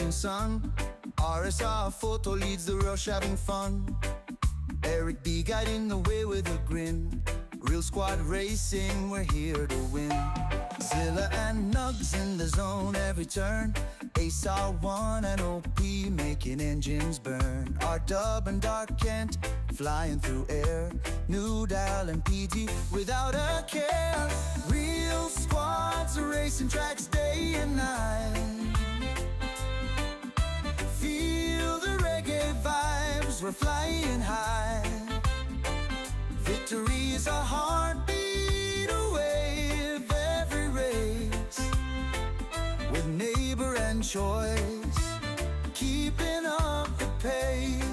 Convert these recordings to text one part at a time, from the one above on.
blazing sun. RSR photo leads the rush, having fun. Eric B guiding the way with a grin. Real squad racing, we're here to win. Zilla and Nugs in the zone every turn. Ace R1 and OP making engines burn. R-Dub and Dark Kent flying through air. New Dial and PG without a care. Real squads racing tracks day and night. Feel the reggae vibes, we're flying high. Victory is a heartbeat away of every race. With neighbor and choice, keeping up the pace.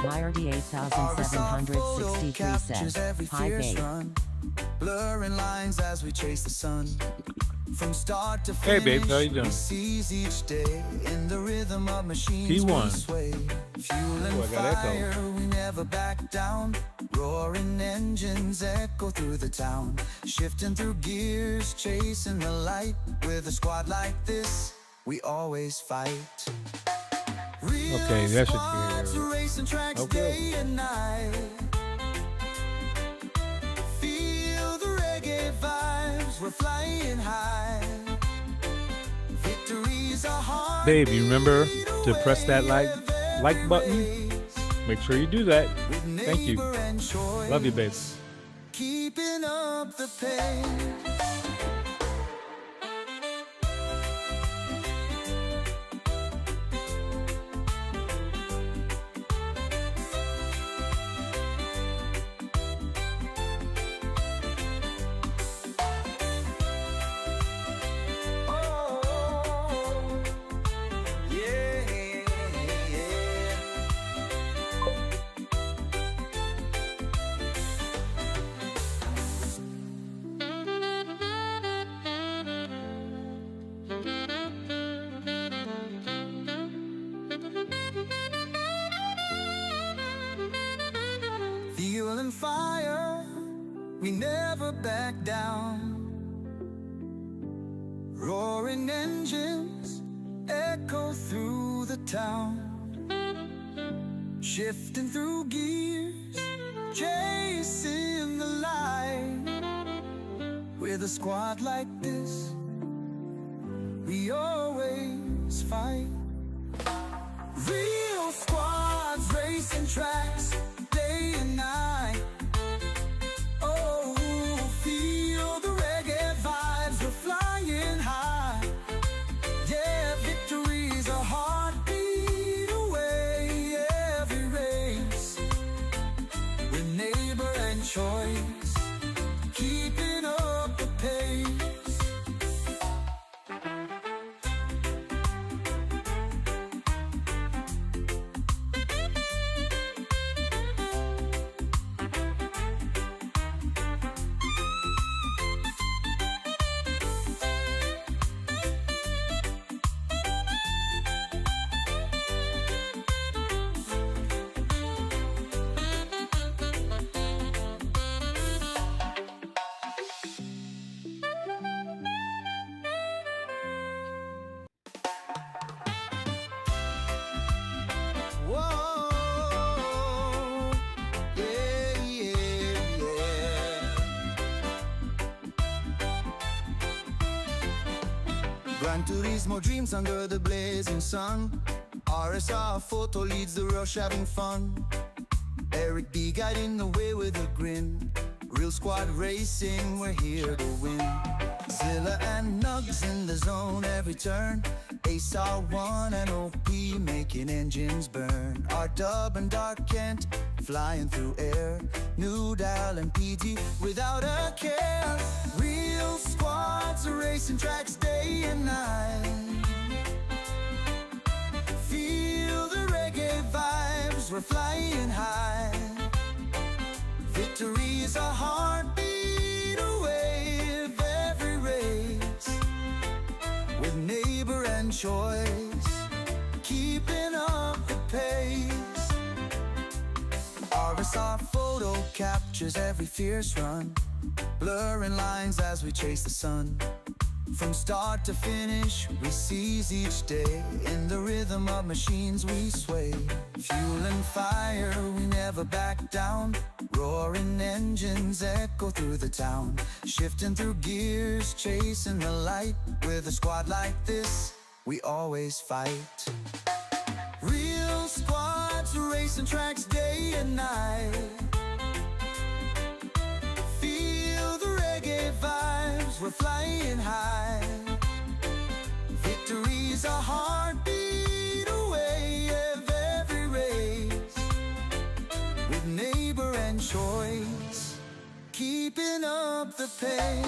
YRD 8763 says, "Hi babe." Blurring lines as we chase the sun. From start to Hey finish, babe, how you doing? we seize each day in the rhythm of machines P1. we sway. Fuel and Oh, I got echo. fire, we never back down. Roaring engines echo through the town. Shifting through gears, chasing the light. With a squad like this, we always fight. Real Okay, that should squads be racing tracks okay. day and night. Feel the reggae vibes, we're flying high. Victory's a heart. Babe, you remember to press that like button? Make sure you do that. Thank you. Love you, babe. Keeping up the pace. Fuel and fire, we never back down. Roaring engines echo through the town. Shifting through gears, chasing the light. With a squad like this, we always fight. Real squads racing tracks day and night. Oh, feel the reggae vibes, we're flying high. Yeah, victory's a heartbeat away every race. With neighbor and choice, keeping up the pace. Whoa, yeah, yeah, yeah. Gran Turismo dreams under the blazing sun. RSR photo leads the rush, having fun. Eric B guiding the way with a grin. Real squad racing, we're here to win. Zilla and Nugs in the zone every turn. Ace R1 and OP making engines burn. R-Dub and Dark Kent flying through air. New Dial and PG without a care. Real squads racing tracks day and night. Feel the reggae vibes, we're flying high. Victory is a heartbeat away of every race. With neighbor and choice, keeping up the pace. RSR photo captures every fierce run. Blurring lines as we chase the sun. From start to finish, we seize each day. In the rhythm of machines we sway. Fuel and fire, we never back down. Roaring engines echo through the town. Shifting through gears, chasing the light. With a squad like this, we always fight. Real squads racing tracks day and night. Feel the reggae vibes, we're flying high. Victory's a heartbeat away of every race. With neighbor and choice, keeping up the pace.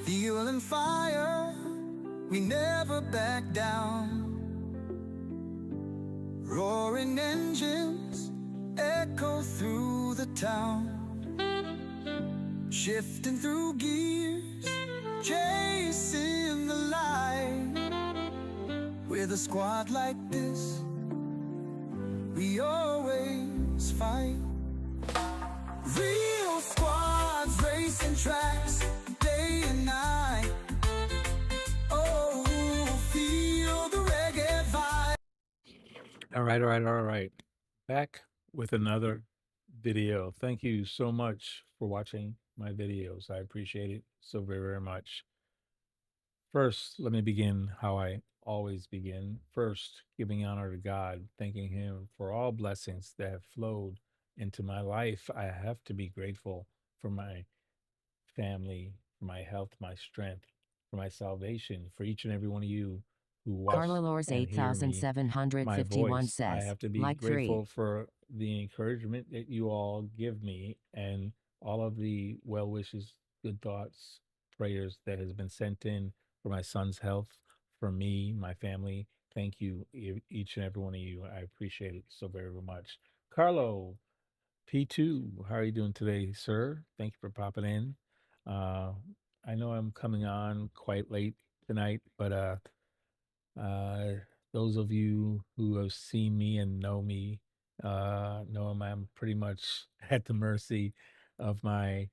Fuel and fire, we never back down. Roaring engines echo through the town. Shifting through gears, chasing the light. With a squad like this, we always fight. Real squads racing tracks day and night. Oh, feel the reggae vibe. All right. Back with another video. Thank you so much for watching my videos. I appreciate it so very much. First, let me begin how I always begin. First, giving honor to God, thanking Him for all blessings that have flowed into my life. I have to be grateful for my family, for my health, my strength, for my salvation, for each and every one of you who watch Carla Lors and hear me, my 8751 voice. I says, have to be like 3. grateful for the encouragement that you all give me and all of the well wishes, good thoughts, prayers that has been sent in for my son's health, for me, my family. Thank you, each and every one of you. I appreciate it so very much. Carlo, P2, how are you doing today, sir? Thank you for popping in. Uh, I know I'm coming on quite late tonight, but uh, those of you who have seen me and know me know I'm pretty much at the mercy of my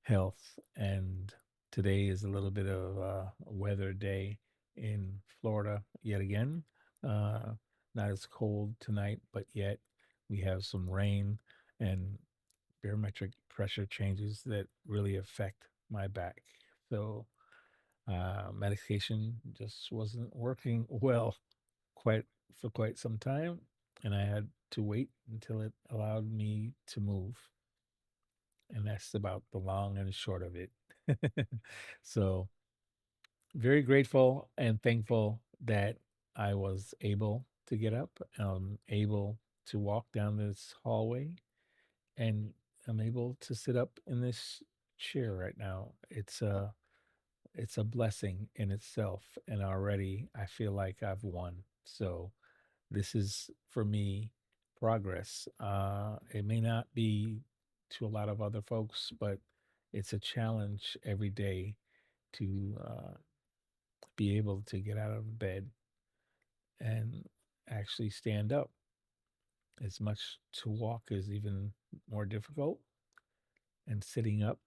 health. And today is a little bit of a weather day in Florida yet again. Uh, Not as cold tonight, but yet we have some rain and barometric pressure changes that really affect my back. So medication just wasn't working well quite some time, and I had to wait until it allowed me to move. And that's about the long and short of it. So very grateful and thankful that I was able to get up, able to walk down this hallway, and I'm able to sit up in this chair right now. It's a blessing in itself, and already I feel like I've won. So this is for me progress. It may not be to a lot of other folks, but it's a challenge every day to be able to get out of bed and actually stand up. As much to walk is even more difficult, and sitting up,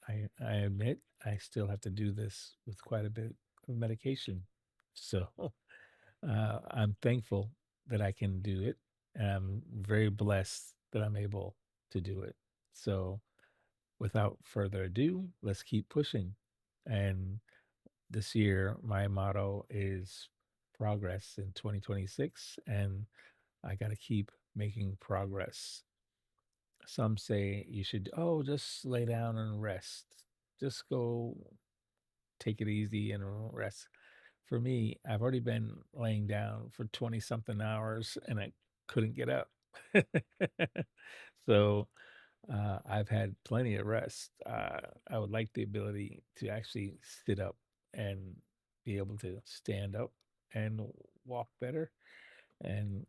I admit I still have to do this with quite a bit of medication. So I'm thankful that I can do it, and I'm very blessed that I'm able to do it. So without further ado, let's keep pushing. And this year, my motto is progress in 2026, and I got to keep making progress. Some say you should, oh, just lay down and rest. Just go take it easy and rest. for me, I've already been laying down for 20 something hours and I couldn't get up. So I've had plenty of rest. I would like the ability to actually sit up and be able to stand up and walk better. And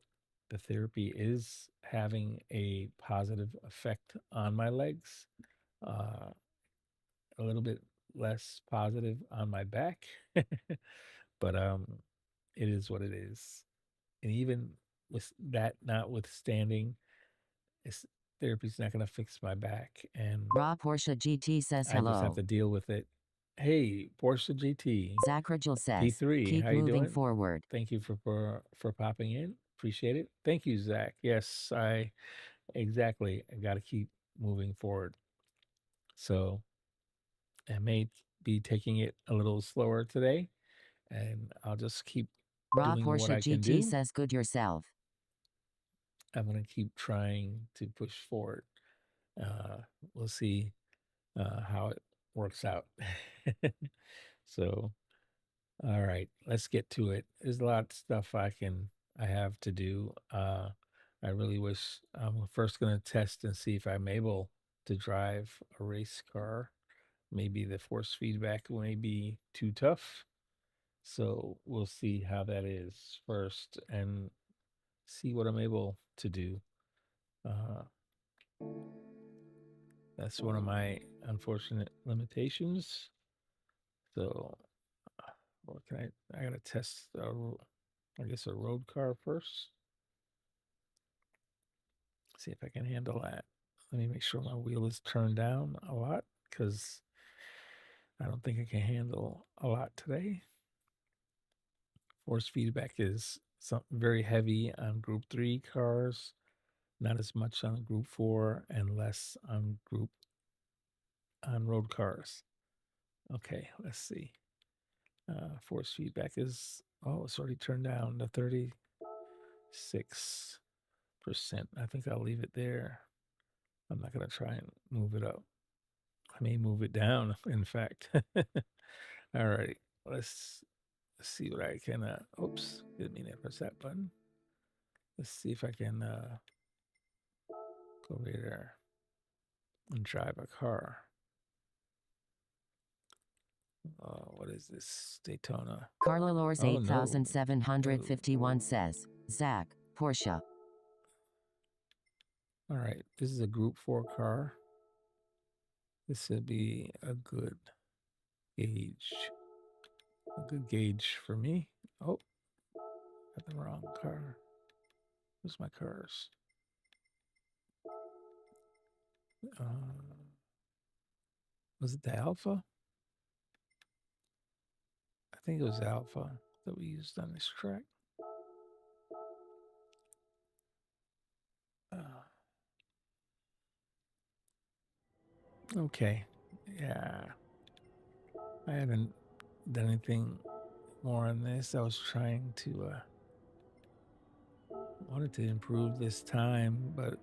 the therapy is having a positive effect on my legs, uh, a little bit less positive on my back. But it is what it is. And even with that notwithstanding, it's, therapy's not going to fix my back. And Raw Porsche GT says I just have hello. to deal with it. Hey, Porsche GT Zach Rigel says, P3, keep how you moving doing? forward. Thank you for popping in. Appreciate it. Thank you, Zach. Yes, I exactly. I got to keep moving forward. So I may be taking it a little slower today, and I'll just keep Raw doing what Porsche I can GT do. says good yourself. I'm going to keep trying to push forward. Uh, we'll see how it works out. So, all right, let's get to it. There's a lot of stuff I have to do. I really wish I'm first going to test and see if I'm able to drive a race car. Maybe the force feedback may be too tough. So we'll see how that is first and see what I'm able to do. Uh, that's one of my unfortunate limitations. So, what can I gotta test, I guess, a road car first. See if I can handle that. Let me make sure my wheel is turned down a lot because I don't think I can handle a lot today. Force feedback is something very heavy on Group 3 cars, not as much on Group 4, and less on road cars. Okay, let's see. Force feedback is, oh, it's already turned down to 36%. I think I'll leave it there. I'm not going to try and move it up. I may move it down, in fact. All right, let's see what I can, oops, didn't mean to press that button. Let's see if I can go over there and drive a car. What is this? Daytona. Carla Lors Oh, no. 8751 says, Zach, Porsche. All right, this is a Group 4 car. This would be a good gauge. A good gauge for me. Oh, got the wrong car. Where's my cars? Was it the Alpha? I think it was Alpha that we used on this track. Okay. Yeah. I haven't done anything more on this. I was trying to wanted to improve this time, but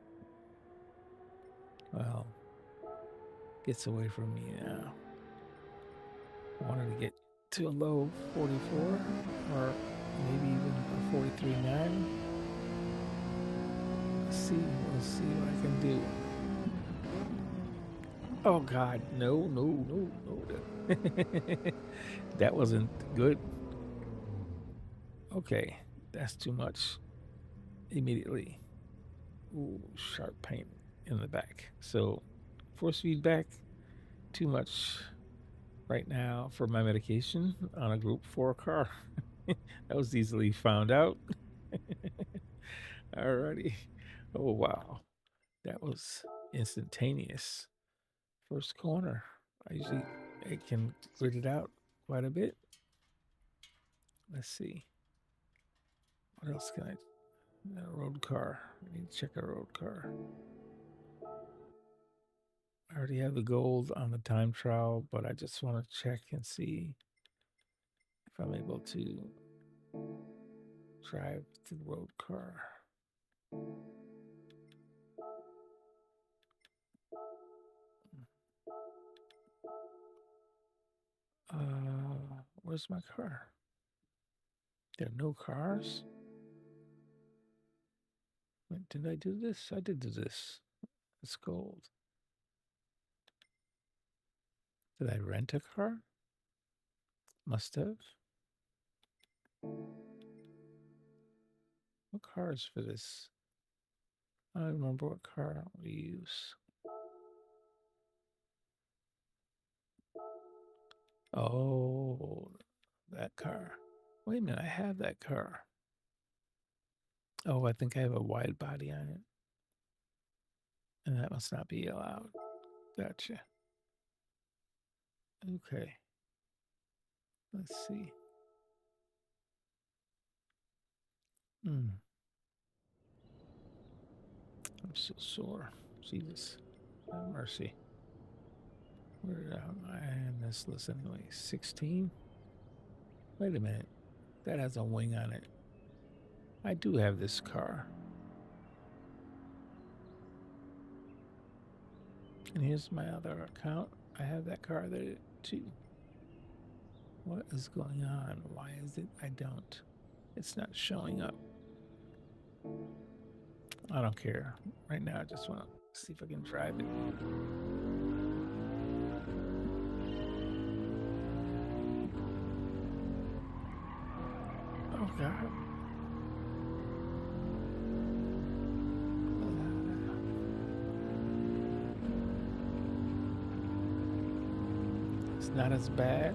well, gets away from me now. I wanted to get to a low 44 or maybe even a 43.9. We'll see what I can do. Oh God, no. That wasn't good. Okay, that's too much. Immediately. Ooh, sharp pain in the back. So force feedback, too much right now for my medication on a Group 4 car. That was easily found out. Alrighty. Oh wow. That was instantaneous. First corner. It can grid it out quite a bit. Let's see. What else can I? A road car. I need to check a road car. I already have the gold on the time trial, but I just want to check and see if I'm able to drive the road car. Where's my car? There are no cars. Wait, did I do this? I did do this. It's gold. Did I rent a car? Must have. What car is for this? I don't remember what car we use. Oh, that car. Wait a minute, I have that car. Oh, I think I have a wide body on it. And that must not be allowed. Gotcha. Okay. Let's see. I'm so sore. Jesus. Have mercy. Where am I in this list anyway? 16? Wait a minute. That has a wing on it. I do have this car. And here's my other account. I have that car there too. What is going on? Why is it I don't? It's not showing up. I don't care. Right now I just want to see if I can drive it. Oh God. It's not as bad.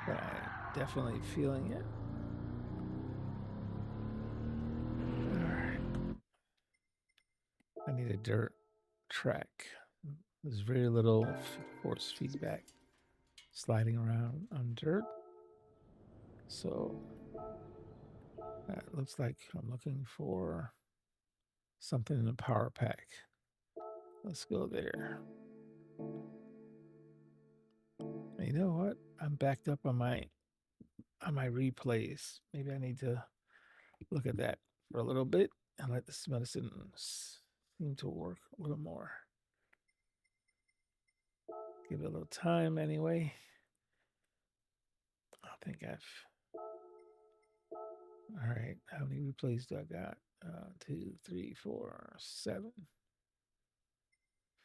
But I'm definitely feeling it. All right. I need a dirt track. There's very little force feedback sliding around on dirt. So that looks like I'm looking for something in the power pack. Let's go there. You know what? I'm backed up on my replays. Maybe I need to look at that for a little bit and let this medicine seem to work a little more. Give it a little time anyway. I think I've... All right, how many replays do I got? 2, 3, 4, 7,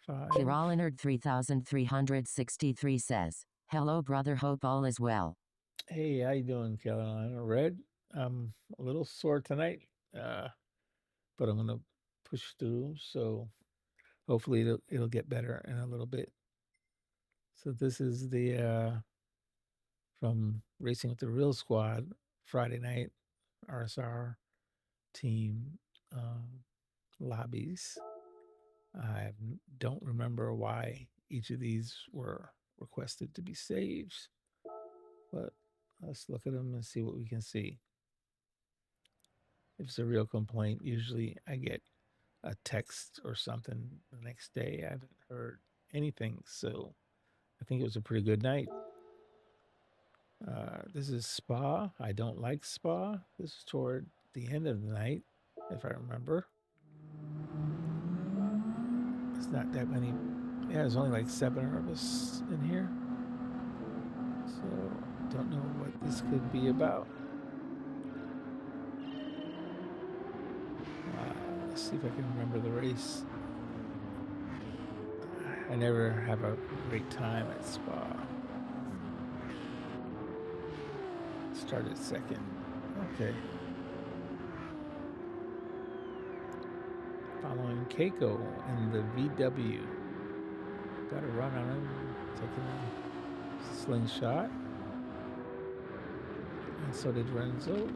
5. Leonard 3363 says, "Hello, brother. Hope all is well." Hey, how you doing, Carolina? Red? I'm a little sore tonight, but I'm gonna push through. So hopefully it'll get better in a little bit. So this is the from Racing with the Real Squad Friday night RSR team lobbies. I don't remember why each of these were requested to be saved, but let's look at them and see what we can see. If it's a real complaint, usually I get a text or something the next day. I haven't heard anything, so I think it was a pretty good night. This is Spa. I don't like Spa. This is toward the end of the night, if I remember. It's not that many. Yeah, there's only like 7 of us in here. So, don't know what this could be about. Let's see if I can remember the race. I never have a great time at Spa. Started second. Okay. Following Keiko in the VW. Got a run on him. Taking a slingshot. And so did Renzo.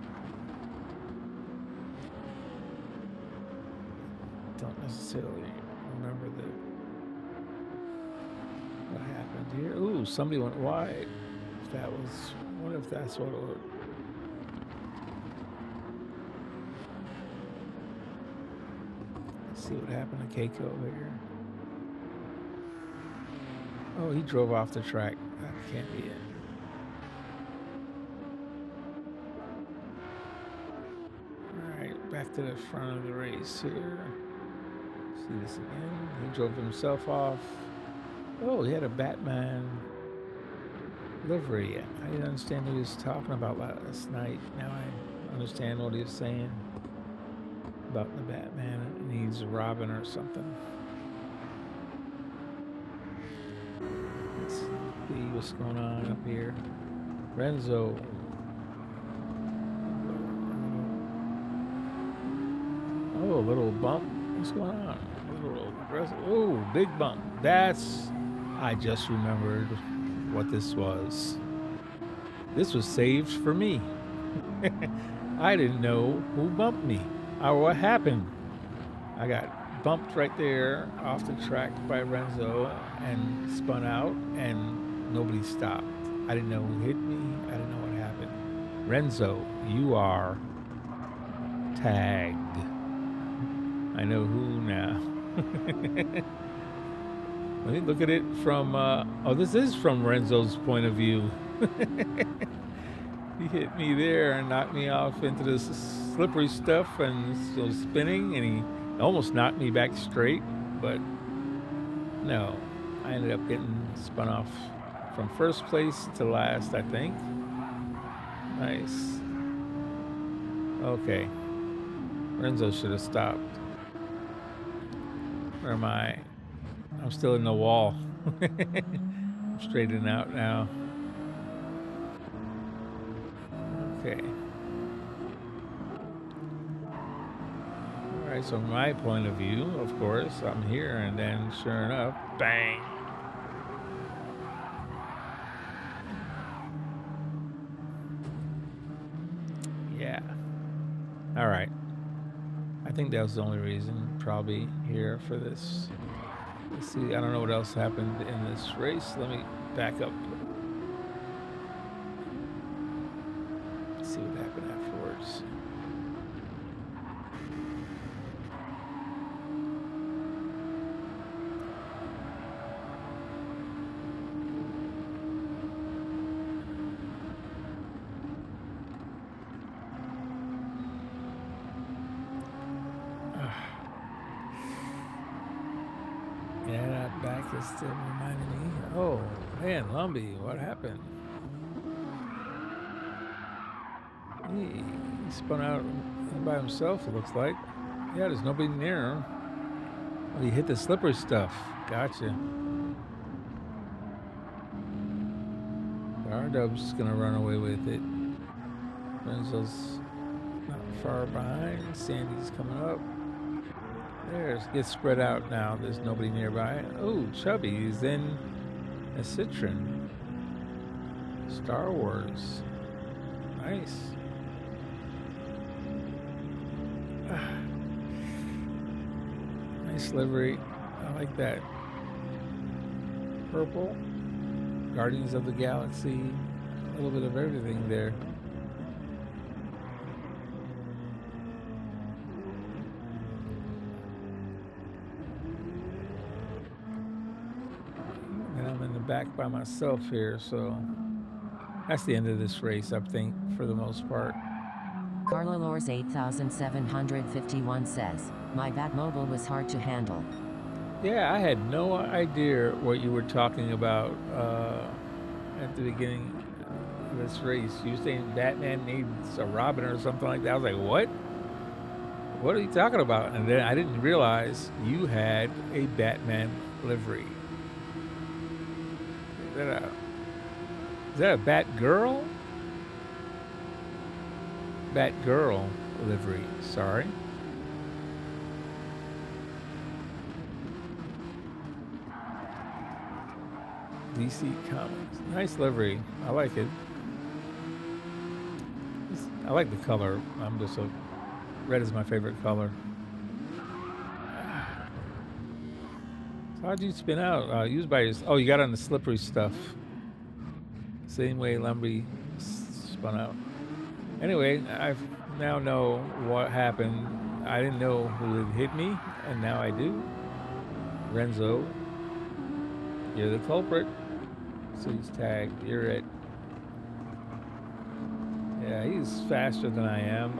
Don't necessarily remember what happened here. Ooh, somebody went wide. If that was, I wonder if that's what it was. Let's see what happened to Keiko here. Oh, he drove off the track. That can't be it. All right, back to the front of the race here. See this again. He drove himself off. Oh, he had a Batman livery. I didn't understand what he was talking about last night. Now I understand what he was saying about the Batman, and he's Robin or something. Let's see what's going on up here. Renzo. Oh, a little bump. What's going on? Oh, big bump. I just remembered what this was. This was saved for me. I didn't know who bumped me or what happened. I got bumped right there off the track by Renzo and spun out, and nobody stopped. I didn't know who hit me. I didn't know what happened. Renzo, you are tagged. I know who now. Let me look at it from, oh, this is from Renzo's point of view. He hit me there and knocked me off into this slippery stuff and so spinning, and he almost knocked me back straight, but no. I ended up getting spun off from first place to last, I think. Nice. Okay. Renzo should have stopped. Where am I? I'm still in the wall. I'm straightening out now. Okay. All right, so from my point of view, of course, I'm here, and then sure enough, bang. Yeah. All right. I think that was the only reason, probably here for this. Let's see, I don't know what else happened in this race. Let me back up. Let's see what happened afterwards. Yeah, that back is still reminding me. Oh, man, Lumbee, what happened? He spun out by himself, it looks like. Yeah, there's nobody near him. Oh, he hit the slippery stuff. Gotcha. R-Dub's gonna run away with it. Renzo's not far behind. Sandy's coming up. There's gets spread out now. There's nobody nearby. Oh, Chubby is in a Citroen. Star Wars. Nice. Nice livery. I like that. Purple. Guardians of the Galaxy. A little bit of everything there. Back by myself here, so that's the end of this race, I think, for the most part. Carla Lors 8751 says, my Batmobile was hard to handle. Yeah, I had no idea what you were talking about at the beginning of this race. You were saying Batman needs a Robin or something like that. I was like, what? What are you talking about? And then I didn't realize you had a Batman livery. Is that a Batgirl? Batgirl livery, sorry. DC Comics. Nice livery. I like it. I like the color. Red is my favorite color. How'd you spin out? Used by oh, you got on the slippery stuff. Same way Lumbee spun out. Anyway, I now know what happened. I didn't know who had hit me, and now I do. Renzo, you're the culprit. So he's tagged. You're it. Yeah, he's faster than I am.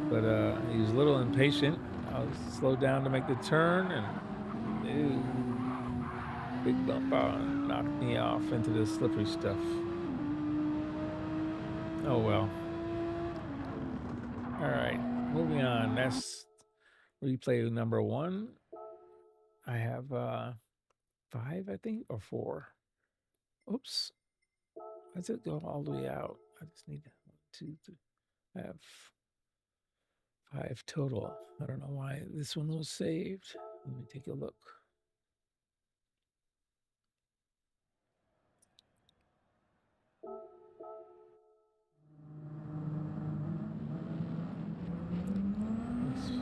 But he was a little impatient. I was slowed down to make the turn, and big bump knocked me off into the slippery stuff. Oh well. All right, moving on. That's replay number 1. I have 5, I think, or 4. Oops. Why does it go all the way out? I just need 1, 2, 3. I have 5 total. I don't know why this one was saved. Let me take a look.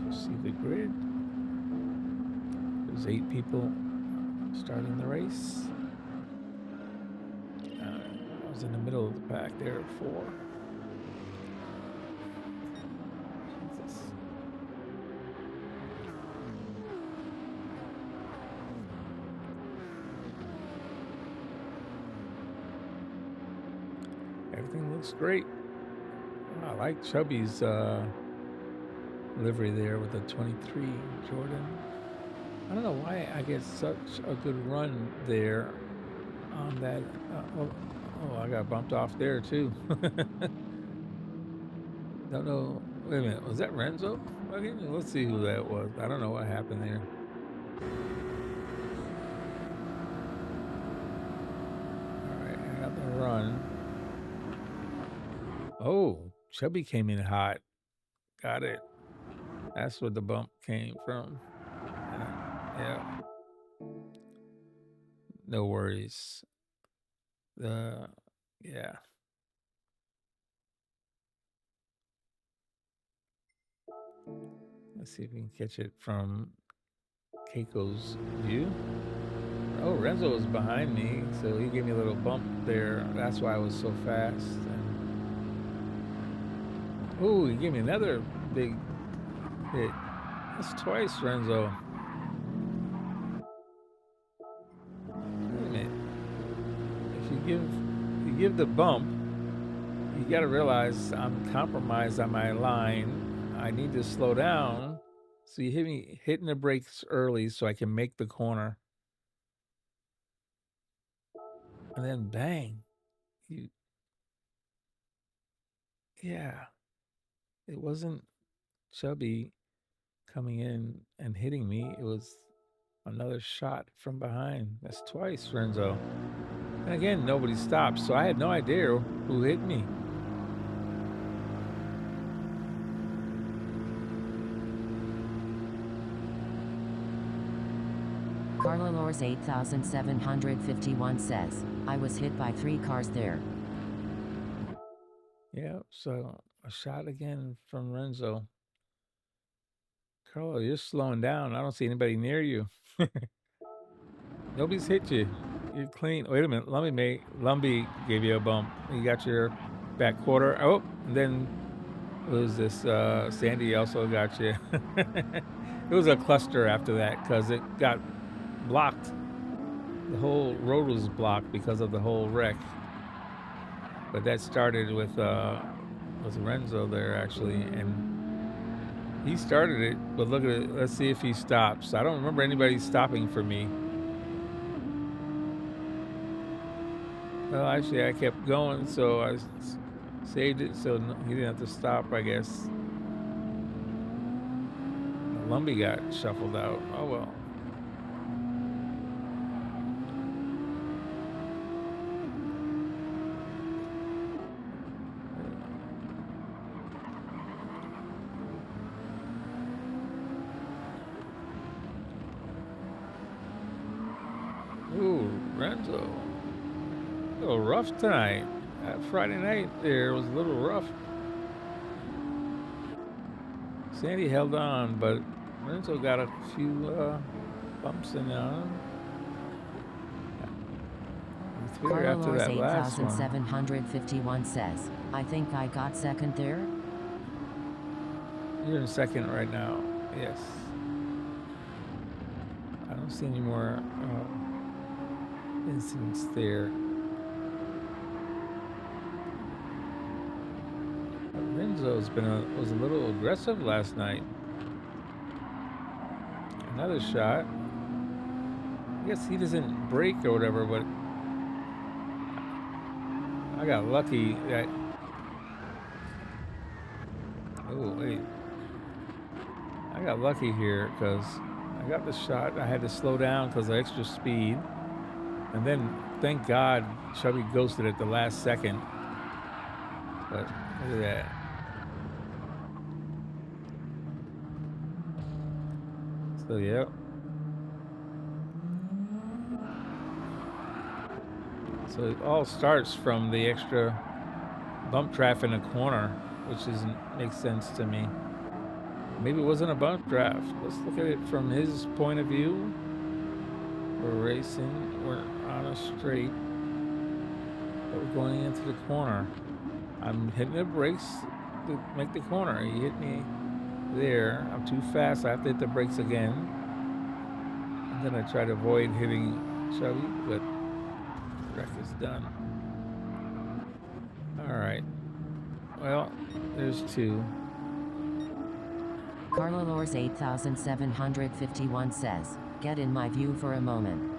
Let's see the grid. There's 8 people starting the race. I was in the middle of the pack there at 4. Jesus. Everything looks great. I like Chubby's livery there with the 23 Jordan. I don't know why I get such a good run there on that. Oh, I got bumped off there too. Don't know. Wait a minute. Was that Renzo? Okay, let's see who that was. I don't know what happened there. All right, I got the run. Oh, Chubby came in hot. Got it. That's where the bump came from. Yeah. No worries. Yeah. Let's see if we can catch it from Keiko's view. Oh, Renzo was behind me, so he gave me a little bump there. That's why I was so fast. Oh, he gave me another big hit. That's twice, Renzo. Wait a minute. If you give the bump, you got to realize I'm compromised on my line. I need to slow down. So you hit me hitting the brakes early so I can make the corner. And then bang. Yeah. It wasn't Chubby coming in and hitting me. It was another shot from behind. That's twice, Renzo. And again, nobody stopped, so I had no idea who hit me. Carlalors 8751 says, I was hit by 3 cars there. Yeah, so a shot again from Renzo. Carlo, you're slowing down. I don't see anybody near you. Nobody's hit you. You're clean. Wait a minute. Lumbee gave you a bump. You got your back quarter. Oh, and then it was this Sandy also got you. It was a cluster after that because it got blocked. The whole road was blocked because of the whole wreck. But that started with Renzo there actually, and he started it. But look at it. Let's see if he stops. I don't remember anybody stopping for me. Well, actually, I kept going, so I saved it, so he didn't have to stop, I guess. Lumbee got shuffled out. Oh well. Ooh, Renzo. A little rough tonight. Friday night there was a little rough. Sandy held on, but Renzo got a few bumps in on him. Carlalors 8751 says, I think I got second there. You're in second right now. Yes. I don't see any more incidents there. Renzo's was a little aggressive last night. Another shot. I guess he doesn't brake or whatever, but I got lucky that. Oh, wait. I got lucky here because I got the shot. I had to slow down because of extra speed. And then, thank God, Chubby ghosted at the last second. But look at that. So, yep. So it all starts from the extra bump draft in the corner, which makes sense to me. Maybe it wasn't a bump draft. Let's look at it from his point of view. We're racing. We're on a straight. But we're going into the corner. I'm hitting the brakes to make the corner. He hit me there. I'm too fast. I have to hit the brakes again. And then I try to avoid hitting Chubby, but wreck is done. All right. Well, there's two. Carlo Lors 8751 says, get in my view for a moment.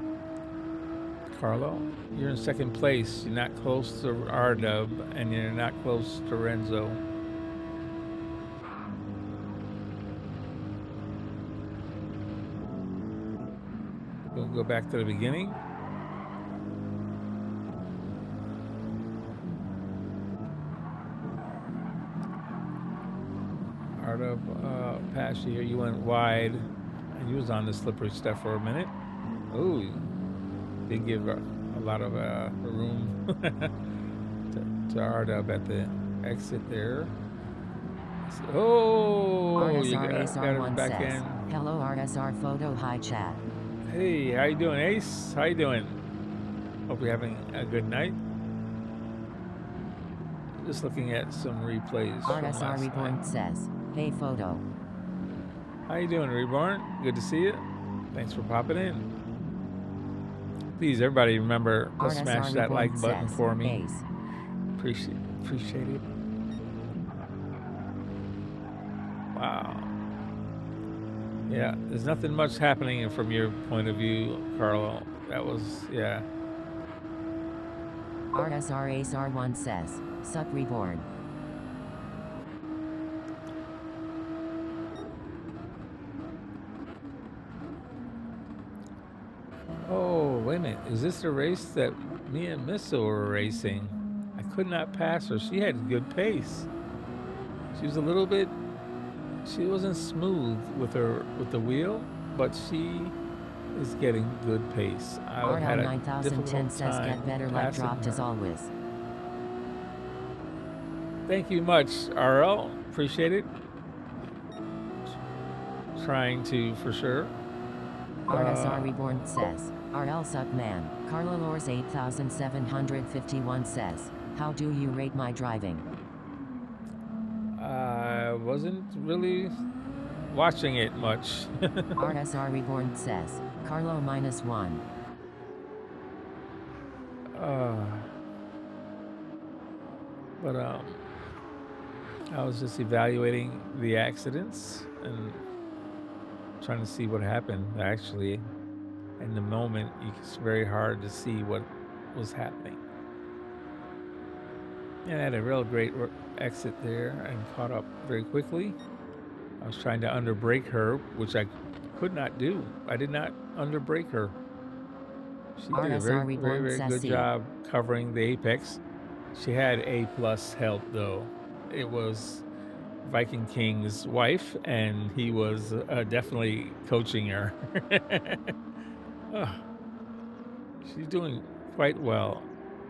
Carlo, you're in second place. You're not close to R-Dub, and you're not close to Renzo. We'll go back to the beginning. R-Dub passed you here. You went wide, and you was on the slippery stuff for a minute. Oh, did give a lot of room to R-Dub at the exit there. Oh, you got him back in. Hello RSR photo, hi chat. Hey, how you doing, Ace? How you doing? Hope you're having a good night. Just looking at some replays. RSR Reborn says, hey photo. How you doing, Reborn? Good to see you. Thanks for popping in. Please, everybody, remember to smash that like button for me. Appreciate it. Wow. Yeah, there's nothing much happening from your point of view, Carlo. That was, yeah. RSR Ace R1 says, suck Reborn. Oh, wait a minute. Is this the race that me and Missile were racing? I could not pass her. She had good pace. She was a little bit, she wasn't smooth with the wheel, but she is getting good pace. I had a 9010 says get better like dropped as always. Thank you much, RL. Appreciate it. Trying to, for sure. RSR Reborn says, RL suck man. Carlo Lors 8751 says, how do you rate my driving? I wasn't really watching it much. RSR Reborn says, Carlo -1. But I was just evaluating the accidents and trying to see what happened. Actually, in the moment, it's very hard to see what was happening. And I had a real great exit there and caught up very quickly. I was trying to underbrake her, which I could not do. I did not underbrake her. She did a very good job covering the apex. She had A+ help though. It was Viking King's wife, and he was definitely coaching her. Oh, she's doing quite well.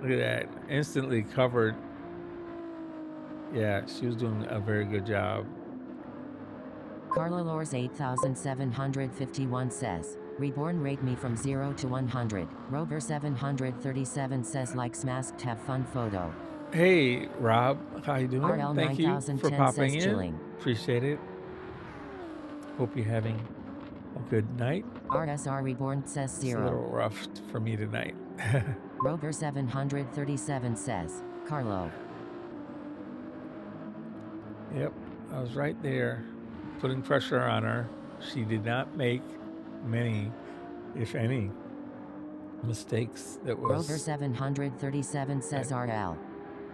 Look at that, instantly covered. Yeah, she was doing a very good job. Carlo Lors 8751 says, Reborn rate me from 0 to 100. Rover 737 says likes masked have fun photo. Hey, Rob, how you doing? RL Thank you for popping in. Chilling. Appreciate it. Hope you're having a good night. RSR Reborn says 0. It's a little rough for me tonight. Rover 737 says, Carlo. Yep, I was right there, putting pressure on her. She did not make many, if any, mistakes. That Rover was 737 says RL.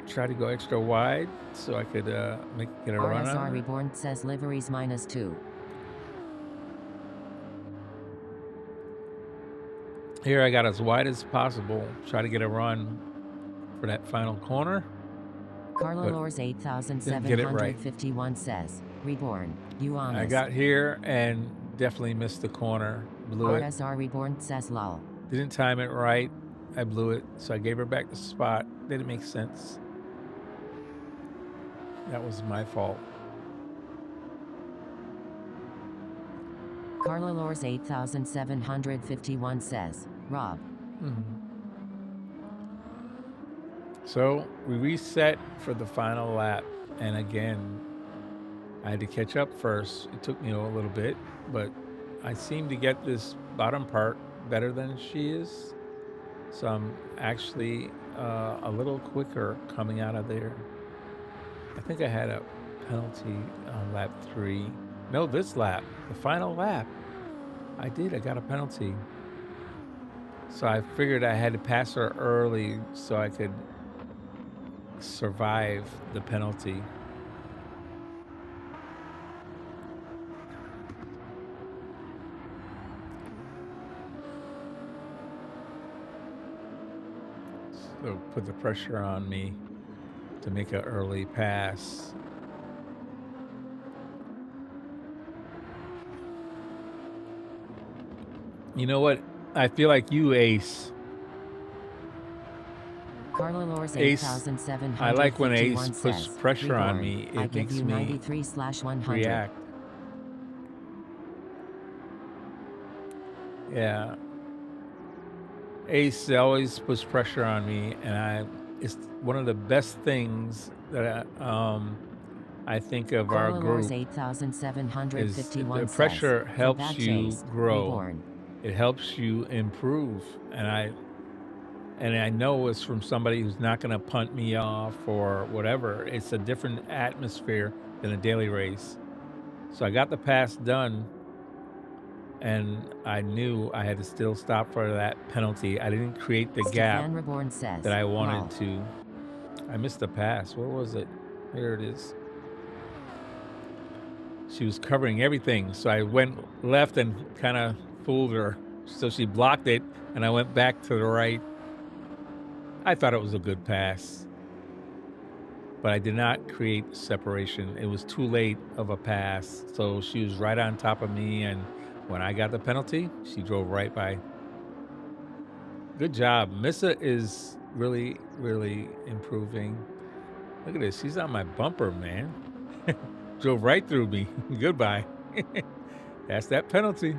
try to go extra wide so I could get a run RSR on it. Reborn says liveries -2. Here I got as wide as possible. Try to get a run for that final corner. Carla But Lors didn't get it right. 8751 says, Reborn, you honest. I got here and definitely missed the corner. Blew it. RSR Reborn says lol. Didn't time it right. I blew it. So I gave her back the spot. Didn't make sense. That was my fault. Carla Lors 8751 says, Rob. So we reset for the final lap. And again, I had to catch up first. It took me a little bit, but I seem to get this bottom part better than she is. So I'm actually a little quicker coming out of there. I think I had a penalty on lap 3. No, this lap, the final lap. I did. I got a penalty. So I figured I had to pass her early so I could survive the penalty. So put the pressure on me to make an early pass. You know what? I feel like you, Ace. Carla Lors Ace, 8751 I like when Ace puts says, pressure on Reborn, me. I It give makes you me 93/100. react. Yeah. Ace always puts pressure on me, and it's one of the best things that I think of our Carla group Lors 8751 is the says, pressure "For helps that you chase, grow. Reborn." It helps you improve, and I know it's from somebody who's not going to punt me off or whatever. It's a different atmosphere than a daily race. So I got the pass done, and I knew I had to still stop for that penalty. I didn't create the gap Stefan Reborn says, that I wanted lol. to. I missed the pass. Where was it? Here it is. She was covering everything, so I went left and kind of fooled her. So she blocked it, and I went back to the right. I thought it was a good pass, but I did not create separation. It was too late of a pass, so she was right on top of me, and when I got the penalty, she drove right by. Good job. Missa is really, really improving. Look at this. She's on my bumper, man. Drove right through me. Goodbye. That's that penalty.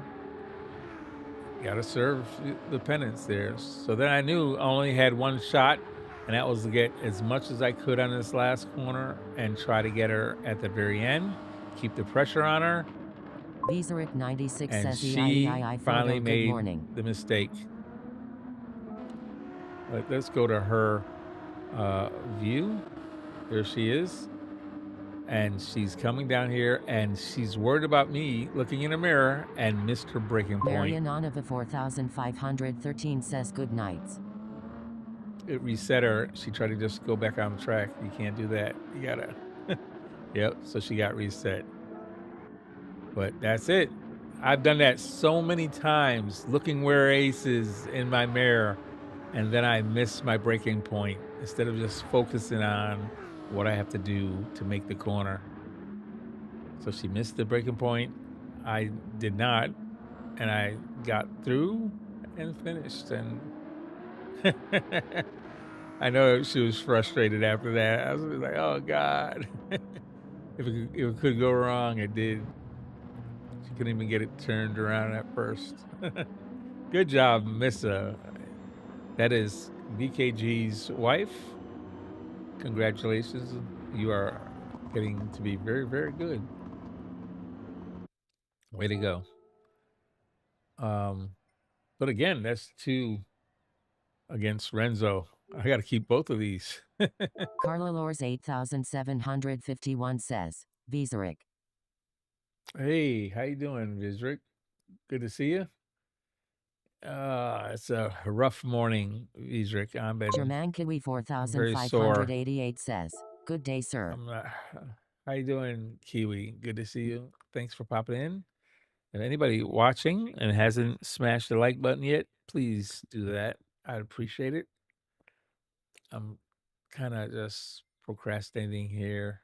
Got to serve the penance there. So then I knew I only had one shot, and that was to get as much as I could on this last corner and try to get her at the very end, keep the pressure on her. Viseric 96 And says, she EIEII finally photo, good made morning. the mistake. Let's go to her view. There she is. And she's coming down here, and she's worried about me looking in a mirror and missed her braking point. Marian Anova 4513 says, good nights. It reset her. She tried to just go back on the track. You can't do that. You gotta. Yep. So she got reset. But that's it. I've done that so many times, looking where Ace is in my mirror, and then I miss my braking point instead of just focusing on what I have to do to make the corner. So she missed the braking point. I did not, and I got through and finished. And I know she was frustrated after that. I was like, oh God. If it could go wrong, it did. She couldn't even get it turned around at first. Good job, Missa. That is BKG's wife. Congratulations. You are getting to be very, very good. Way to go. But again, that's 2 against Renzo. I got to keep both of these. Carla Lors 8751 says, Viseric. Hey, how you doing, Vizric? Good to see you. It's a rough morning, Idrik. I've been German Kiwi very sore. 4588 says, "Good day, sir." I'm not, how you doing, Kiwi? Good to see you. Thanks for popping in. If anybody watching and hasn't smashed the like button yet, please do that. I'd appreciate it. I'm kind of just procrastinating here,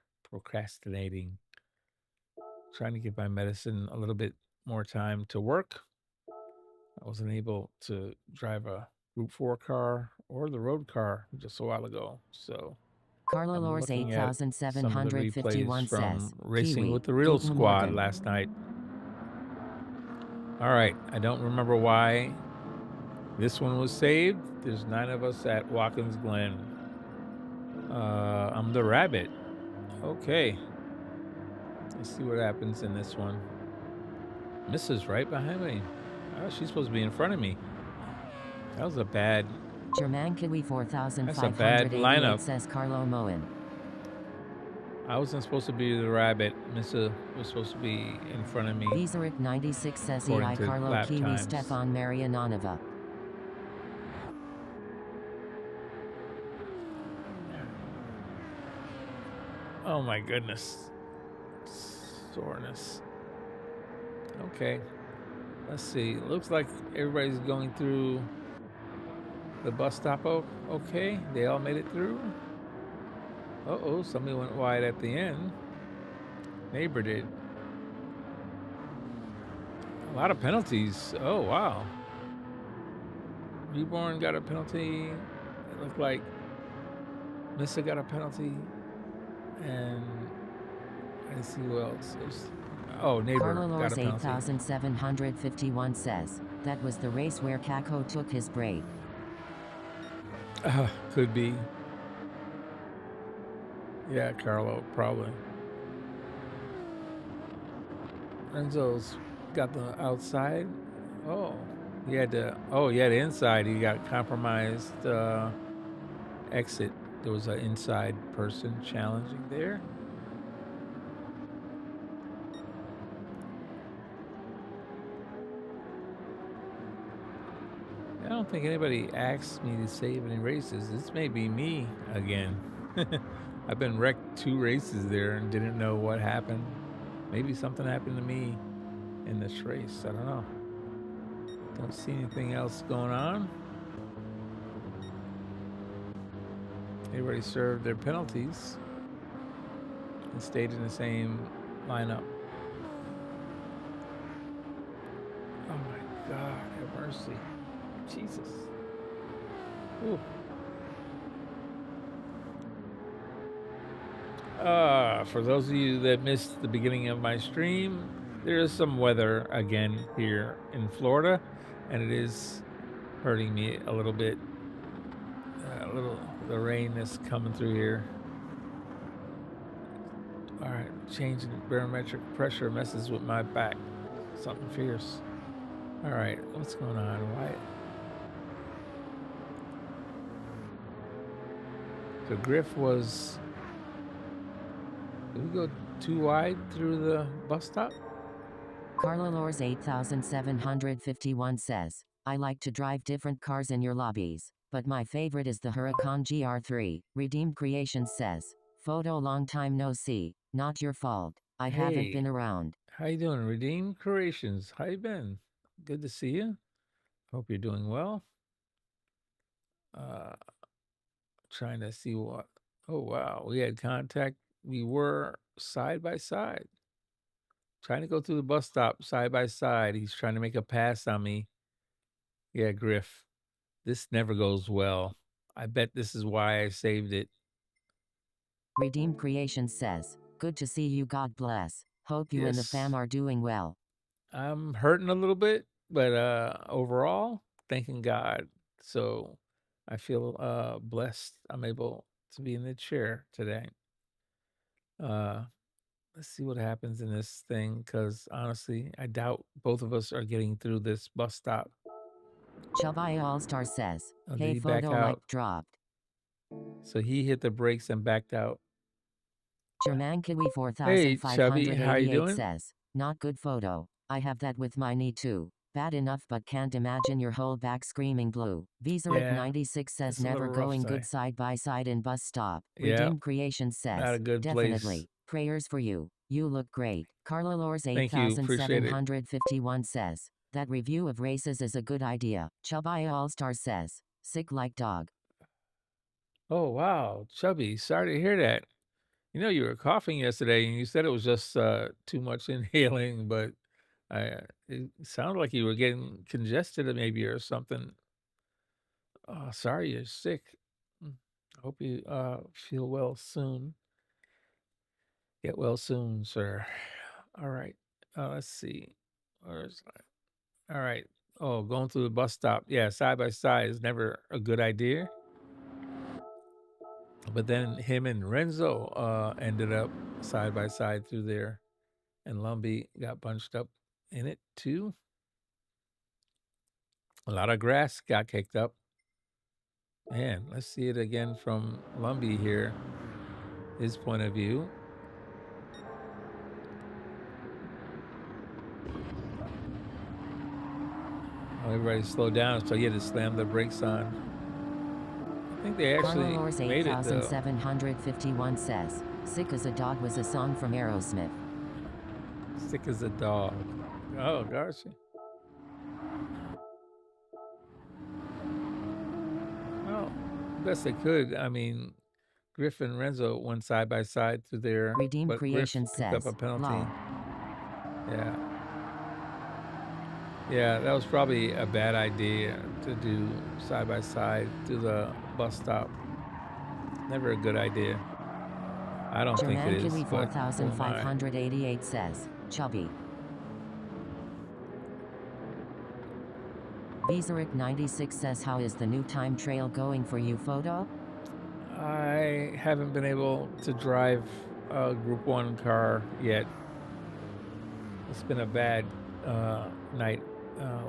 trying to give my medicine a little bit more time to work. I wasn't able to drive a Group 4 car or the road car just a while ago. So Carla I'm Lors looking at some of the 8751 replays from says, Racing "Kiwi, with the Real Guten Squad Morgen." last night. All right, I don't remember why this one was saved. There's 9 of us at Watkins Glen. I'm the rabbit. Okay. Let's see what happens in this one. Mrs. right behind me. Oh, she's supposed to be in front of me. That was a bad. German Kiwi That's a bad 4588 lineup. says Carlo Moen. I wasn't supposed to be the rabbit. Missa was supposed to be in front of me. Visarik 96 says According EI to Carlo lap Kiwi times. Stefan Marianonova. Oh my goodness. Soreness. Okay. Let's see. Looks like everybody's going through the bus stop. Okay. They all made it through. Uh-oh. Somebody went wide at the end. Neighbor did. A lot of penalties. Oh, wow. Reborn got a penalty. It looked like Missa got a penalty. And I didn't see who else. Neighbor Carlo got Lors a penalty. 8751 says, "That was the race where Kako took his break." Could be. Yeah, Carlo, probably. Renzo's got the outside. Oh, he had the inside. He got compromised exit. There was an inside person challenging there. I don't think anybody asked me to save any races. This may be me again. I've been wrecked 2 races there and didn't know what happened. Maybe something happened to me in this race. I don't know. Don't see anything else going on. Everybody served their penalties and stayed in the same lineup. Oh my God, have mercy. Jesus. Ooh. For those of you that missed the beginning of my stream, there is some weather again here in Florida, and it is hurting me a little bit. The rain is coming through here. All right, changing barometric pressure messes with my back. Something fierce. All right, what's going on? Why? So Griff was. Did we go too wide through the bus stop? Carla Lors 8751 says, "I like to drive different cars in your lobbies, but my favorite is the Huracan GR3. Redeemed Creations says, "Photo long time no see, not your fault. I haven't been around." How you doing, Redeemed Creations? How you been? Good to see you. Hope you're doing well. Trying to see what. Oh wow, we had contact. We were side by side. Trying to go through the bus stop side by side. He's trying to make a pass on me. Yeah, Griff. This never goes well. I bet this is why I saved it. Redeemed Creations says, "Good to see you, God bless. Hope you and the fam are doing well." I'm hurting a little bit, but overall, thanking God. So I feel blessed I'm able to be in the chair today. Let's see what happens in this thing, because honestly, I doubt both of us are getting through this bus stop. Chavaya All-Star says, Oh, did "Hey, he back photo like out? dropped." So he hit the brakes and backed out. German Kiwi Hey, Chubby, how you 4588 doing? says, "Not good photo. I have that with my knee too." Bad enough, but can't imagine your whole back screaming blue. Viseric 96 says it's a never little rough going today. good side by side in bus stop. Yeah, Redeemed Creation says not a good definitely. place. Prayers for you. You look great. Carla Lors Thank you, appreciate it. 8751 says that review of races is a good idea. Chubby All-Star says sick like dog. Oh wow, Chubby, sorry to hear that. You know, you were coughing yesterday, and you said it was just too much inhaling, but it sounded like you were getting congested, maybe, or something. Oh, sorry, you're sick. Mm. I hope you feel well soon. Get well soon, sir. All right. Let's see. Where's all right. Oh, going through the bus stop. Yeah, side by side is never a good idea. But then him and Renzo ended up side by side through there, and Lumbee got bunched up in it too. A lot of grass got kicked up. Man, let's see it again from Lumbee here, his point of view. Oh, everybody slowed down, so he had to slam the brakes on. I think they actually Carla Lors made it though. 8751 says sick as a dog was a song from Aerosmith. Sick as a dog. Oh, gosh. Well, best they could. I mean, Griff and Renzo went side by side through there, Redeemed but Creation Griff picked up says a penalty. lol. Yeah. Yeah, that was probably a bad idea to do side by side to the bus stop. Never a good idea. I don't think it is. Kiwi But who am I? 4588 says chubby. Viseric 96 says how is the new time trail going for you, photo? I haven't been able to drive a Group 1 car yet. It's been a bad night.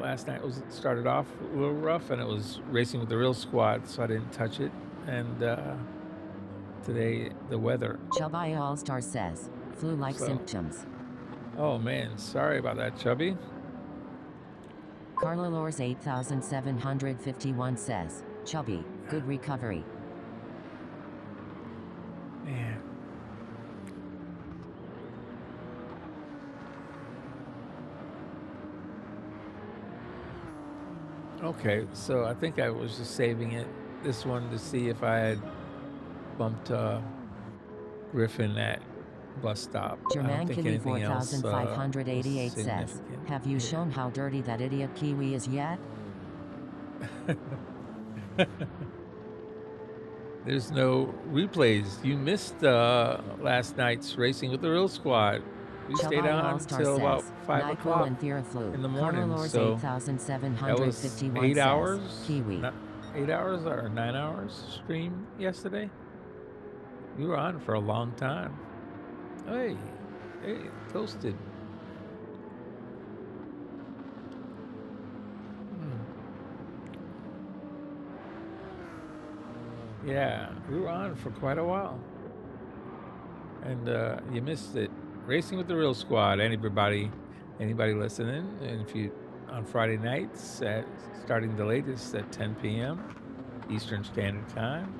Last night started off a little rough, and it was racing with the real squad, so I didn't touch it. And today, the weather. Chubby All-Star says flu-like So- symptoms. Oh man, sorry about that, Chubby. Carla Lors 8751 says chubby, good recovery. Man. Okay, so I think I was just saving this one to see if I had bumped Griffin at bus stop. I don't German think Kiwi anything else 4588 says significant have you here. shown how dirty that idiot Kiwi is yet? There's no replays. You missed last night's Racing with the Real Squad. We stayed on until about 5 o'clock in the morning. So that was 8 hours, Kiwi. 8 hours or 9 hours stream yesterday. We were on for a long time. Hey, toasted. Yeah, we were on for quite a while. And you missed it. Racing with the Real Squad. Anybody listening? And if you on Friday nights starting the latest at 10 p.m. Eastern Standard Time,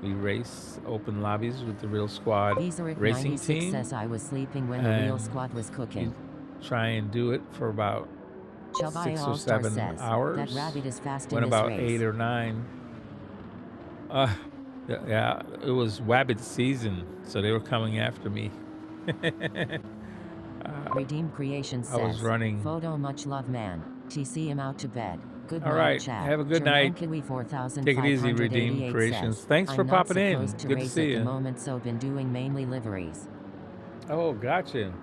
we race open lobbies with the Real Squad racing team. Says I was sleeping when the Real Squad was cooking. Try and do it for about 6 or 7 hours. That rabbit is fast when in this about race. 8 or 9. Yeah, it was Wabbit season, so they were coming after me. Redeemed Creation says I was running. Photo much love, man. TC him out to bed. Good All night, right, chat. have a good night. Take it easy, Redeemed Creations. Thanks for popping in. Good to see you. At the moment, so been doing mainly liveries. Oh, gotcha.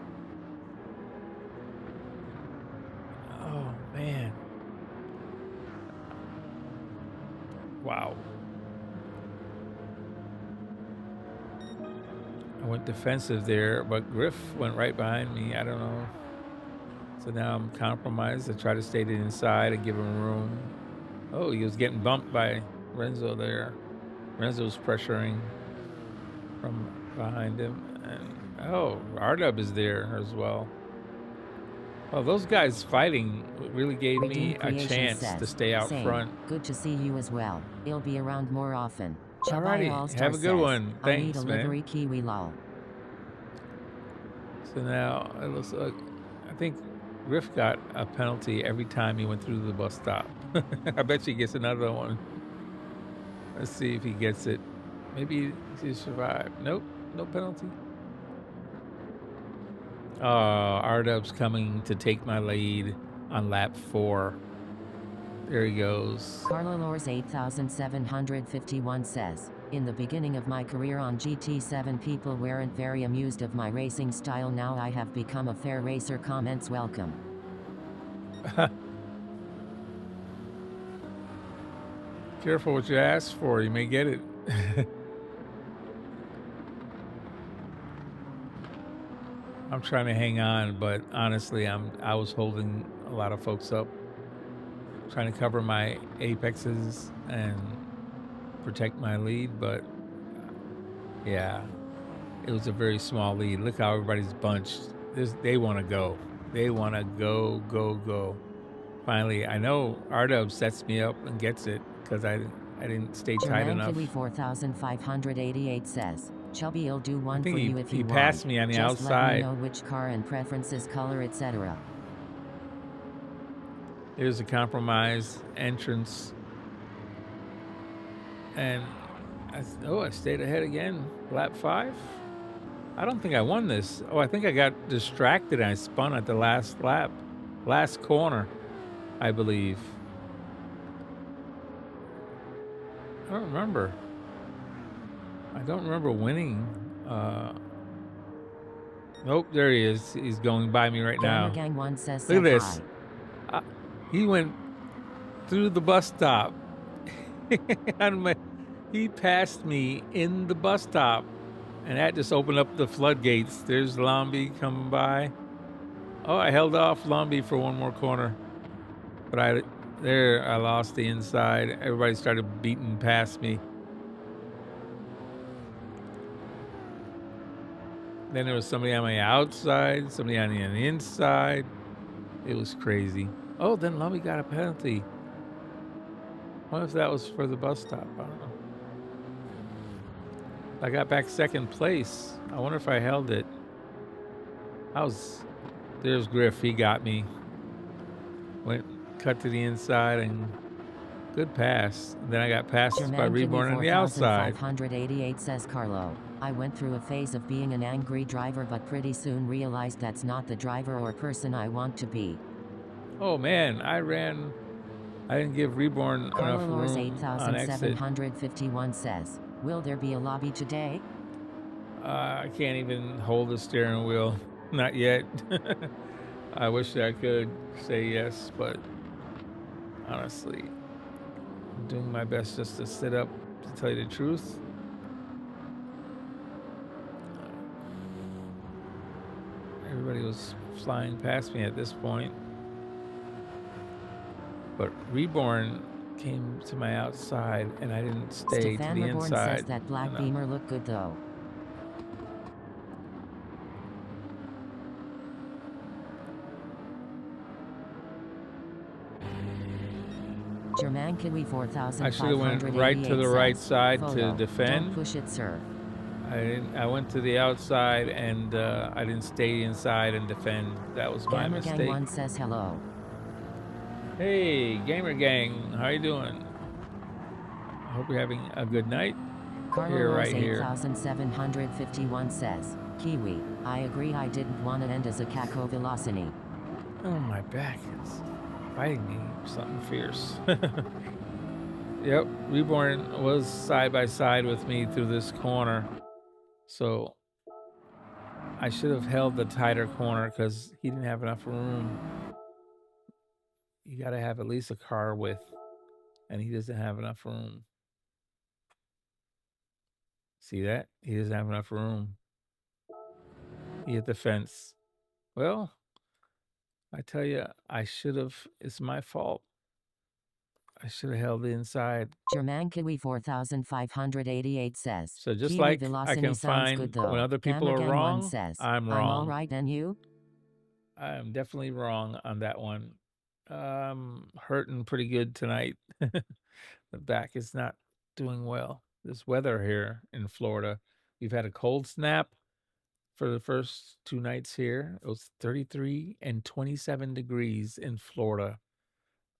Oh man. Wow. I went defensive there, but Griff went right behind me. I don't know. So now I'm compromised. I try to stay to the inside and give him room. Oh, he was getting bumped by Renzo there. Renzo's pressuring from behind him. And oh, R-Dub is there as well. Well, those guys fighting really gave me Redeemed a Creation chance to says, stay out same. front. Good to see you as well. You'll be around more often. Chabai Alrighty, All-Star have a good says, one. I need a Thanks, man. livery kiwi lol. So now it looks like I think Griff got a penalty every time he went through the bus stop. I bet he gets another one. Let's see if he gets it. Maybe he survived. Nope, no penalty. R-Dub's coming to take my lead on lap 4. There he goes. Carlalors 8751 says, in the beginning of my career on GT7 people weren't very amused of my racing style. Now I have become a fair racer. Comments welcome. Careful what you ask for, you may get it. I'm trying to hang on, but honestly, I was holding a lot of folks up, trying to cover my apexes and protect my lead, but yeah, it was a very small lead. Look how everybody's bunched. They want to go. They want to go, go, go. Finally, I know R-Dub sets me up and gets it because I didn't stay tight enough. Jermaine 4588 says, Chubby, he'll do one for think you if you want. he passed me on the Just let outside. me know which car and preferences, color, etc. There's a compromise entrance. And I stayed ahead again. Lap 5? I don't think I won this. Oh, I think I got distracted and I spun at the last lap. Last corner, I believe. I don't remember. I don't remember winning. Nope, there he is. He's going by me right now. Gang 1 says, look at this. He went through the bus stop. He passed me in the bus stop. And that just opened up the floodgates. There's Lombi coming by. Oh, I held off Lombi for one more corner. But I lost the inside. Everybody started beating past me. Then there was somebody on my outside, somebody on the inside. It was crazy. Oh, then Lummy got a penalty. I wonder if that was for the bus stop. I don't know. I got back second place. I wonder if I held it. There's Griff. He got me. Cut to the inside and good pass. And then I got passed by Reborn on the outside. 588 says Carlo. I went through a phase of being an angry driver, but pretty soon realized that's not the driver or person I want to be. Oh man, I didn't give Reborn enough room on exit. 8751 says, will there be a lobby today? I can't even hold the steering wheel. Not yet. I wish I could say yes, but honestly, I'm doing my best just to sit up, to tell you the truth. Everybody was flying past me at this point. But Reborn came to my outside and I didn't stay Stefan to the Reborn inside. says that black Beamer looked good though. German Kiwi 4588 I should have went right to the right side to defend. Don't push it, sir. I went to the outside and I didn't stay inside and defend. That was my mistake. Gang 1 says hello. Hey, Gamer Gang, how you doing? I hope you're having a good night. Carlos right here. 8751 says, Kiwi, I agree, I didn't want to end as a Kako Velocity. Oh, my back is fighting me something fierce. Yep, Reborn was side by side with me through this corner. So I should have held the tighter corner because he didn't have enough room. You got to have at least a car width, and he doesn't have enough room. See that? He doesn't have enough room. He hit the fence. Well, I tell you, I should have. It's my fault. I should have held the inside. German Kiwi 4588 says, So just Kiwi like Velocity I can sounds find good, though. when other people are Gang wrong, 1 says, I'm I'm wrong. all right, and you? I'm definitely wrong on that one. Hurting pretty good tonight. The back is not doing well. This weather here in Florida, we've had a cold snap for the first 2 nights here. It was 33 and 27 degrees in Florida.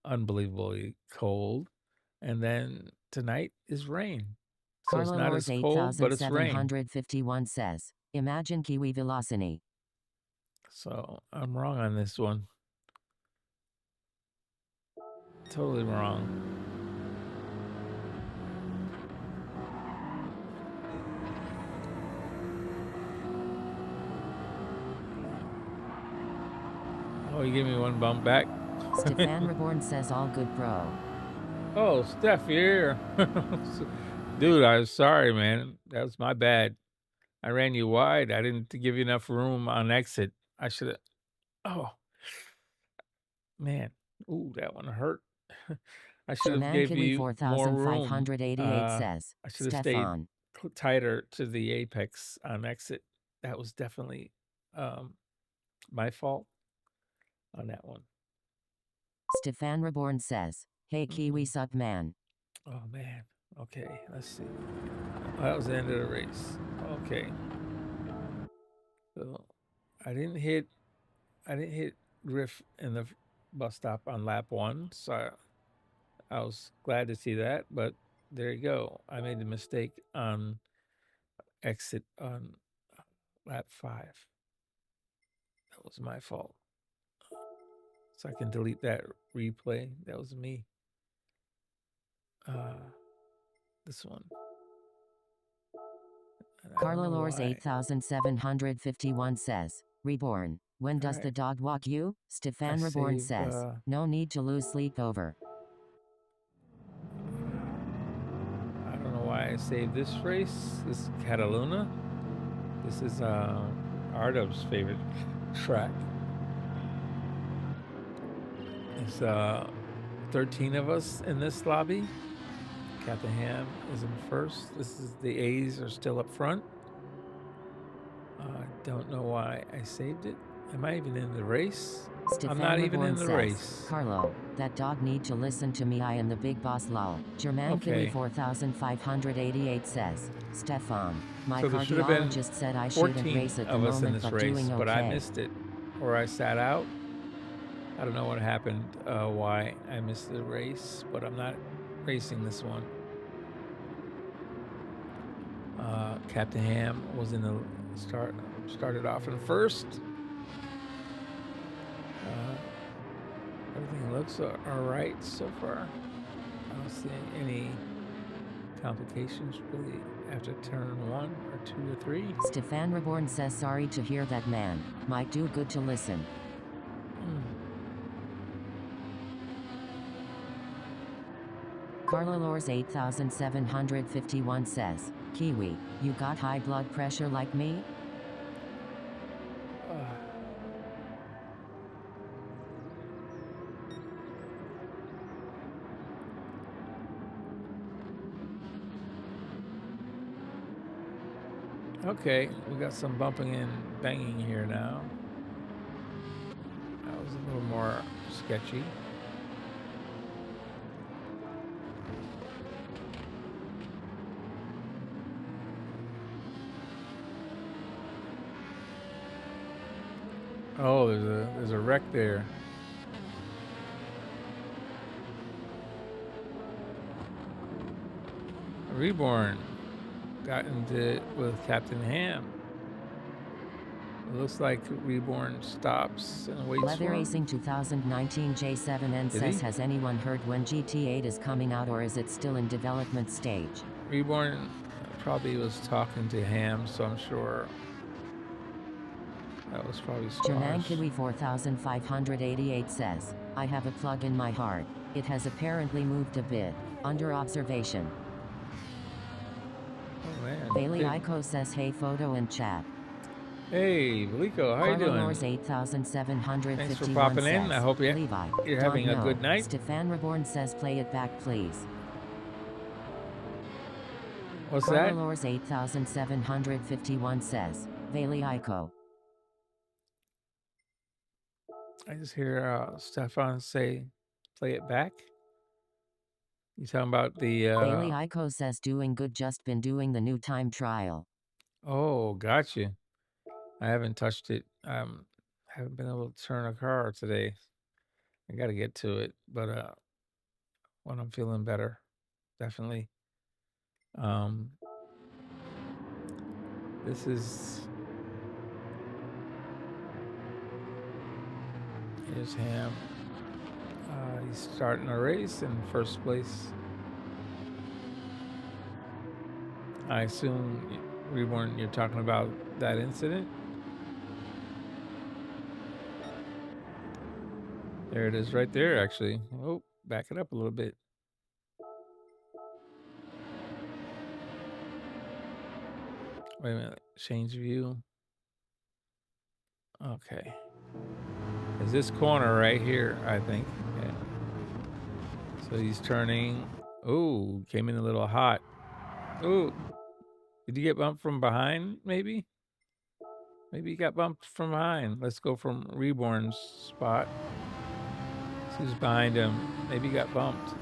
Unbelievably cold. And then tonight is rain. So it's Carla not Lors as cold, but it's rain. 8751 says, imagine kiwi velocity. So I'm wrong on this one. Totally wrong. Oh, you give me one bump back? Stefan Reborn says all good, bro. Oh, Steph, you're here. Dude, I'm sorry, man. That was my bad. I ran you wide. I didn't give you enough room on exit. I should have. Oh, man. Ooh, that one hurt. I should have gave Jermankili you more room. 4588 says, I should have stayed Stefan. tighter to the apex on exit. That was definitely my fault on that one. Stefan Reborn says, hey kiwi suck man. Oh man. Okay, let's see. Oh, that was the end of the race. Okay. So I didn't hit Griff in the bus stop on lap 1, so I was glad to see that, but there you go. I made the mistake on exit on lap 5. That was my fault. So I can delete that replay. That was me. This one. Carla Lors 8751 says, Reborn, when does the dog walk you? Stefan Reborn says, no need to lose sleep over. I don't know why I saved this race. This is Cataluna. This is Ardov's favorite track. It's 13 of us in this lobby. Captain Ham is in first. This is the A's are still up front. I don't know why I saved it. Am I even in the race? Stefan I'm not even Reborn in the says, race. Carlo, that dog need to listen to me. I am the big boss lol. Jermankili 4588 says, Stefan, my So there should have been cardiologist said I shouldn't 14 race at the of us in moment, this but race, doing okay. but I missed it, or I sat out. I don't know what happened, why I missed the race, but I'm not racing this one. Captain Ham was in the started off in first. Everything looks all right so far. I don't see any complications really after turn 1 or 2 or 3. Stefan Reborn says, sorry to hear that, man. Might do good to listen. Carla Lors 8751 says, Kiwi, you got high blood pressure like me? Okay, we got some bumping and banging here now. That was a little more sketchy. Oh, there's a wreck there. Reborn got into it with Captain Ham. It looks like Reborn stops and waits Leather for him. Racing 2019 J7N says, has anyone heard when GT8 is coming out, or is it still in development stage? Reborn probably was talking to Ham, so I'm sure that was probably Jermankili 4588 says, I have a plug in my heart. It has apparently moved a bit. Under observation. Oh man. Bailey Iko says, hey photo and chat. Hey, Veliko, how you doing? Lors 8751 Thanks for popping says, in. I hope you're having a good night. Stefan Reborn says, play it back please. What's that? Lors 8751 says, Bailey Iko. I just hear Stefan say, "Play it back." You talking about the? Bailey Ico says doing good, just been doing the new time trial. Oh, got you. I haven't touched it. Haven't been able to turn a car today. I got to get to it, but when I'm feeling better, definitely. This is here's Ham. He's starting a race in first place. I assume, Reborn, you're talking about that incident. There it is, right there. Actually, oh, back it up a little bit. Wait a minute. Change view. Okay. Is this corner right here? I think. Yeah. So he's turning. Oh, came in a little hot. Oh, did you get bumped from behind? Maybe. Maybe you got bumped from behind. Let's go from Reborn's spot. See who's behind him. Maybe he got bumped.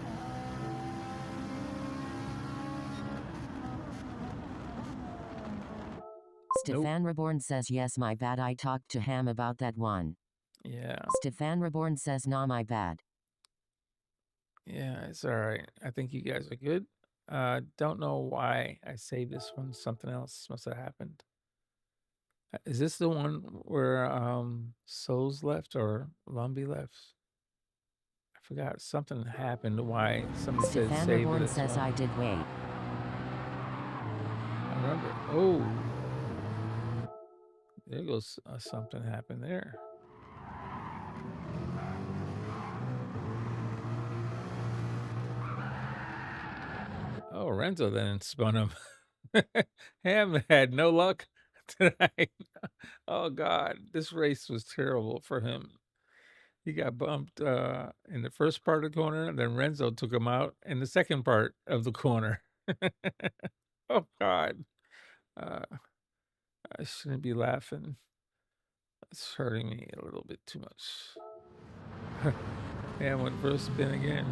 Stefan Reborn says, yes, my bad. I talked to Ham about that one. Yeah. Stefan Reborn says, nah, my bad. Yeah, it's all right. I think you guys are good. Don't know why I saved this one. Something else must have happened. Is this the one where Souls left or Lumbee left? I forgot. Something happened. Why somebody said Stefan save Reborn this says, one. I did wait. I remember. Oh, there goes something happened there. Oh, Renzo then spun him. Ham had no luck tonight. Oh God, this race was terrible for him. He got bumped in the first part of the corner, and then Renzo took him out in the second part of the corner. Oh God, I shouldn't be laughing. It's hurting me a little bit too much. Ham went for a spin again.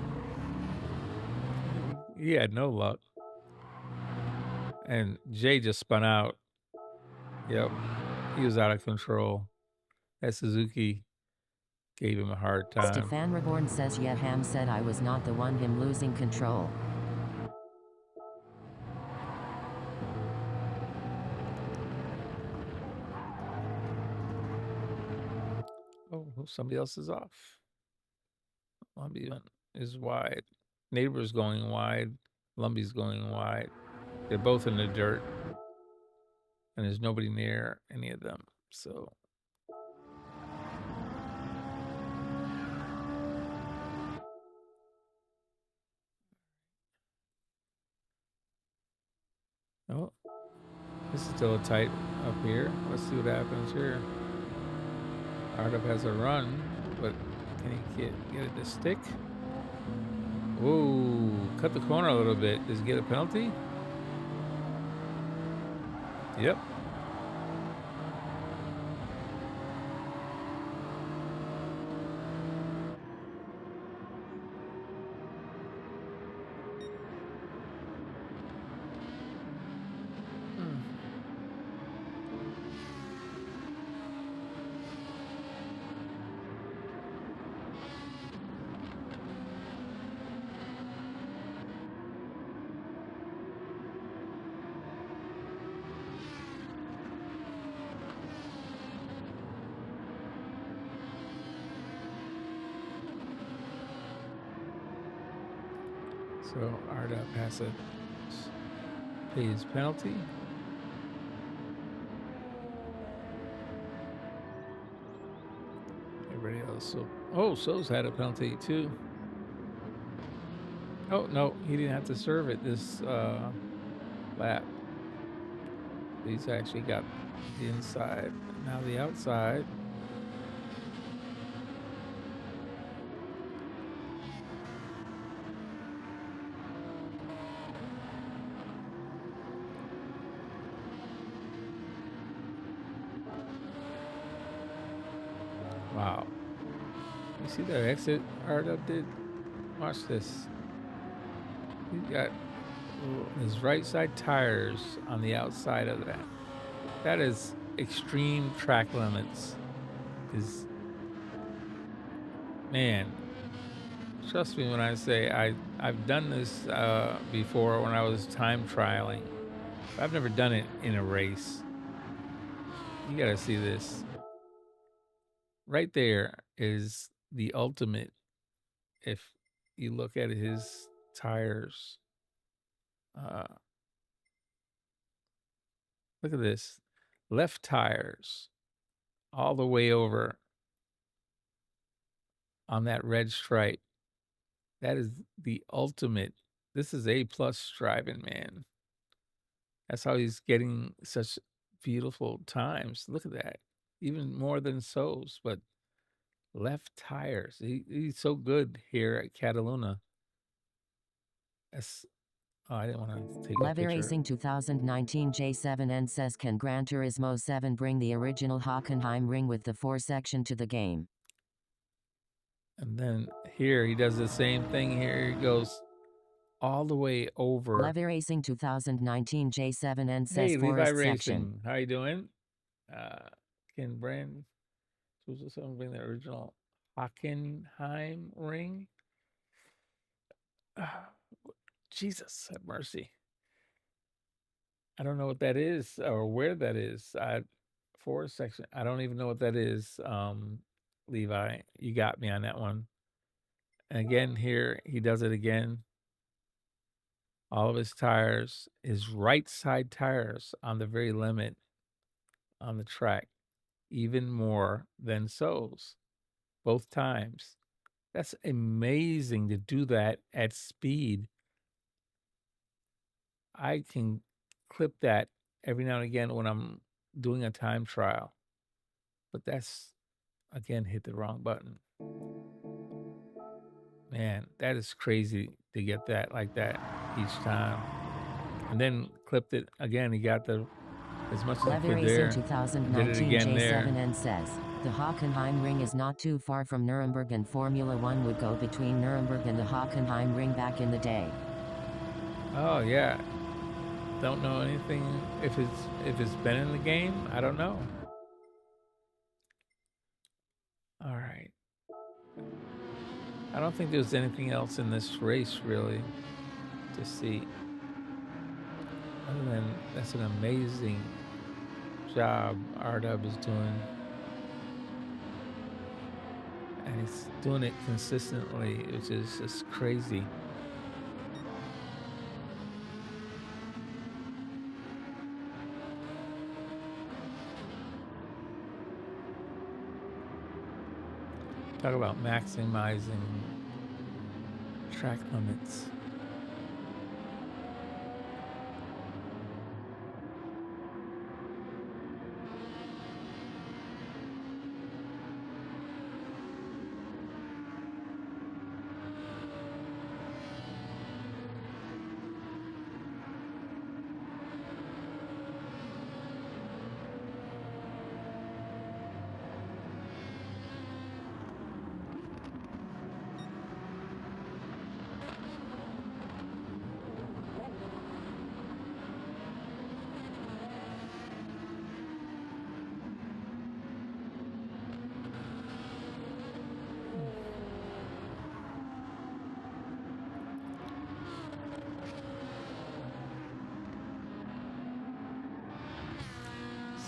He had no luck. And Jay just spun out. Yep. He was out of control. That Suzuki gave him a hard time. Stefan Reborn says, yeah, Ham said I was not the one, him losing control. Oh, somebody else is off. Lumbee is wide. Neighbor's going wide. Lumbee's going wide. They're both in the dirt. And there's nobody near any of them. So oh, this is still tight up here. Let's see what happens here. Ardup has a run, but can he get it to stick? Whoa, cut the corner a little bit. Does he get a penalty? Yep. So Ardup has to pay his penalty. Everybody else. So's had a penalty too. Oh no, he didn't have to serve it this lap. He's actually got the inside. Now the outside. Wow. You see that exit Arda did? Watch this. He got his right side tires on the outside of that. That is extreme track limits. Is, man, trust me when I say I've done this before when I was time trialing. But I've never done it in a race. You got to see this. Right there is the ultimate. If you look at his tires, look at this. Left tires all the way over on that red stripe. That is the ultimate. This is A+ driving, man. That's how he's getting such beautiful times. Look at that. Even more than So's, but left tires. He's so good here at Cataluna. That's, oh, I didn't want to take a Levy picture. Racing 2019 J7N says, can Gran Turismo 7 bring the original Hockenheim ring with the 4-section to the game? And then here he does the same thing. Here he goes all the way over. Levy Racing 2019 J7N says, Hey, Levi forest Racing, section. how you doing? Can Brand 207 bring the original Hockenheim ring? Jesus have mercy. I don't know what that is or where that is. Forest section. I don't even know what that is. Levi, you got me on that one. And again, here he does it again. All of his tires, his right side tires on the very limit on the track, even more than So's, both times. That's amazing to do that at speed. I can clip that every now and again when I'm doing a time trial. But that's, again, hit the wrong button. Man, that is crazy to get that like that each time. And then clipped it again. He got the as much as Levy he could Racing there. 2019 Did it again there. J7N says, the Hockenheim ring is not too far from Nuremberg, and Formula One would go between Nuremberg and the Hockenheim ring back in the day. Oh yeah. Don't know anything if it's been in the game. I don't know. All right. I don't think there's anything else in this race really to see. Other than that's an amazing job R-Dub is doing. And he's doing it consistently, which is just crazy. Talk about maximizing track limits.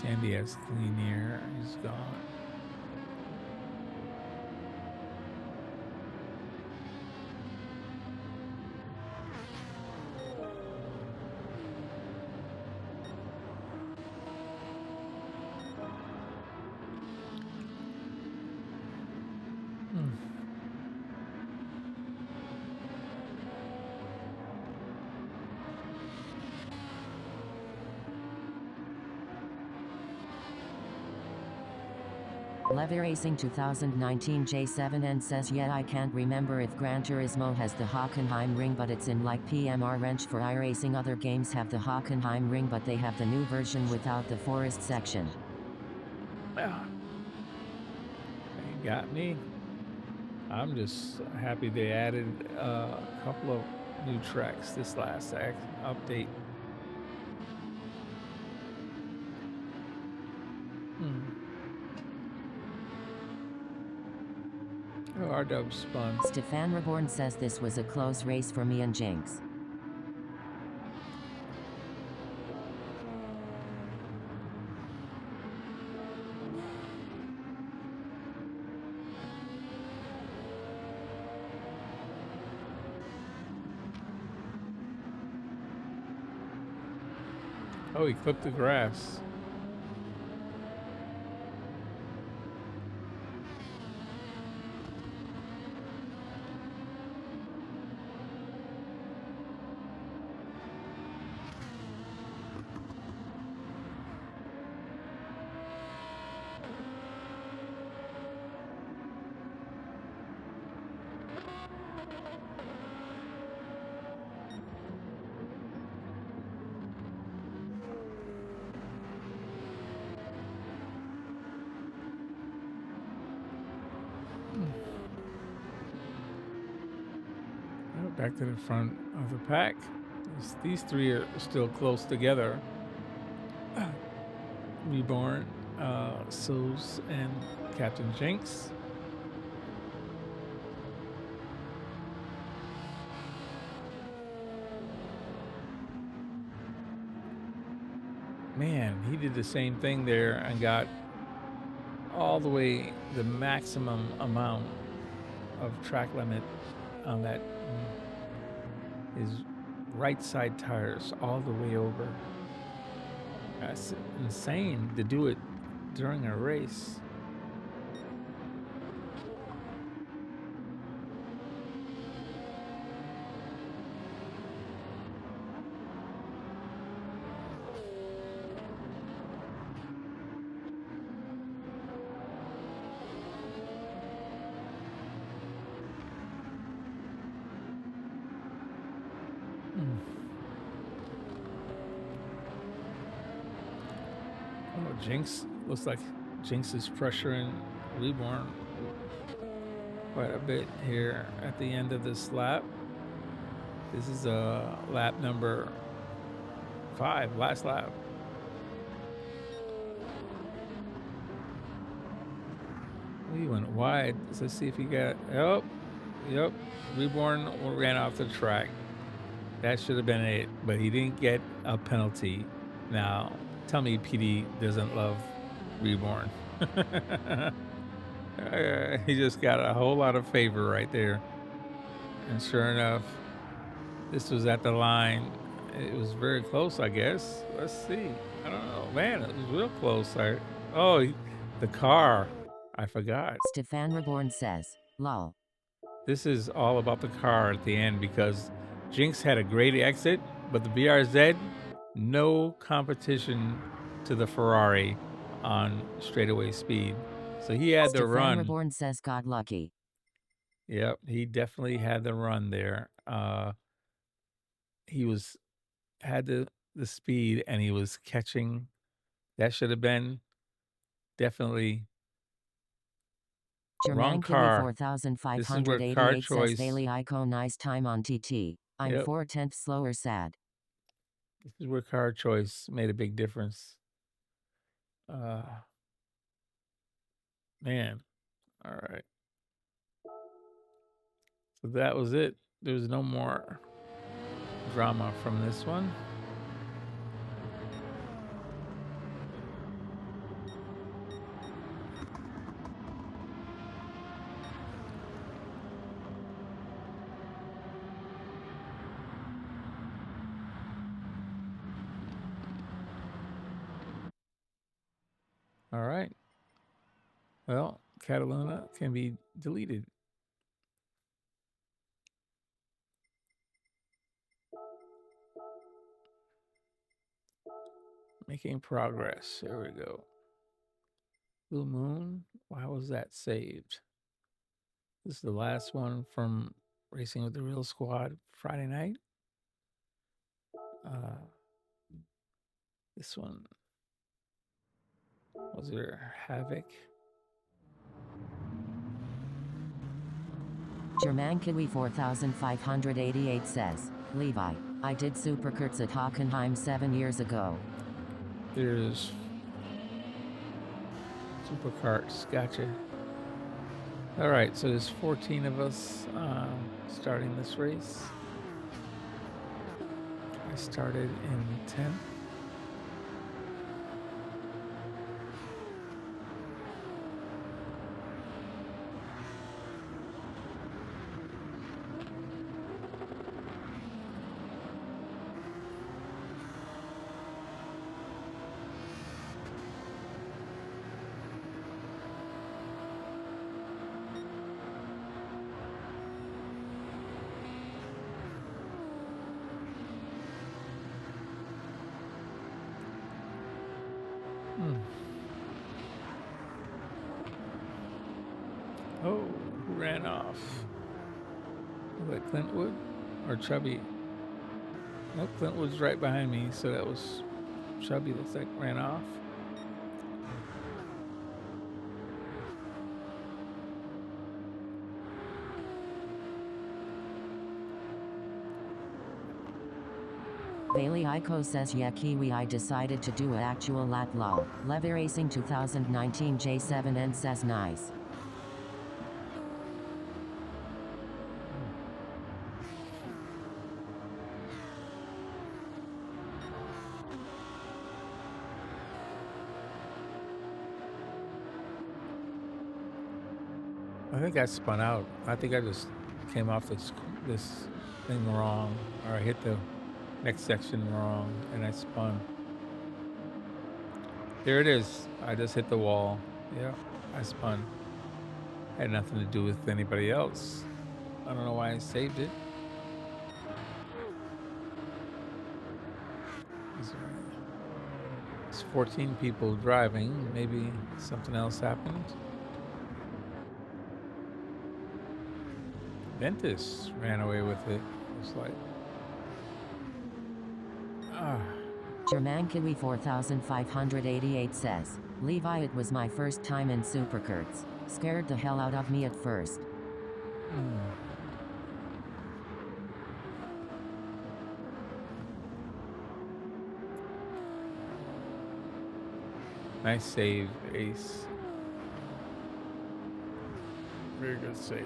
Sandy has clean air. He's gone. Levy Racing 2019 J7N says, yeah, I can't remember if Gran Turismo has the Hockenheim ring, but it's in like PMR Wrench for iRacing. Other games have the Hockenheim ring, but they have the new version without the forest section. Well, you got me. I'm just happy they added a couple of new tracks this last update. Oh, R-Dub spun. Stefan Reborn says this was a close race for me and Jinx. Oh, he clipped the grass. Oh, back to the front of the pack. These three are still close together. Reborn, Sos, and Captain Jinx. Man, he did the same thing there and got all the way the maximum amount of track limit on that. His right side tires all the way over. That's insane to do it during a race. Oh, Jinx, looks like Jinx is pressuring Reborn quite a bit here at the end of this lap. This is lap number 5, last lap. He went wide. So let's see if he got. Oh, yep. Reborn ran off the track. That should have been it, but he didn't get a penalty. Now, tell me PD doesn't love Reborn. He just got a whole lot of favor right there. And sure enough, this was at the line. It was very close, I guess. Let's see. I don't know. Man, it was real close. The car. I forgot. Stefan Reborn says, lol. This is all about the car at the end because Jinx had a great exit, but the BRZ, no competition to the Ferrari on straightaway speed. So he had the run. Stefan Reborn says got lucky. Yep, he definitely had the run there. He had the speed and he was catching. That should have been definitely wrong car. 4588 says Bailey Ico nice time on TT. I'm 4/10 slower sad. This is where car choice made a big difference. Man. All right. So that was it. There's no more drama from this one. All right. Well, Cataluna can be deleted. Making progress. There we go. Blue Moon. Why was that saved? This is the last one from Racing with the Real Squad Friday night. This one. Was there Havoc? Germankiwi 4588 says, Levi, I did Superkurz at Hockenheim 7 years ago. There's Superkarts, gotcha. All right, so there's 14 of us starting this race. I started in 10th. Oh, who ran off? Was that Clintwood or Chubby? Nope, Clintwood's right behind me, so that was Chubby. Looks like ran off. Bailey Iko says, yeah, Kiwi, I decided to do a actual lat lol. Levy Racing 2019 J7N says nice. I think I spun out. I think I just came off this thing wrong, or I hit the next section wrong, and I spun. There it is. I just hit the wall. Yeah, I spun. Had nothing to do with anybody else. I don't know why I saved it. It's 14 people driving. Maybe something else happened. Ventus ran away with it. It's like, Germankiwi 4588 says, Levi, it was my first time in Superkurz. Scared the hell out of me at first. Nice save, Ace. Very good save.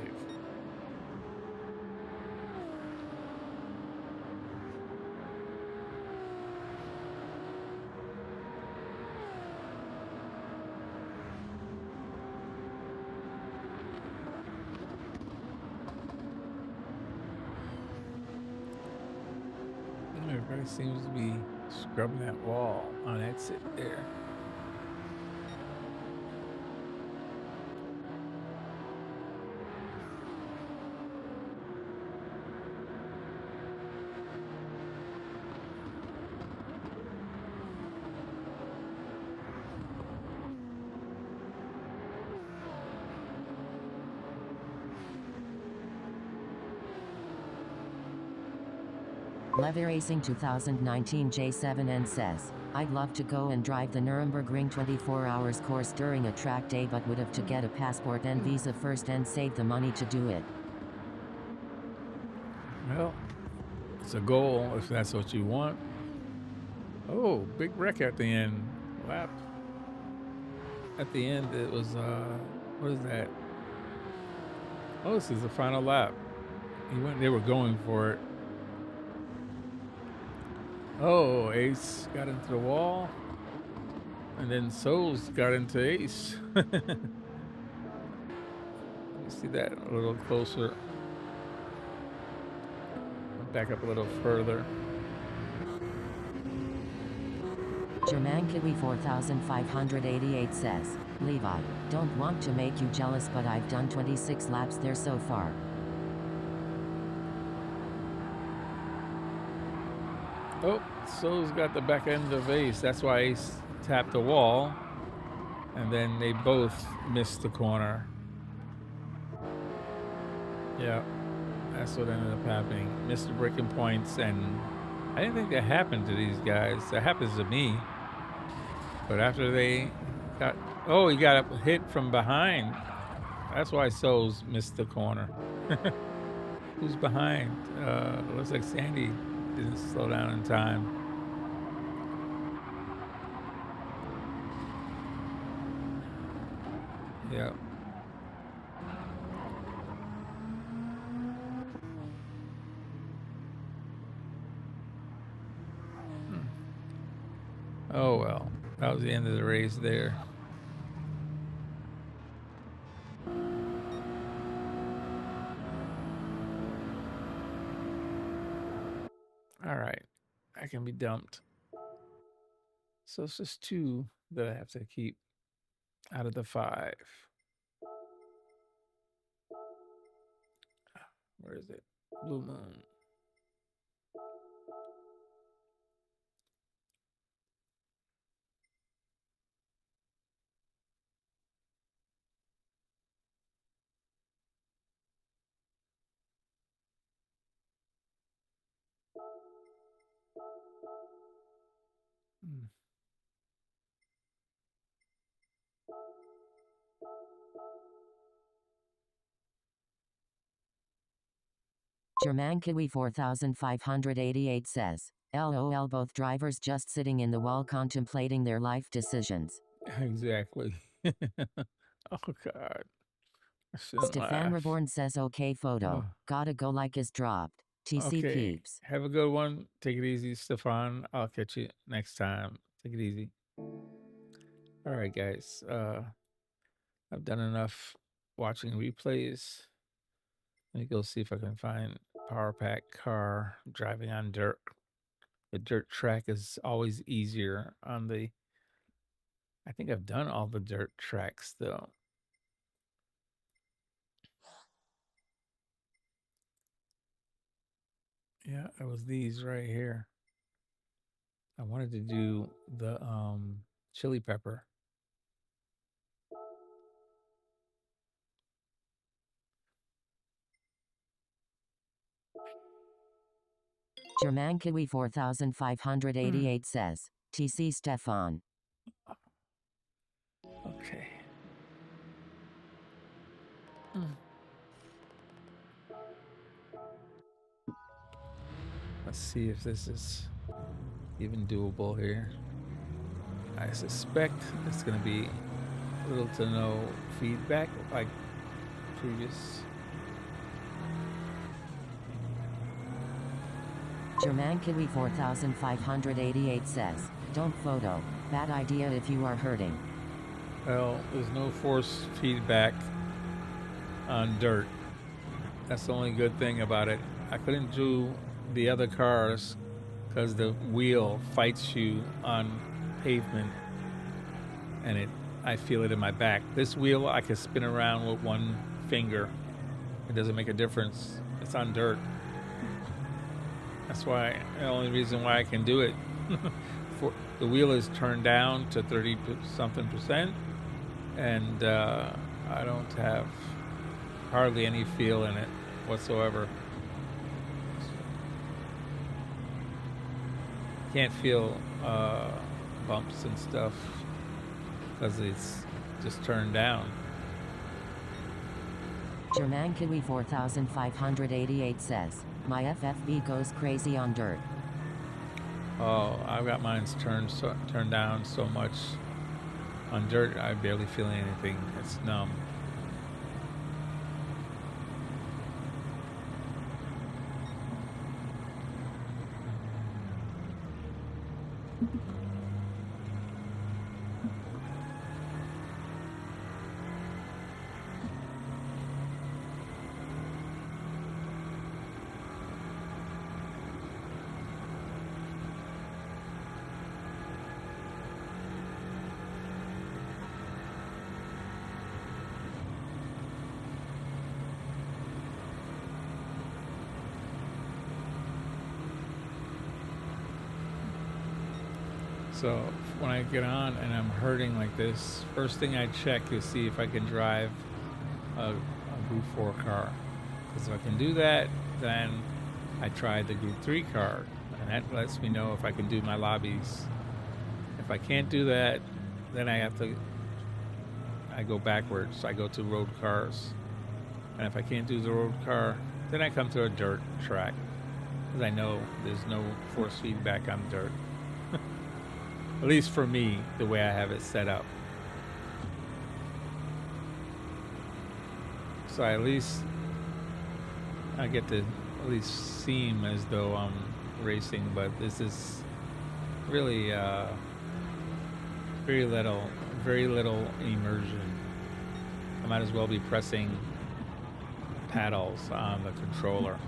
Everybody seems to be scrubbing that wall on exit there. Levy Racing 2019 J7N says, I'd love to go and drive the Nürburgring 24 hours course during a track day, but would have to get a passport and visa first and save the money to do it. Well, it's a goal if that's what you want. Oh, big wreck at the end. Lap. At the end, it was, what is that? Oh, this is the final lap. They were going for it. Oh, Ace got into the wall, and then Souls got into Ace. Let me see that a little closer. Back up a little further. Germankiwi 4588 says, Levi, don't want to make you jealous, but I've done 26 laps there so far. Oh, Souls got the back end of Ace. That's why Ace tapped the wall, and then they both missed the corner. Yeah, that's what ended up happening. Missed the breaking points, and I didn't think that happened to these guys. That happens to me. But after they got, oh, he got hit from behind. That's why Souls missed the corner. Who's behind? Looks like Sandy didn't slow down in time. Yep. Oh well, that was the end of the race there. All right, I can be dumped. So it's just 2 that I have to keep out of the 5. Where is it? Blue Moon. Hmm. German Kiwi 4588 says, LOL, both drivers just sitting in the wall contemplating their life decisions. Exactly. Oh God. I shouldn't Stefan laugh. Reborn says, okay, photo. Gotta go, like is dropped. TC Okay. peeps. Have a good one. Take it easy, Stefan. I'll catch you next time. Take it easy. All right, guys. I've done enough watching replays. Let me go see if I can find Power Pack car driving on dirt. The dirt track is always easier on the. I think I've done all the dirt tracks though. Yeah, it was these right here. I wanted to do the chili pepper. German Kiwi 4588 says, TC Stefan. Okay. Let's see if this is even doable here. I suspect it's going to be little to no feedback like previous. German Kiwi 4588 says, don't photo. Bad idea if you are hurting. Well, there's no force feedback on dirt. That's the only good thing about it. I couldn't do the other cars because the wheel fights you on pavement and I feel it in my back. This wheel I can spin around with one finger. It doesn't make a difference. It's on dirt. That's why the only reason why I can do it. For the wheel is turned down to 30-something%, and I don't have hardly any feel in it whatsoever. Can't feel bumps and stuff because it's just turned down. German Kiwi 4588 says, my FFV goes crazy on dirt. Oh, I've got mine's turned down so much. On dirt, I barely feel anything. It's numb. So when I get on and I'm hurting like this, first thing I check is see if I can drive a Group 4 car. Because if I can do that, then I try the Group 3 car. And that lets me know if I can do my lobbies. If I can't do that, then I I go backwards. I go to road cars. And if I can't do the road car, then I come to a dirt track. Because I know there's no force feedback on dirt. At least for me, the way I have it set up. So at least I get to at least seem as though I'm racing, but this is really very little immersion. I might as well be pressing paddles on the controller.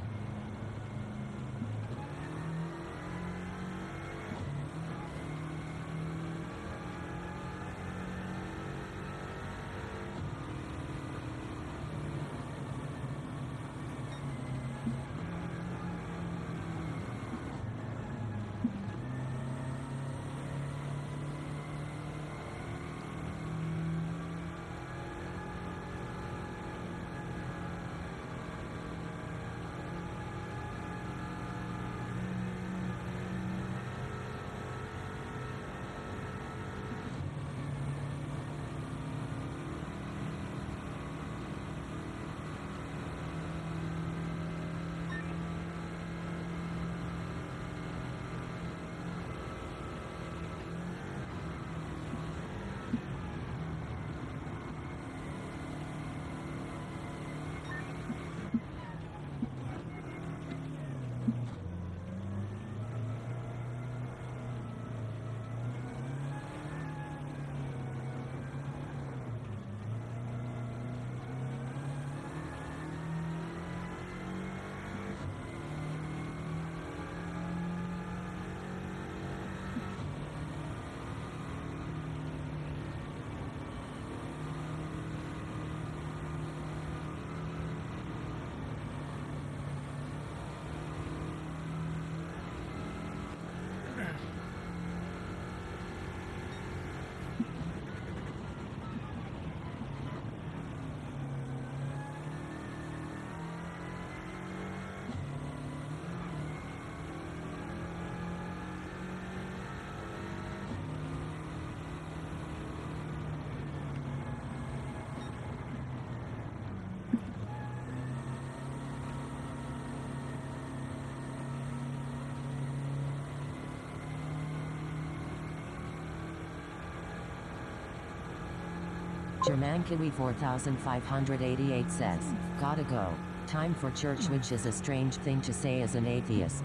Germankiwi 4588 says, gotta go. Time for church, which is a strange thing to say as an atheist.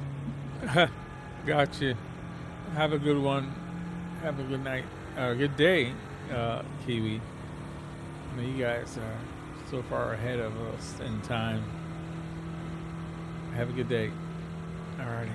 Gotcha. Have a good one. Have a good night. Good day, Kiwi. I mean, you guys are so far ahead of us in time. Have a good day. Alrighty.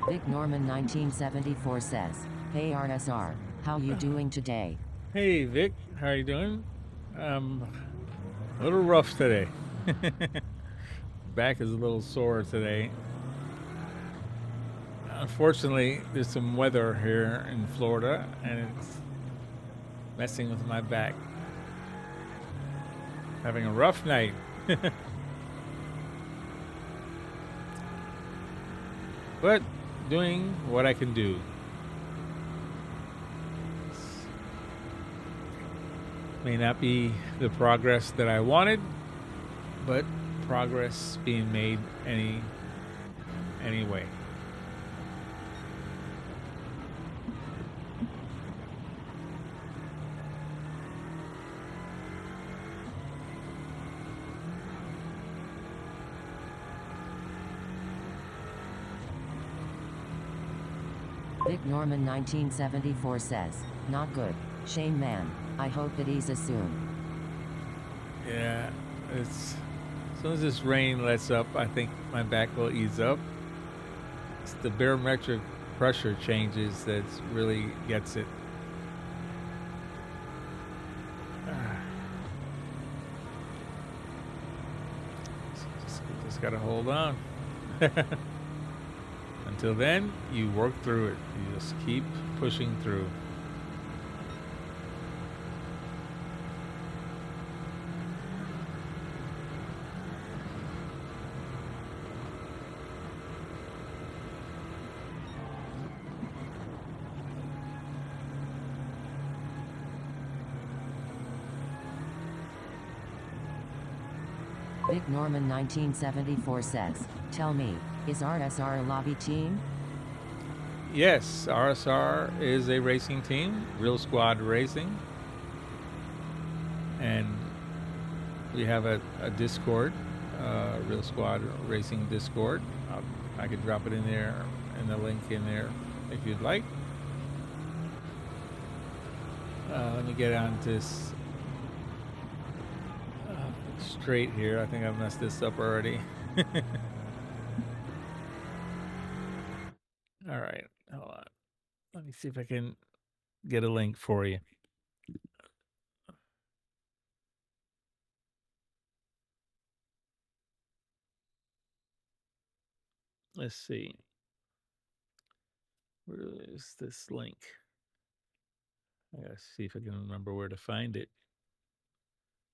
Vic Norman 1974 says, "Hey RSR, how you doing today?" Hey Vic, how are you doing? A little rough today. Back is a little sore today. Unfortunately, there's some weather here in Florida, and it's messing with my back. Having a rough night. But doing what I can do. May not be the progress that I wanted, but progress being made anyway. Vic Norman 1974 says, "Not good. Shame man. I hope it eases soon." Yeah, it's as soon as this rain lets up, I think my back will ease up. It's the barometric pressure changes that really gets it. Just gotta hold on. Until then, you work through it. You just keep pushing through. Vic Norman 1974 says, "Tell me, is RSR a lobby team?" Yes, RSR is a racing team, Real Squad Racing. And we have a Discord, Real Squad Racing Discord. I could drop it in there, and the link in there if you'd like. Let me get on this straight here. I think I've messed this up already. All right, hold on. Let me see if I can get a link for you. Let's see. Where is this link? I gotta see if I can remember where to find it.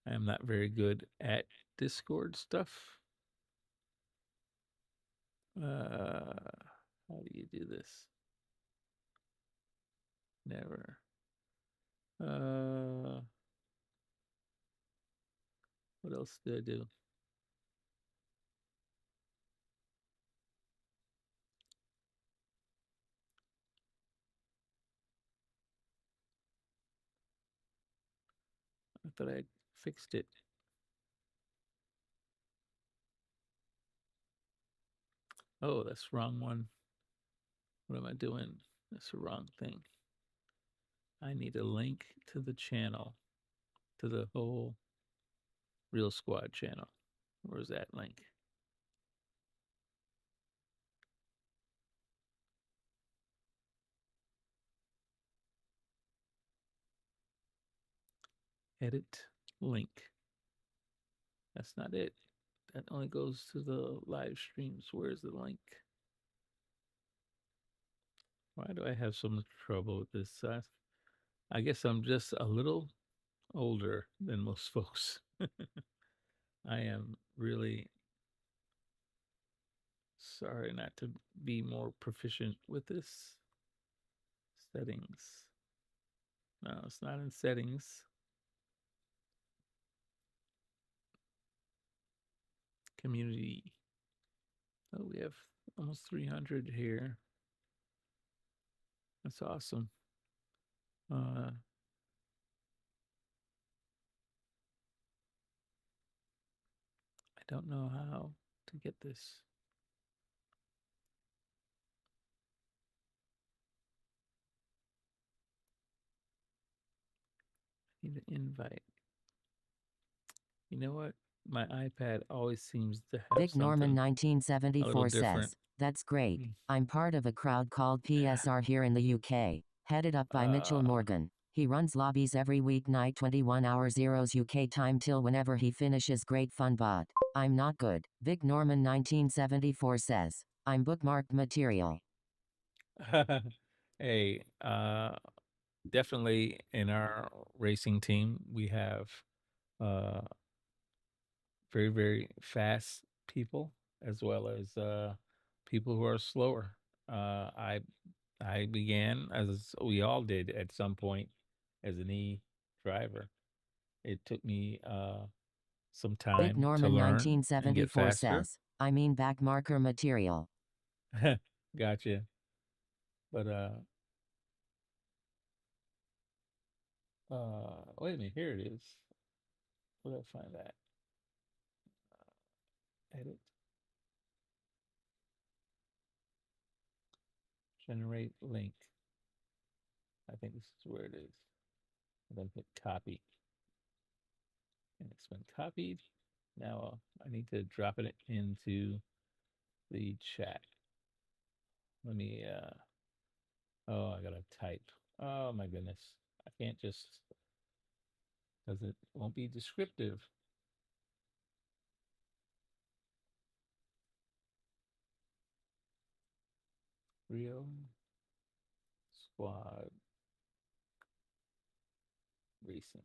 I am not very good at Discord stuff. How do you do this? Never. What else did I do? I thought I fixed it. Oh, that's the wrong one. What am I doing? That's the wrong thing. I need a link to the channel, to the whole Real Squad channel. Where's that link? Edit link. That's not it. That only goes to the live streams. Where's the link? Why do I have so much trouble with this? I guess I'm just a little older than most folks. I am really sorry not to be more proficient with this. Settings. No, it's not in settings. Community. Oh, we have almost 300 here. That's awesome. I don't know how to get this. I need an invite. You know what? My iPad always seems to have Vic Norman something a little 1974 different. says, "That's great. Mm. I'm part of a crowd called PSR here in the UK, headed up by Mitchell Uh, Morgan. He runs lobbies every weeknight 21 hours zeros UK time till whenever he finishes. Great fun, but I'm not good." Vic Norman 1974 says, "I'm bookmarked material." hey, definitely in our racing team, we have uh, very, very fast people as well as people who are slower. I began, as we all did at some point, as an E driver. It took me some Vic time to Norman learn and get 1974 faster. says, "I mean backmarker material." Gotcha. But wait a minute, here it is. Where did I find that? Edit, generate link. I think this is where it is. And then hit copy. And it's been copied. Now I need to drop it into the chat. Let me oh, I gotta type. Oh my goodness. I can't just, because it won't be descriptive. Real squad racing.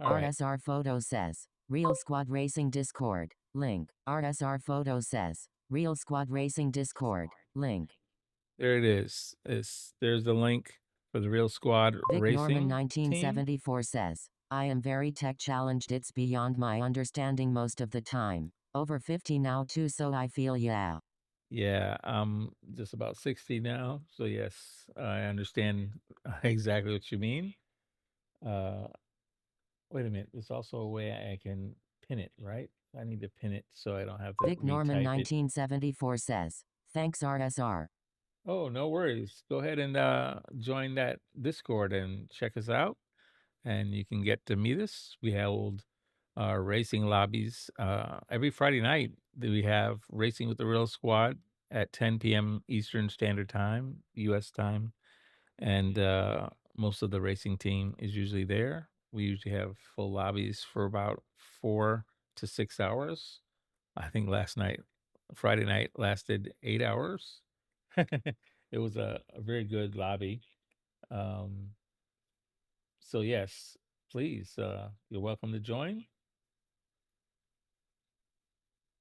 All right. RSR Photo says, "Real Squad Racing Discord." Link. RSR Photo says, "Real Squad Racing Discord." Link. There it is. There's the link for the Real Squad Vic Norman Racing team. 1974 says, "I am very tech challenged. It's beyond my understanding most of the time. Over 50 now too, so I feel yeah." Yeah, I'm just about 60 now. So yes, I understand exactly what you mean. Uh wait a minute. There's also a way I can pin it, right? I need to pin it so I don't have to Vic Norman retype it. 1974 says, "Thanks RSR." Oh, no worries. Go ahead and join that Discord and check us out. And you can get to meet us. We hold racing lobbies every Friday night. We have Racing with the Real Squad at 10 p.m. Eastern Standard Time, U.S. time, and most of the racing team is usually there. We usually have full lobbies for about 4 to 6 hours. I think last night, Friday night, lasted 8 hours. It was a very good lobby. Um, so yes, please, you're welcome to join.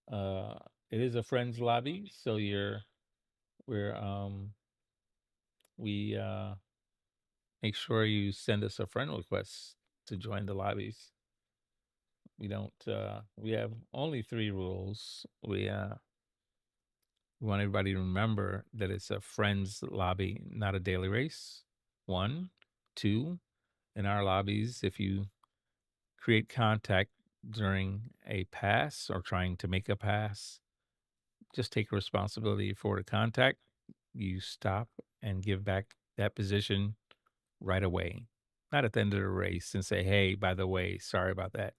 Uh, it is a friends lobby, so we're we make sure you send us a friend request to join the lobbies. We don't we have only 3 rules. We want everybody to remember that it's a friends lobby, not a daily race. 1, 2, in our lobbies, if you create contact during a pass or trying to make a pass, just take responsibility for the contact. You stop and give back that position right away, not at the end of the race and say, "Hey, by the way, sorry about that."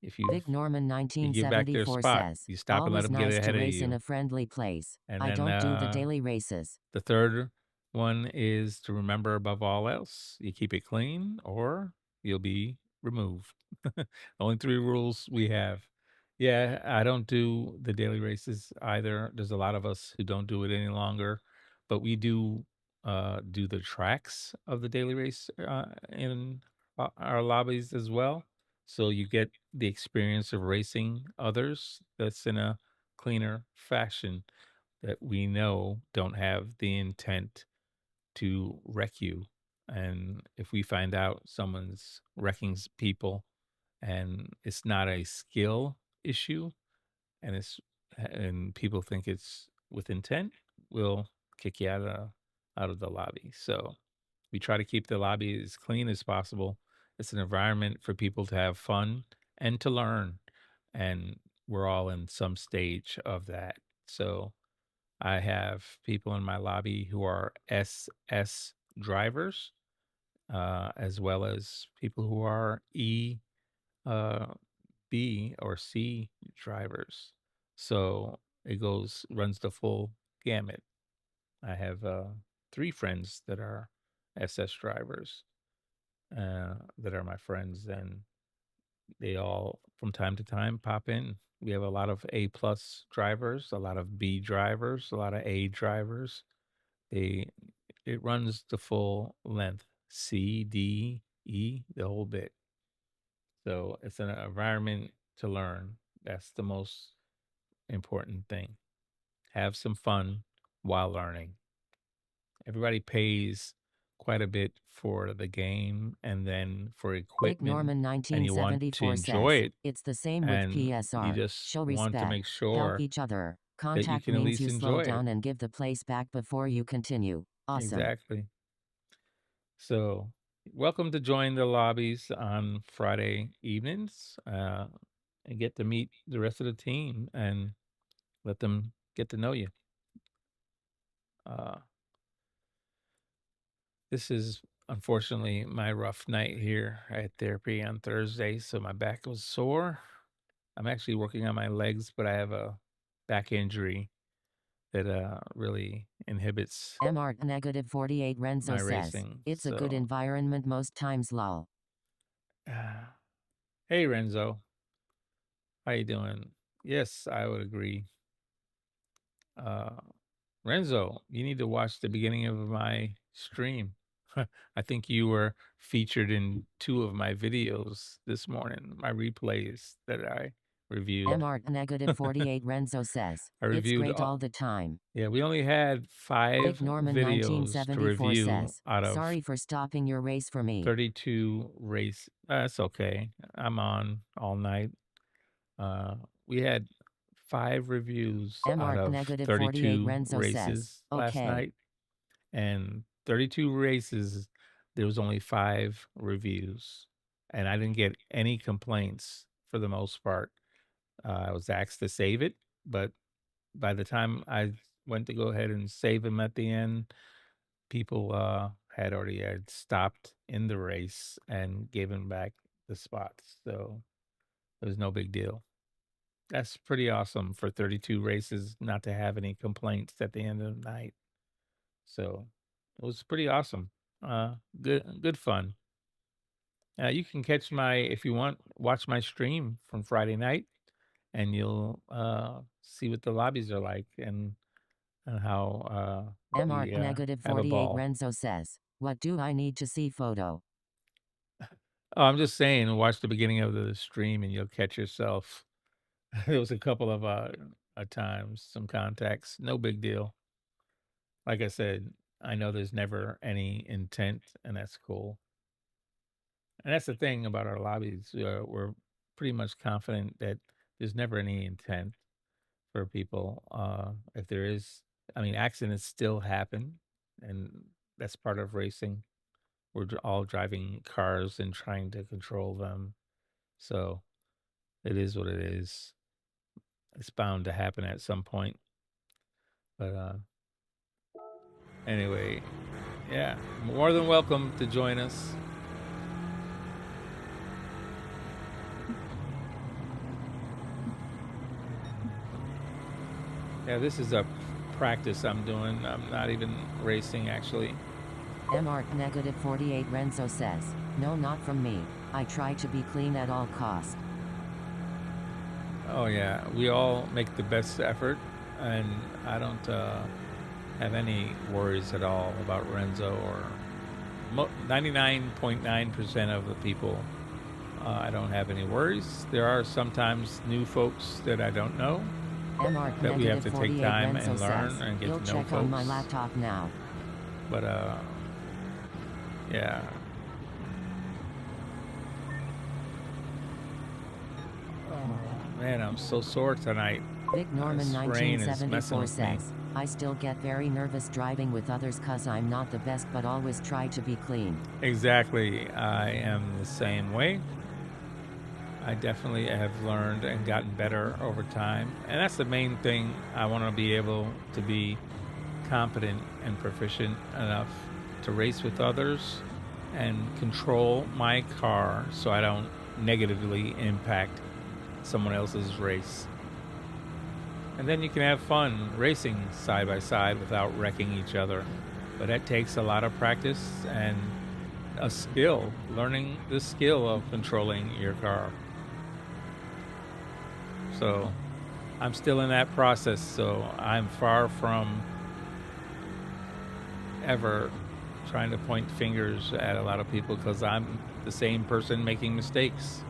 If Vic Norman you give back their 1974 spot, says, you stop and let "Always them get nice to ahead of race in you. a friendly place. And I then don't do the daily races." the third one is to remember above all else, you keep it clean or you'll be removed. Only 3 rules we have. Yeah, I don't do the daily races either. There's a lot of us who don't do it any longer, but we do the tracks of the daily race in our lobbies as well. So you get the experience of racing others that's in a cleaner fashion that we know don't have the intent to wreck you. And if we find out someone's wrecking people and it's not a skill issue and people think it's with intent, we'll kick you out of out of the lobby. So we try to keep the lobby as clean as possible. It's an environment for people to have fun and to learn. And we're all in some stage of that. So I have people in my lobby who are SS drivers, as well as people who are uh, B or C drivers. So it runs the full gamut. I have 3 friends that are SS drivers, that are my friends, and they all from time to time pop in. We have a lot of A plus drivers, a lot of B drivers, a lot of A drivers. They It runs the full length, C, D, E, the whole bit. So it's an environment to learn. That's the most important thing. Have some fun while learning. Everybody pays quite a bit for the game and then for Big equipment, Norman and you want to 1974 enjoy says, it, it's the same with and you PSR. just Show want to respect. make Help sure each other. that you Contact can at means least you slow enjoy it. down and give the place back before you continue. Awesome. Exactly. So, welcome to join the lobbies on Friday evenings, and get to meet the rest of the team and let them get to know you. Uh, this is unfortunately my rough night here at therapy on Thursday, so my back was sore. I'm actually working on my legs, but I have a back injury that really inhibits MR negative 48 Renzo my says, racing. it's a good So, environment most times lol. hey Renzo, how you doing? Yes, I would agree. Renzo, you need to watch the beginning of my stream. I think you were featured in 2 of my videos this morning, my replays that I reviewed. MR negative 48 Renzo says, I it's reviewed great all the time. Yeah, we only had Big 5 Norman videos to 1974 review says, out of sorry for stopping your race for me. 32 race. That's okay. I'm on all night. We had 5 reviews out MR of negative 48 32 Renzo says, races last okay. night. And 32 races, there was only 5 reviews. And I didn't get any complaints for the most part. I was asked to save it, but by the time I went to go ahead and save him at the end, people had stopped in the race and given back the spots. So it was no big deal. That's pretty awesome for 32 races not to have any complaints at the end of the night. So it was pretty awesome. Good fun. You can catch if you want, watch my stream from Friday night, and you'll see what the lobbies are like and how MR we negative have a 48 ball. Renzo says, what do I need to see photo? Oh, I'm just saying, watch the beginning of the stream and you'll catch yourself. There was a couple of times, some contacts, no big deal. Like I said, I know there's never any intent, and that's cool. And that's the thing about our lobbies. We're pretty much confident that there's never any intent for people. If there is, I mean, accidents still happen, and that's part of racing. We're all driving cars and trying to control them. So it is what it is. It's bound to happen at some point. But anyway, yeah, more than welcome to join us. Yeah, this is a practice I'm doing. I'm not even racing, actually. MR negative 48 Renzo says, no, not from me. I try to be clean at all cost. Oh yeah, we all make the best effort, and I don't have any worries at all about Renzo or 99.9% of the people. I don't have any worries. There are sometimes new folks that I don't know MR that we have negative to take 48 time Renzo and learn says, and get you'll to know check folks. on my laptop now. But yeah. Oh man, I'm so sore tonight. Big Norman This rain is messing 1974 with me. says, I still get very nervous driving with others cause I'm not the best but always try to be clean. Exactly. I am the same way. I definitely have learned and gotten better over time. And that's the main thing. I want to be able to be competent and proficient enough to race with others and control my car so I don't negatively impact someone else's race. And then you can have fun racing side by side without wrecking each other. But that takes a lot of practice and a skill, learning the skill of controlling your car. So I'm still in that process, so I'm far from ever trying to point fingers at a lot of people because I'm the same person making mistakes.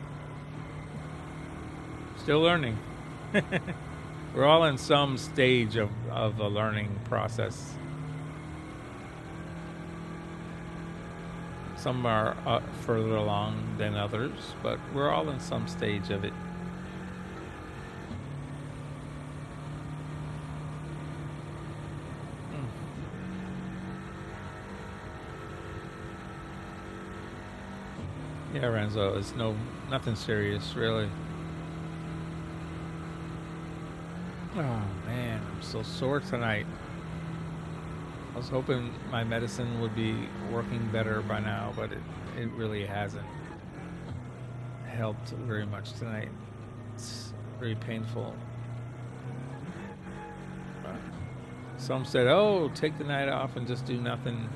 Still learning. We're all in some stage of a learning process. Some are further along than others, but we're all in some stage of it. Yeah, Renzo, it's nothing serious, really. Oh man, I'm so sore tonight. I was hoping my medicine would be working better by now, but it really hasn't helped very much tonight. It's very painful. Some said, oh, take the night off and just do nothing.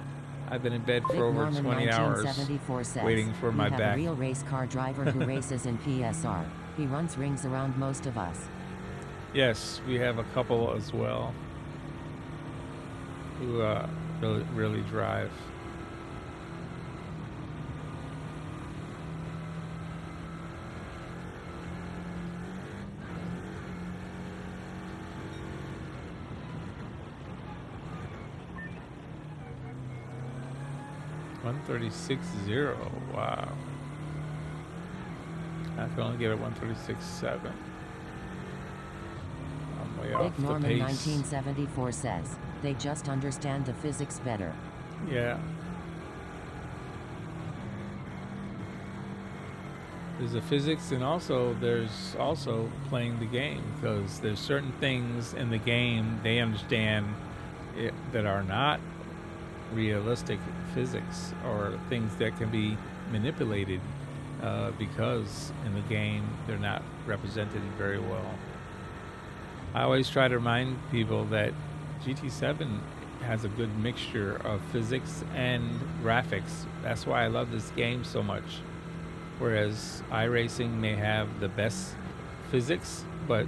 I've been in bed for over Norman 20 hours 1974 says, waiting for my we have back. a real race car driver who races in PSR. He runs rings around most of us. Yes, we have a couple as well who really drive. $136.0. Wow. I can only give it $136.7. I'm way off Big the Norman pace. 1974 says, they just understand the physics better. Yeah. There's the physics, and also there's also playing the game, because there's certain things in the game they understand that are not realistic physics, or things that can be manipulated because in the game they're not represented very well. I always try to remind people that GT7 has a good mixture of physics and graphics. That's why I love this game so much. Whereas iRacing may have the best physics, but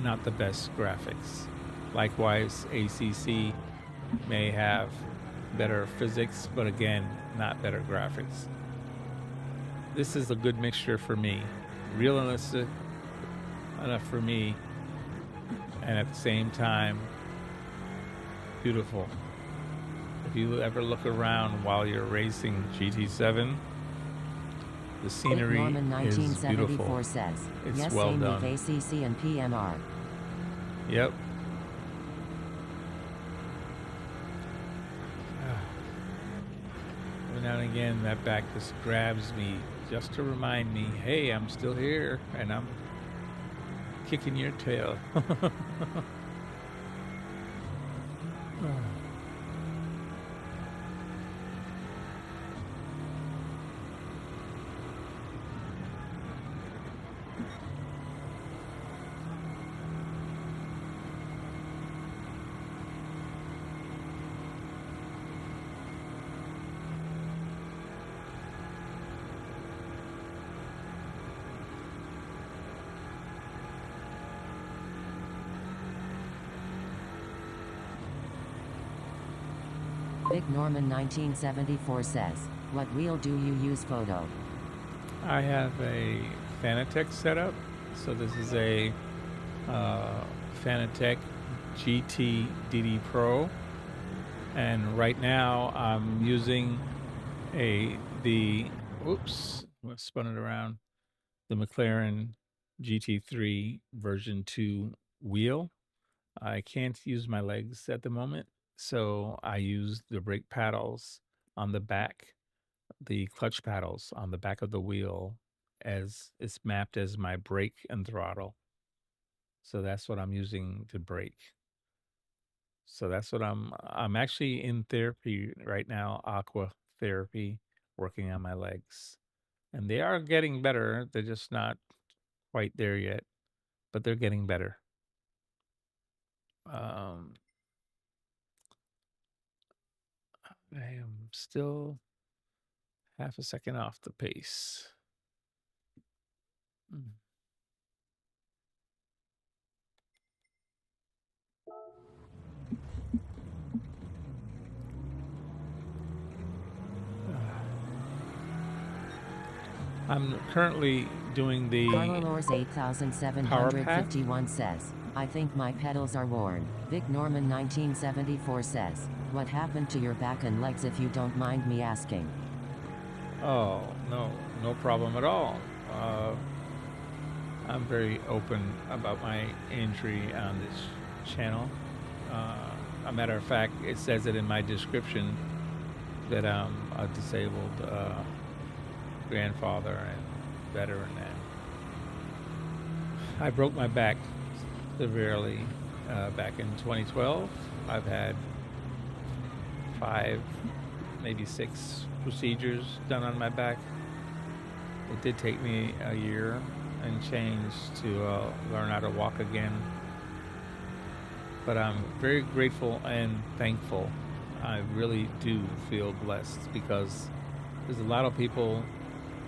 not the best graphics. Likewise, ACC may have better physics, but again, not better graphics. This is a good mixture for me. Realistic enough for me, and at the same time, beautiful. If you ever look around while you're racing GT7, the scenery Norman is 1974 beautiful. says, It's yes, well same done. with ACC and PMR. Yep. Every now and again, that back just grabs me just to remind me, hey, I'm still here and I'm kicking your tail. Big Norman 1974 says, what wheel do you use photo? I have a Fanatec setup. So this is a Fanatec GT DD Pro. And right now I'm using spun it around, the McLaren GT3 version 2 wheel. I can't use my legs at the moment, so I use the brake paddles on the back, the clutch paddles on the back of the wheel as it's mapped as my brake and throttle. So that's what I'm using to brake. So that's what I'm actually in therapy right now, aqua therapy, working on my legs. And they are getting better. They're just not quite there yet, but they're getting better. Um, I am still half a second off the pace. Mm. I'm currently doing the Carlolors power pack. 8751 says, I think my pedals are worn. Vic Norman 1974 says, what happened to your back and legs if you don't mind me asking? Oh, no, no problem at all. I'm very open about my injury on this channel. A matter of fact, it says it in my description that I'm a disabled grandfather and veteran. And I broke my back severely back in 2012. I've had 5, maybe 6 procedures done on my back. It did take me a year and change to learn how to walk again. But I'm very grateful and thankful. I really do feel blessed because there's a lot of people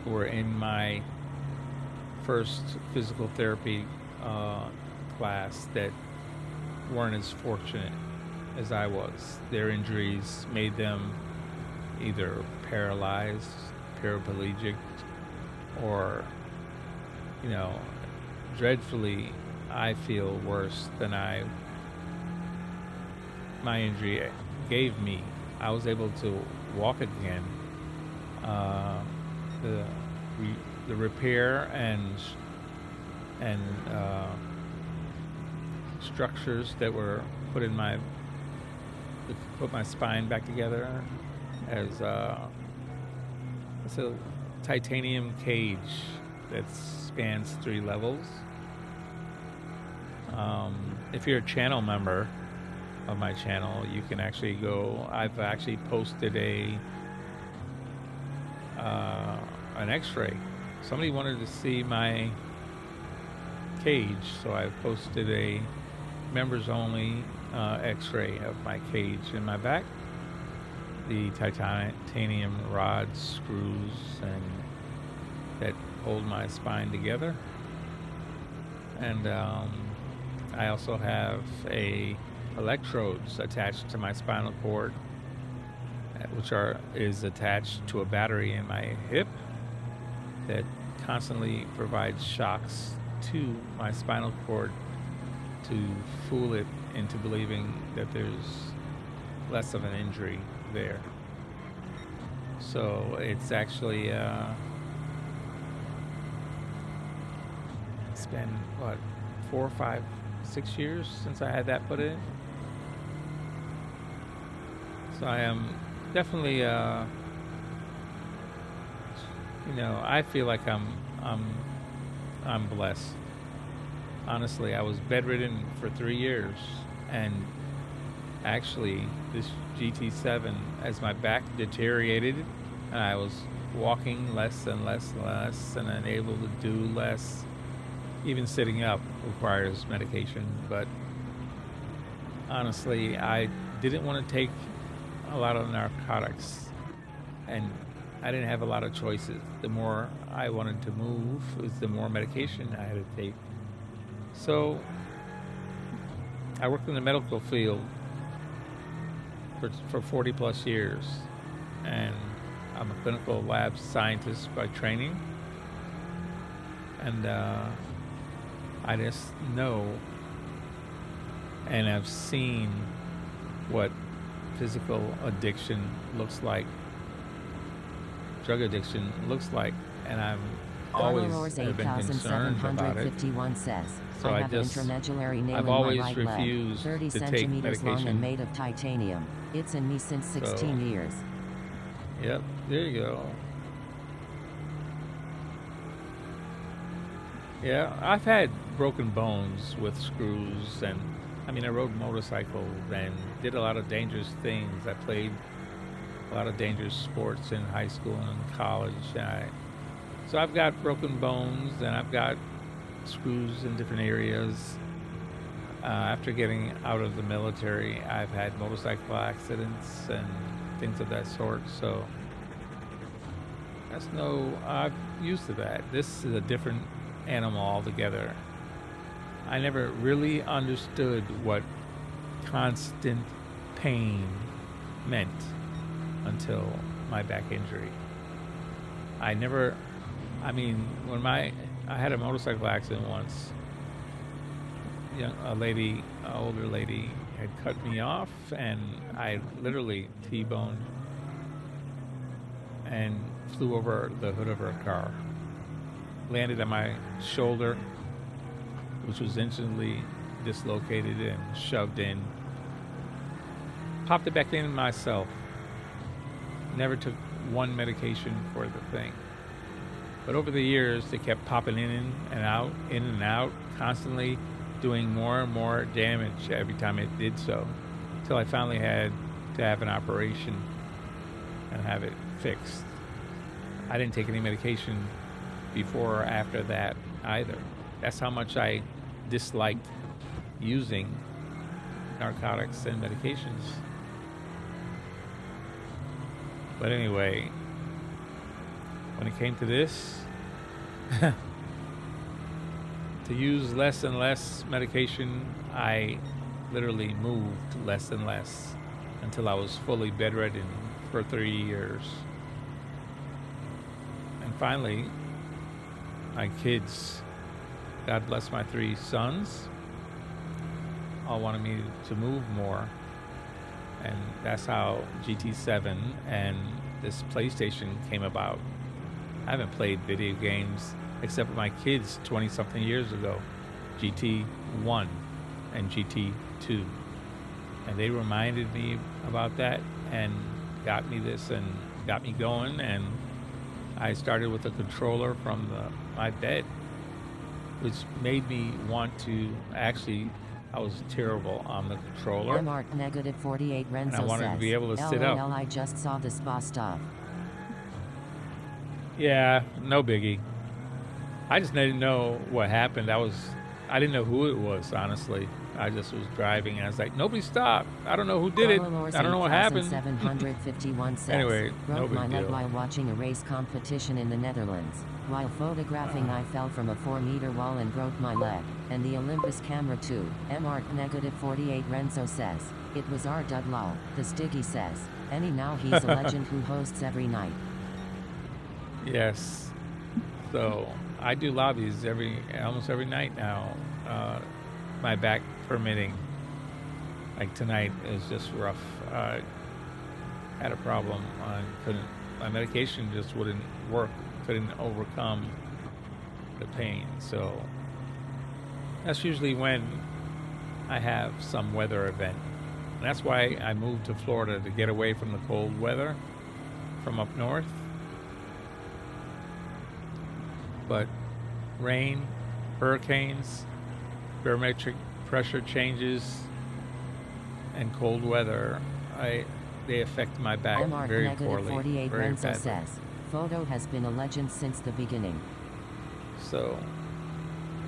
who were in my first physical therapy class that weren't as fortunate as I was. Their injuries made them either paralyzed, paraplegic, or, dreadfully, I feel worse than my injury gave me. I was able to walk again. The repair and structures that were put in put my spine back together as it's a titanium cage that spans 3 levels. If you're a channel member of my channel, you can actually go. I've actually posted an X-ray. Somebody wanted to see my cage, so I posted a members-only X-ray of my cage in my back. The titanium rods, screws, and that hold my spine together. And I also have electrodes attached to my spinal cord, which is attached to a battery in my hip that constantly provides shocks to my spinal cord to fool it into believing that there's less of an injury there. So it's actually it's been 4, 5, 6 years since I had that put in. So I am definitely I feel like I'm blessed. Honestly, I was bedridden for 3 years, and actually this GT7, as my back deteriorated and I was walking less and less and unable to do less, even sitting up requires medication. But honestly, I didn't want to take a lot of narcotics, and I didn't have a lot of choices. The more I wanted to move, the more medication I had to take. So I worked in the medical field for 40 plus years, and I'm a clinical lab scientist by training. And I just know and I've seen what physical addiction looks like, drug addiction looks like, and I'm always Carlolors have been concerned about it. 8751 says, So I I have an just, intramedullary nail I've in my always right leg, refused 30 to take centimeters long and medication. made of titanium. It's in me since 16 So, years. yep, there you go. Yeah, I've had broken bones with screws, and I mean, I rode motorcycles and did a lot of dangerous things. I played a lot of dangerous sports in high school and college. So I've got broken bones and I've got screws in different areas. After getting out of the military, I've had motorcycle accidents and things of that sort. So I'm used to that. This is a different animal altogether. I never really understood what constant pain meant until my back injury. I mean, when I had a motorcycle accident once, an older lady had cut me off, and I literally T-boned and flew over the hood of her car. Landed on my shoulder, which was instantly dislocated and shoved in. Popped it back in myself. Never took one medication for the thing. But over the years, they kept popping in and out, constantly doing more and more damage every time it did so, until I finally had to have an operation and have it fixed. I didn't take any medication before or after that either. That's how much I disliked using narcotics and medications. But anyway, when it came to this, to use less and less medication, I literally moved less and less until I was fully bedridden for 3 years. And finally, my kids, God bless my 3 sons, all wanted me to move more. And that's how GT7 and this PlayStation came about. I haven't played video games except with my kids 20-something years ago. GT1 and GT2. And they reminded me about that and got me this and got me going. And I started with a controller from my bed, which made me want to I was terrible on the controller. Mark -48 Renzo and I wanted to be able to sit up. I just saw the spa stuff. Yeah, no biggie. I just didn't know what happened. I didn't know who it was, honestly. I just was driving and I was like, nobody stopped. I don't know who did it. I don't know what happened. 751 says, Anyway, no broke big my leg deal. while watching a race competition in the Netherlands. While photographing, I fell from a 4-meter wall and broke my leg. And the Olympus camera too. Mark -48 Renzo says, it was our dud lol. The Stiggy says, now he's a legend who hosts every night. Yes. So I do lobbies almost every night now. My back permitting. Like tonight is just rough. I had a problem. My medication just wouldn't work. Couldn't overcome the pain. So that's usually when I have some weather event. And that's why I moved to Florida, to get away from the cold weather from up north. But rain, hurricanes, barometric pressure changes, and cold weather, they affect my back very poorly. 48 very Renzo badly. says, Photo has been a legend since the beginning. So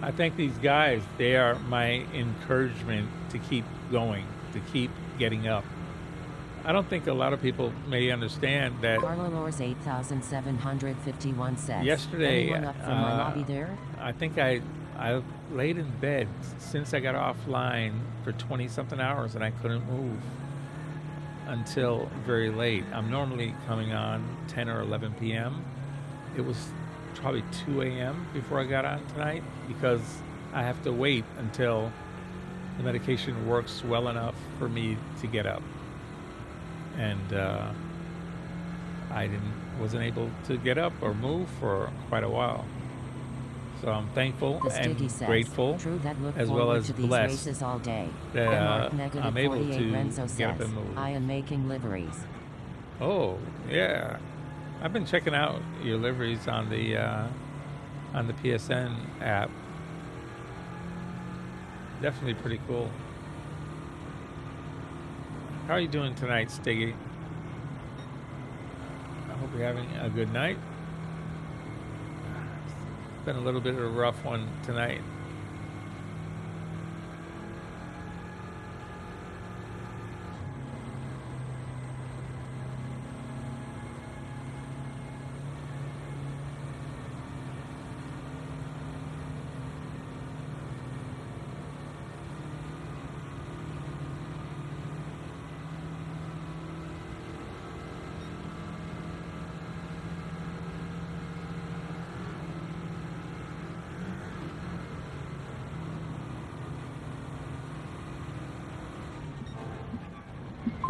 I think these guys, they are my encouragement to keep going, to keep getting up. I don't think a lot of people may understand that. Carlolors 8751 says, Yesterday, anyone up from my lobby there? I think I laid in bed since I got offline for 20-something hours and I couldn't move until very late. I'm normally coming on 10 or 11 p.m. It was probably 2 a.m. before I got on tonight because I have to wait until the medication works well enough for me to get up. And I wasn't able to get up or move for quite a while. So I'm thankful The and Stiggy says, grateful, true that look as well forward as to these blessed races all day. that negative I'm able 48 to Renzo get up says, and move. I am making liveries. Oh, yeah. I've been checking out your liveries on the PSN app. Definitely pretty cool. How are you doing tonight, Stiggy? I hope you're having a good night. It's been a little bit of a rough one tonight.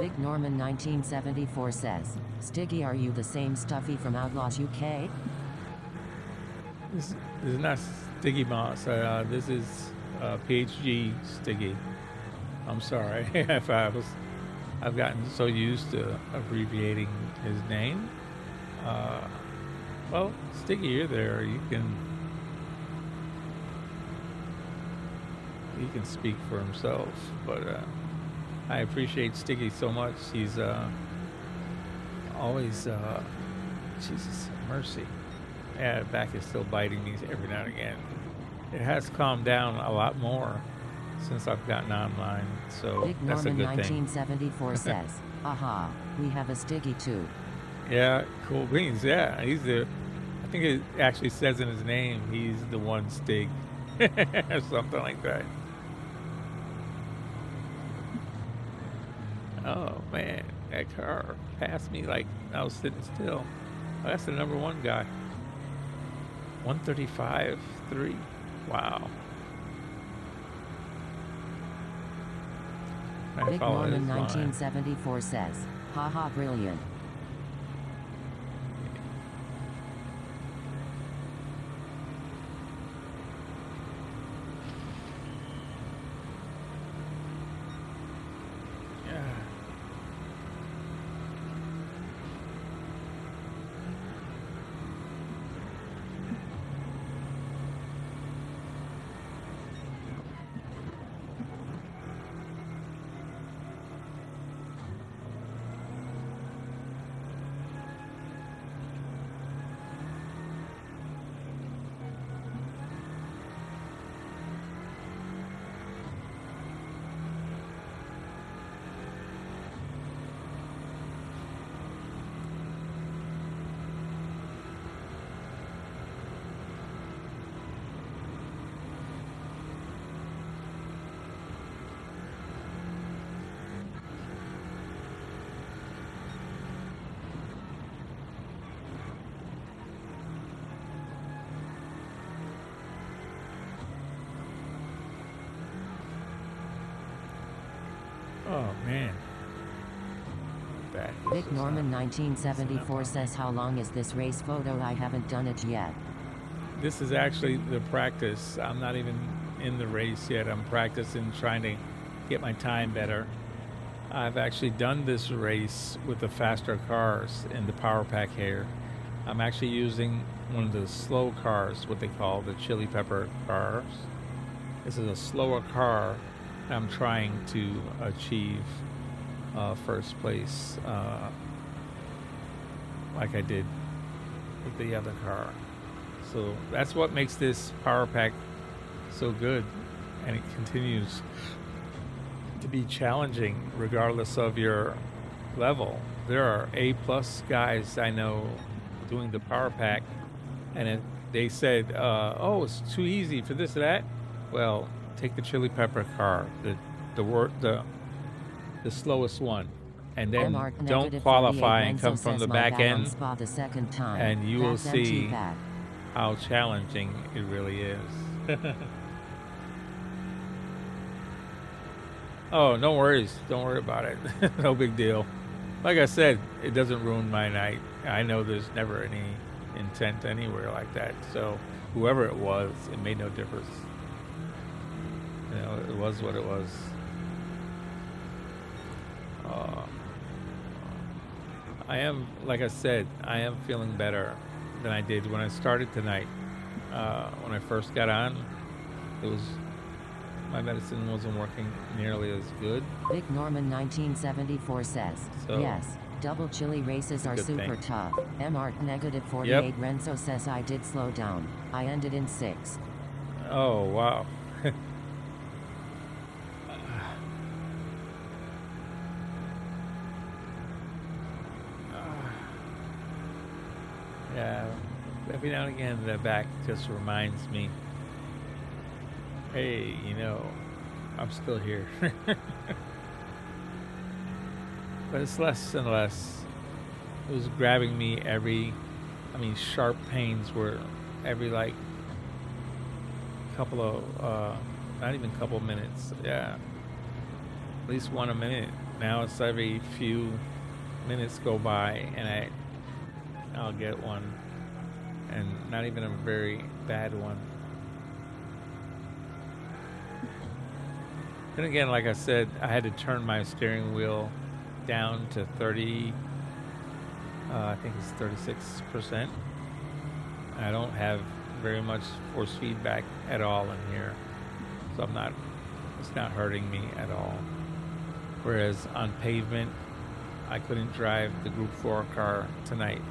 Vic Norman 1974 says, Stiggy, are you the same Stuffy from Outlaws UK? This is not Stiggy Moss. This is PhD Stiggy. I'm sorry if I've gotten so used to abbreviating his name. Well, Stiggy, you're there. You can speak for himself, but I appreciate Stiggy so much. He's always Jesus mercy. Yeah, back is still biting me every now and again. It has calmed down a lot more since I've gotten online, so Vic that's a Norman good thing. 1974 says, aha, we have a Stiggy too. Yeah, cool beans. Yeah, he's the. I think it actually says in his name he's the one Stig, or something like that. Oh man, that car passed me like I was sitting still. Oh, that's the number one guy. 135.3. Wow. Vic Norman 1974 says, haha, brilliant. Oh man. Vic Norman 1974 says, how long is this race photo? I haven't done it yet. This is actually the practice. I'm not even in the race yet. I'm practicing, trying to get my time better. I've actually done this race with the faster cars in the power pack here. I'm actually using one of the slow cars, what they call the chili pepper cars. This is a slower car. I'm trying to achieve first place like I did with the other car. So that's what makes this power pack so good, and it continues to be challenging regardless of your level. There are A+ guys I know doing the power pack, and they said, oh, it's too easy for this or that. Well, take the chili pepper car, the slowest one, and then don't qualify and come from the back end, and you will see how challenging it really is. Oh, no worries. Don't worry about it. No big deal. Like I said, it doesn't ruin my night. I know there's never any intent anywhere like that. So whoever it was, it made no difference. You know, it was what it was. Uh, I am, like I said, I am feeling better than I did when I started tonight. When I first got on, it was my medicine wasn't working nearly as good. Vic Norman 1974 says, So yes, double chili races are good super thing. tough. MART negative Yep. 48 Renzo says I did slow down. I ended in 6. Oh wow. Yeah. Every now and again, the back just reminds me, hey, you know, I'm still here. But it's less and less. It was grabbing me sharp pains were every like couple of, not even couple minutes. Yeah. At least one a minute. Now it's every few minutes go by and I'll get one. And not even a very bad one. Then again, like I said, I had to turn my steering wheel down to 30, I think it's 36%. I don't have very much force feedback at all in here. So it's not hurting me at all. Whereas on pavement, I couldn't drive the Group 4 car tonight,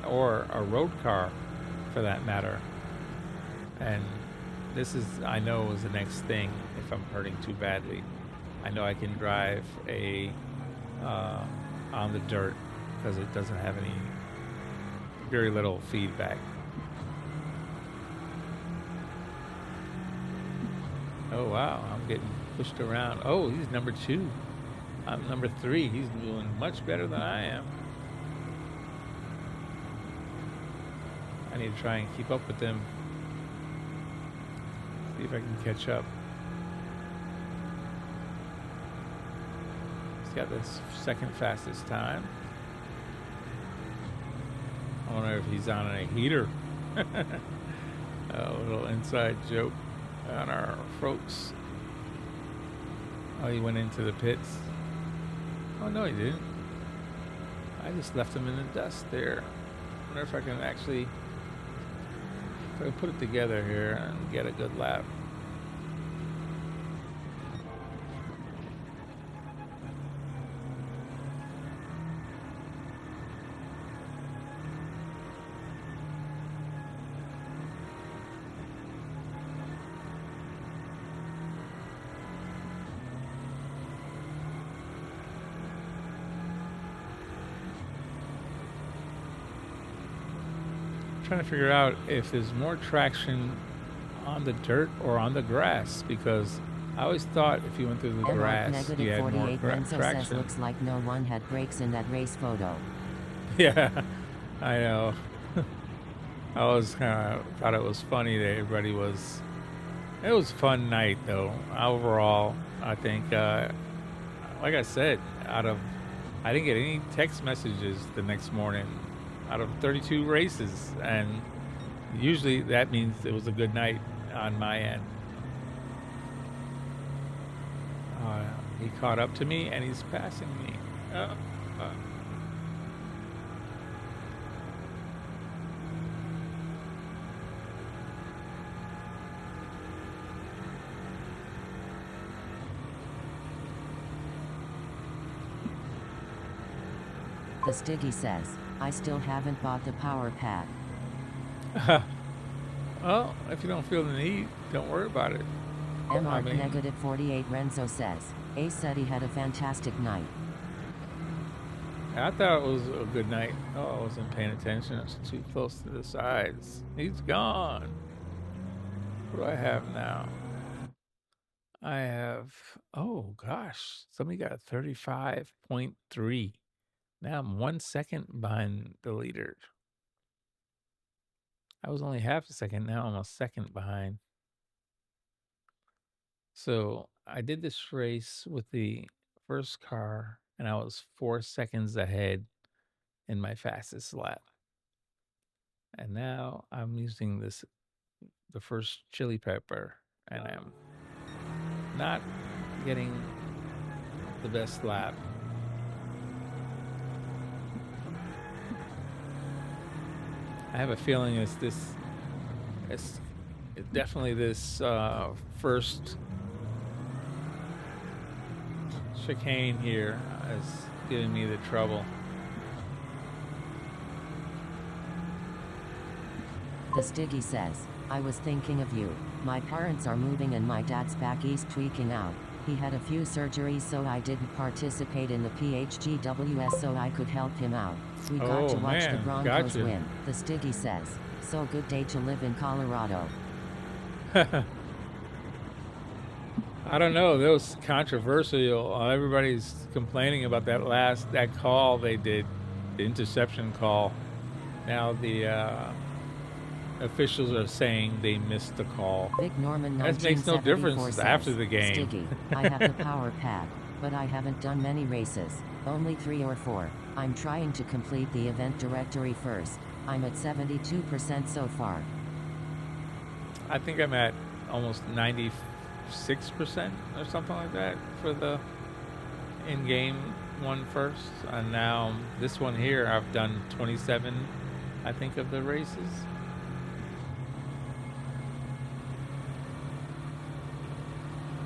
or a road car for that matter. And I know is the next thing if I'm hurting too badly. I know I can drive on the dirt because it doesn't have very little feedback. Oh wow, I'm getting pushed around. Oh, he's number 2. I'm number 3. He's doing much better than I am. I need to try and keep up with him. See if I can catch up. He's got this second fastest time. I wonder if he's on a heater. A little inside joke on our folks. Oh, he went into the pits. Oh, no, he didn't. I just left him in the dust there. I wonder if I can actually put it together here and get a good lap. Trying to figure out if there's more traction on the dirt or on the grass, because I always thought if you went through the grass negative you had more 48 Renzo says traction. looks like no one had brakes in that race photo. Yeah, I know. I was kind of thought it was funny that everybody was. It was a fun night though. Overall, I think, like I said, I didn't get any text messages the next morning out of 32 races, and usually that means it was a good night on my end. He caught up to me and he's passing me. The Stiggy says, I still haven't bought the power pack. Well, if you don't feel the need, don't worry about it. negative 48 Renzo says, Ace said he had a fantastic night. I thought it was a good night. Oh, I wasn't paying attention. It's too close to the sides. He's gone. What do I have now? I have, oh gosh, somebody got 35.3. Now I'm 1 second behind the leader. I was only half a second. Now I'm a second behind. So I did this race with the first car and I was 4 seconds ahead in my fastest lap. And now I'm using the first chili pepper, and I'm not getting the best lap. I have a feeling it's definitely this first chicane here is giving me the trouble. The Stiggy says, I was thinking of you. My parents are moving and my dad's back east tweaking out. He had a few surgeries, so I didn't participate in the PHGWS so I could help him out. We got to watch the Broncos gotcha. win. The Stiggy says, so good day to live in Colorado. I don't know. That was controversial. Everybody's complaining about that call they did, the interception call. Now the officials are saying they missed the call. Vic Norman That makes no difference says, after the game. Stiggy, I have the power pad, but I haven't done many races, only 3 or 4. I'm trying to complete the event directory first. I'm at 72% so far. I think I'm at almost 96% or something like that for the in-game one first. And now this one here, I've done 27, I think, of the races.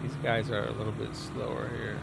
These guys are a little bit slower here.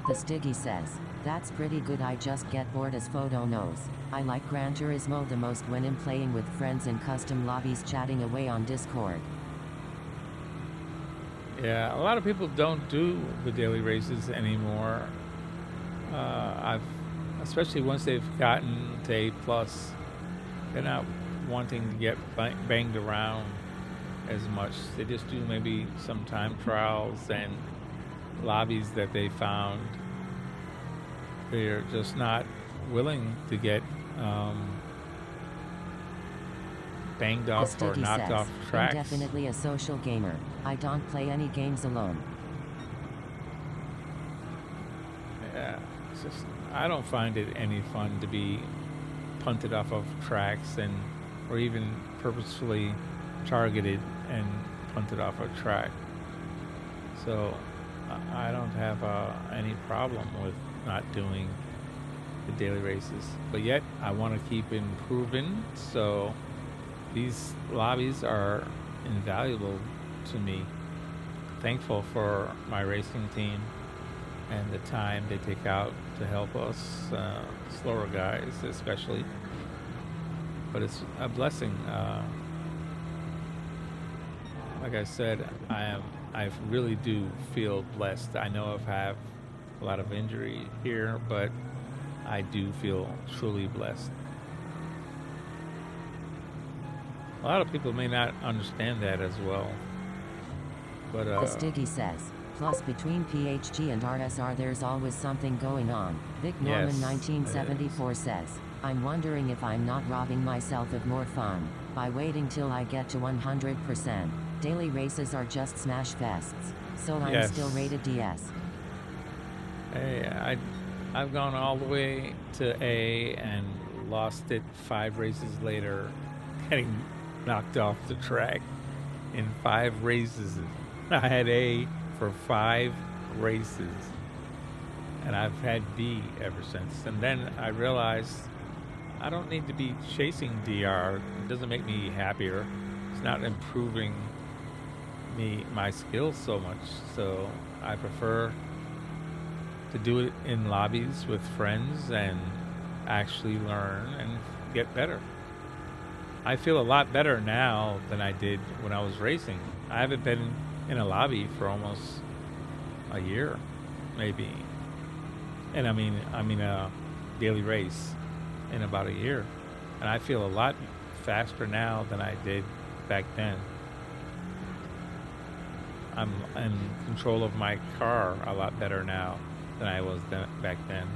The Stiggy says, that's pretty good. I just get bored as Photo knows. I like Gran Turismo the most when I'm playing with friends in custom lobbies chatting away on Discord. Yeah, a lot of people don't do the daily races anymore. Especially once they've gotten to A+, they're not wanting to get banged around as much. They just do maybe some time trials and lobbies that they found. They're just not willing to get banged off or knocked off tracks. I'm definitely a social gamer. I don't play any games alone. Yeah, it's just, I don't find it any fun to be punted off of tracks or even purposefully targeted and punted off a track. So I don't have any problem with not doing the daily races, but yet I want to keep improving. So these lobbies are invaluable to me. Thankful for my racing team and the time they take out to help us slower guys especially, but it's a blessing. Like I said, I really do feel blessed. I know I've had a lot of injury here, but I do feel truly blessed. A lot of people may not understand that as well, but the Stiggy says, plus between PHG and RSR there's always something going on. Vic Norman 1974 says, I'm wondering if I'm not robbing myself of more fun by waiting till I get to 100%. Daily races are just smash fests, so I'm still rated DS. Hey, I've gone all the way to A and lost it 5 races later, getting knocked off the track in 5 races. I had A for 5 races, and I've had B ever since. And then I realized I don't need to be chasing DR. It doesn't make me happier. It's not improving my skills so much. So I prefer to do it in lobbies with friends and actually learn and get better. I feel a lot better now than I did when I was racing. I haven't been in a lobby for almost a year, maybe. And I mean a daily race in about a year. And I feel a lot faster now than I did back then. I'm in control of my car a lot better now than I was back then.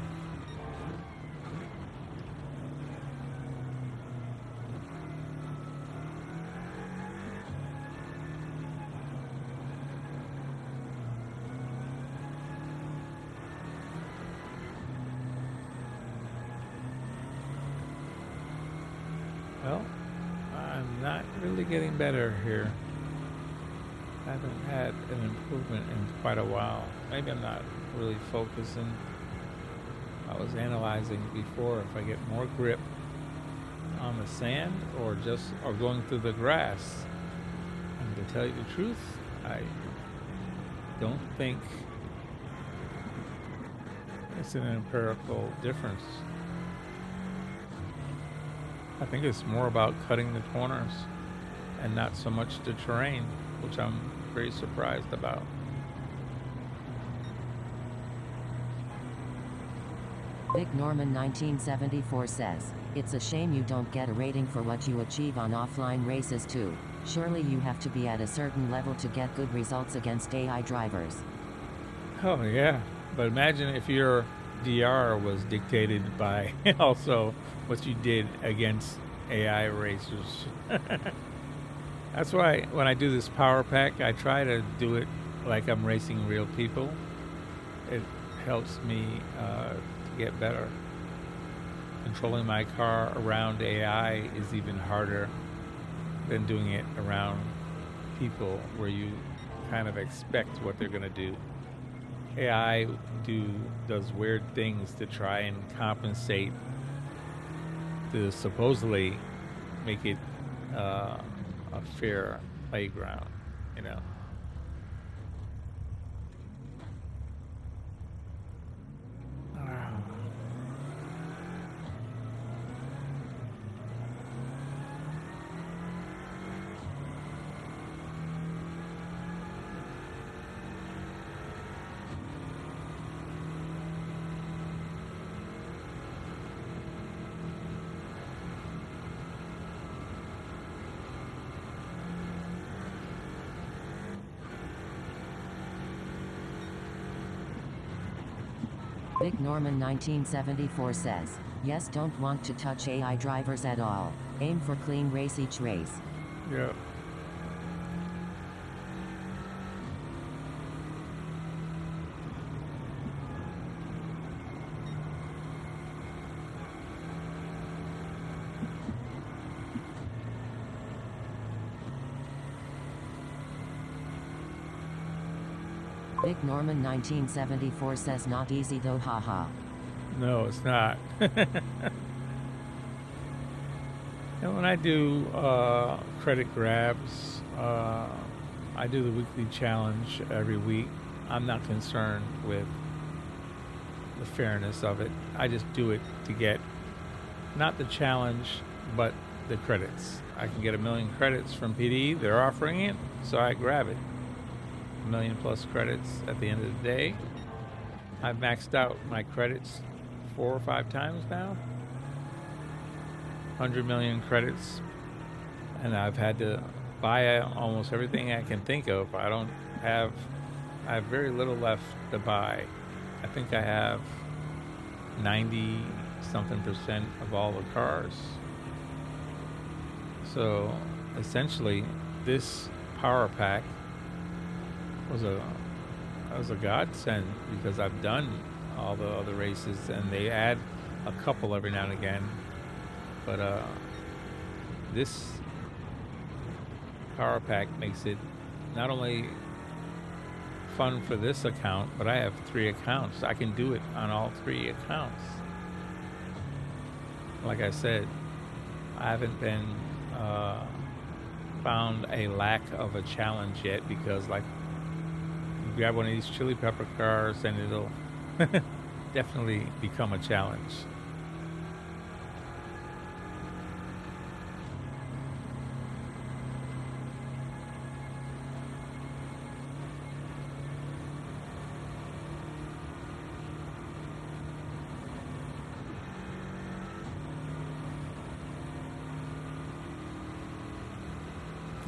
Well, I'm not really getting better here. I haven't had an improvement in quite a while. Maybe I'm not really focusing. I was analyzing before if I get more grip on the sand or going through the grass. And to tell you the truth, I don't think it's an empirical difference. I think it's more about cutting the corners and not so much the terrain, which I'm very surprised about. Vic Norman 1974 says, "It's a shame you don't get a rating for what you achieve on offline races too. Surely you have to be at a certain level to get good results against AI drivers." Oh yeah, but imagine if your DR was dictated by also what you did against AI racers. That's why when I do this power pack, I try to do it like I'm racing real people. It helps me to get better. Controlling my car around AI is even harder than doing it around people where you kind of expect what they're going to do. AI does weird things to try and compensate to supposedly make it a fair playground, you know. Vic Norman 1974 says, "Yes, don't want to touch AI drivers at all. Aim for clean race each race." Yeah. Vic Norman 1974 says, "Not easy though, haha." No, it's not. And when I do credit grabs, I do the weekly challenge every week. I'm not concerned with the fairness of it. I just do it to get not the challenge, but the credits. I can get 1 million credits from PD. They're offering it, so I grab it. 1 million plus credits at the end of the day. I've maxed out my credits 4 or 5 times now. 100 million credits, and I've had to buy almost everything I can think of. I have very little left to buy. I think I have 90 something percent of all the cars. So essentially this power pack was a godsend because I've done all the other races and they add a couple every now and again. But this power pack makes it not only fun for this account, but I have 3 accounts. I can do it on all 3 accounts. Like I said, I haven't been found a lack of a challenge yet because, like, you grab one of these chili pepper cars and it'll definitely become a challenge.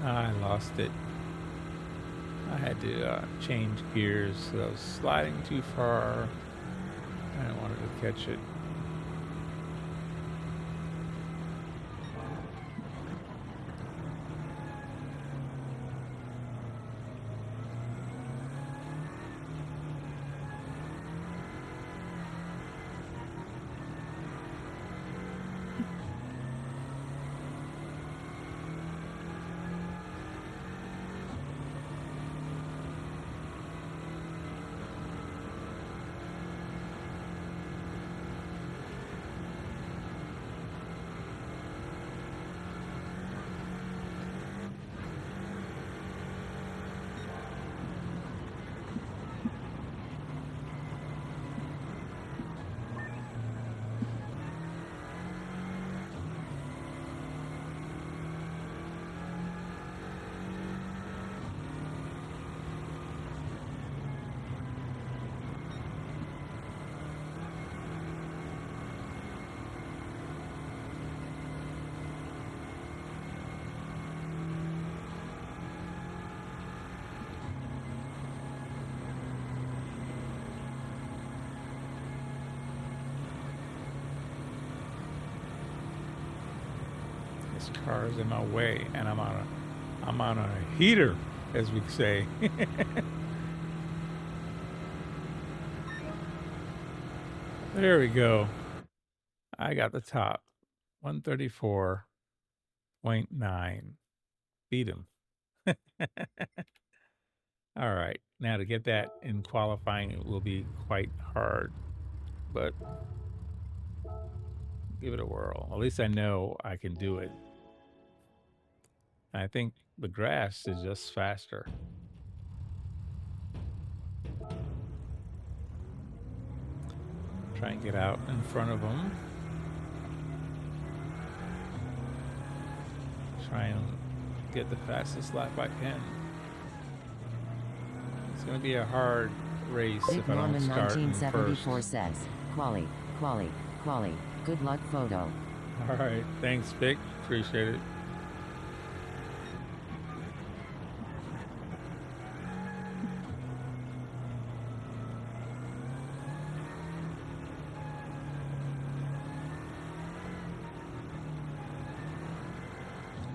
I lost it. I had to change gears, so I was sliding too far. I didn't want to catch it. This car is in my way, and I'm on a heater, as we say. There we go. I got the top. 134.9. Beat him. All right. Now to get that in qualifying, it will be quite hard, but give it a whirl. At least I know I can do it. I think the grass is just faster. Try and get out in front of them. Try and get the fastest lap I can. It's going to be a hard race if I don't start in first. 1974 says, quali. Good luck, photo. All right. Thanks, Vic. Appreciate it.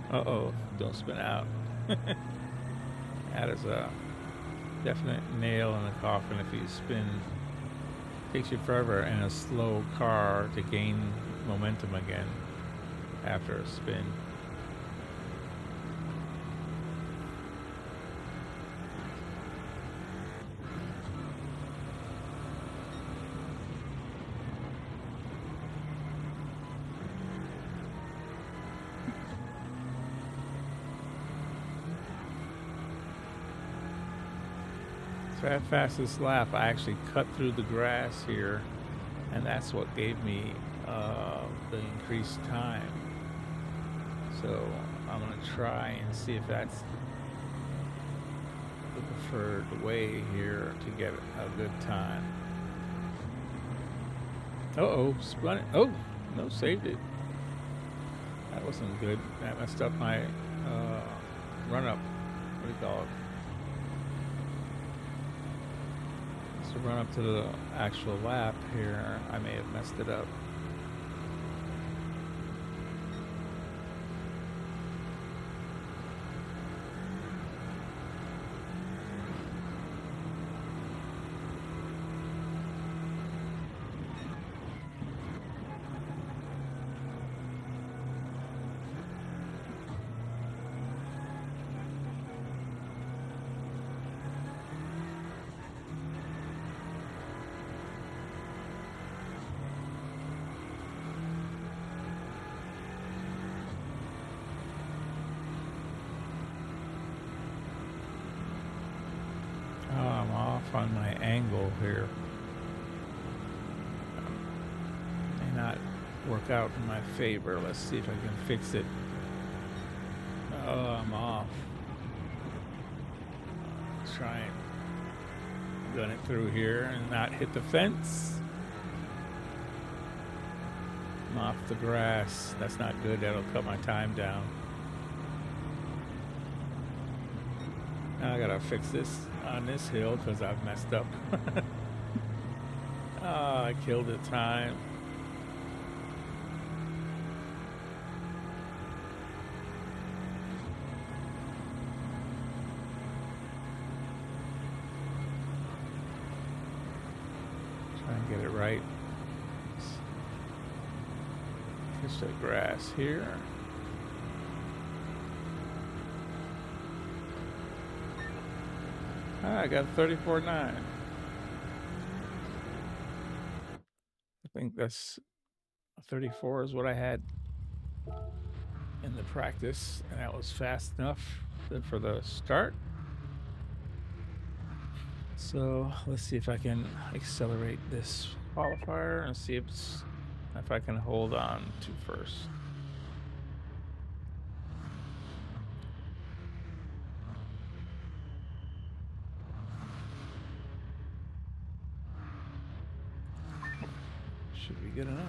Uh-oh, don't spin out. That is a definite nail in the coffin if you spin. Takes you forever in a slow car to gain momentum again after a spin. That fastest lap, I actually cut through the grass here, and that's what gave me the increased time. So I'm going to try and see if that's the preferred way here to get a good time. Uh-oh, spun it. Oh, no, saved it. That wasn't good. That messed up my run-up. What do you call it? To run up to the actual lap here, I may have messed it up. I'm off on my angle here. May not work out in my favor. Let's see if I can fix it. Oh, I'm off. Try and gun it through here and not hit the fence. I'm off the grass. That's not good. That'll cut my time down. I gotta fix this on this hill because I've messed up. Oh, I killed the time. Try and get it right. Catch the grass here. Ah, I got 34.9. I think that's 34 is what I had in the practice, and that was fast enough for the start. So let's see if I can accelerate this qualifier and see if I can hold on to first. Should be good enough.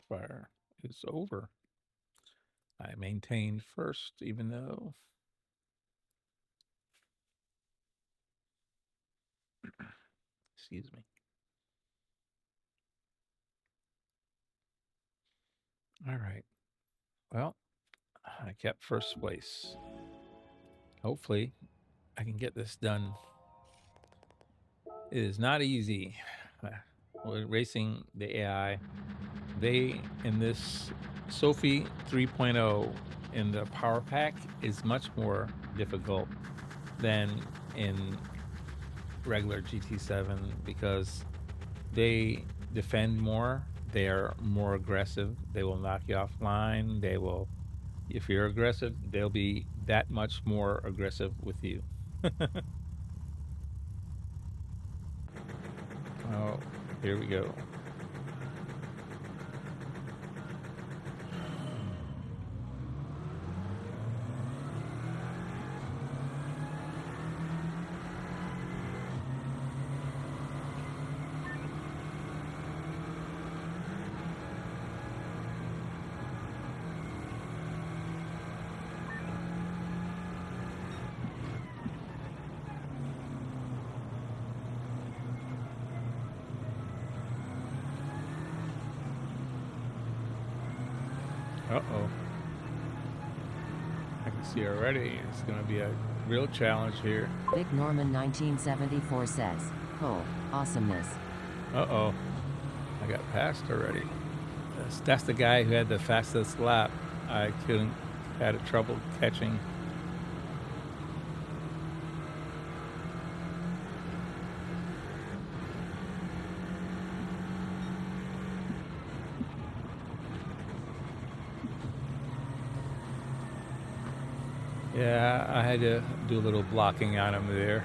Fire is over. I maintained first, even though excuse me. All right. Well, I kept first place. Hopefully, I can get this done. It is not easy. Racing the AI. They, in this Sophie 3.0 in the power pack, is much more difficult than in regular GT7 because they defend more. They are more aggressive. They will knock you offline. They will, if you're aggressive, they'll be that much more aggressive with you. Oh, here we go. Uh-oh. I can see already it's going to be a real challenge here. Big Norman 1974 says, "Oh, awesomeness." Uh-oh. I got passed already. That's the guy who had the fastest lap. I had trouble catching. Yeah, I had to do a little blocking on him there.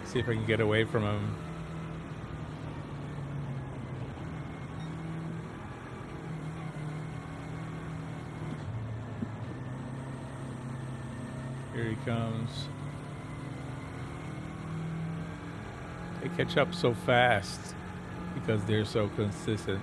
See if I can get away from him. Here he comes. They catch up so fast because they're so consistent.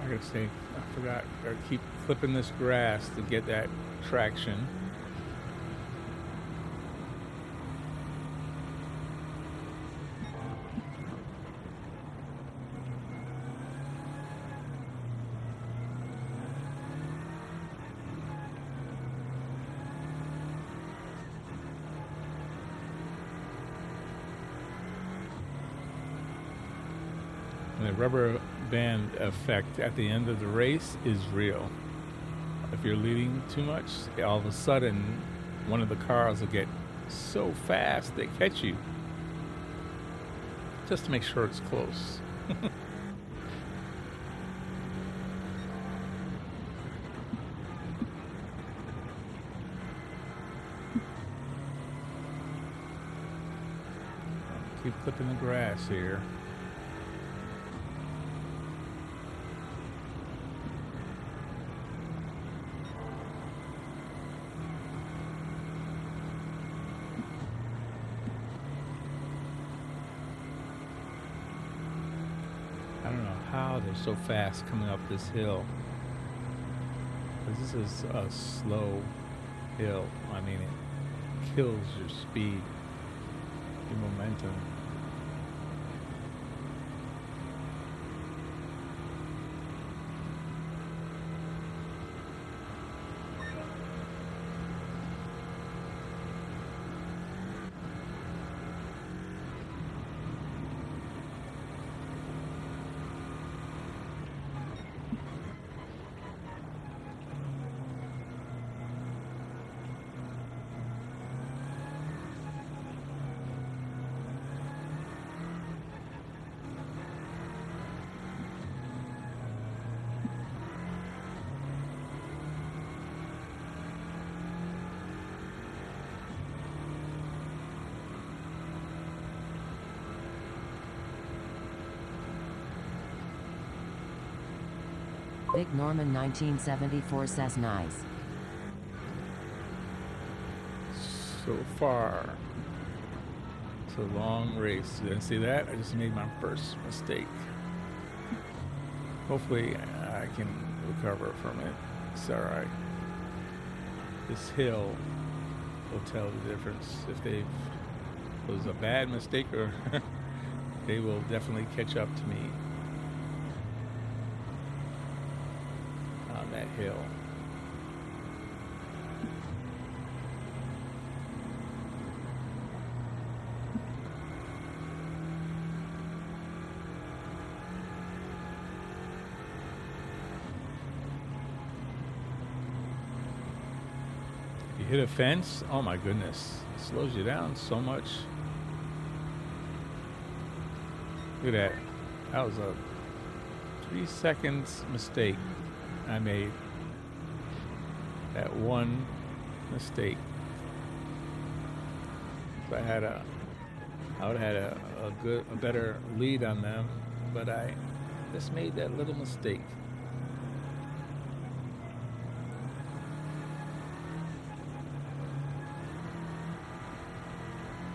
I gotta say, I forgot. Gotta keep flipping this grass to get that traction. And the rubber band effect at the end of the race is real. If you're leading too much, all of a sudden one of the cars will get so fast they catch you, just to make sure it's close. Keep clipping the grass here. I don't know how they're so fast coming up this hill. 'Cause this is a slow hill. I mean, it kills your speed, your momentum. Big Norman 1974 says nice. So far, it's a long race. Didn't see that? I just made my first mistake. Hopefully, I can recover from it. It's all right. This hill will tell the difference if it was a bad mistake or they will definitely catch up to me on that hill. You hit a fence, oh my goodness, it slows you down so much. Look at that. That was a 3 seconds mistake I made. That one mistake. If I had I would have had a better lead on them, but I just made that little mistake.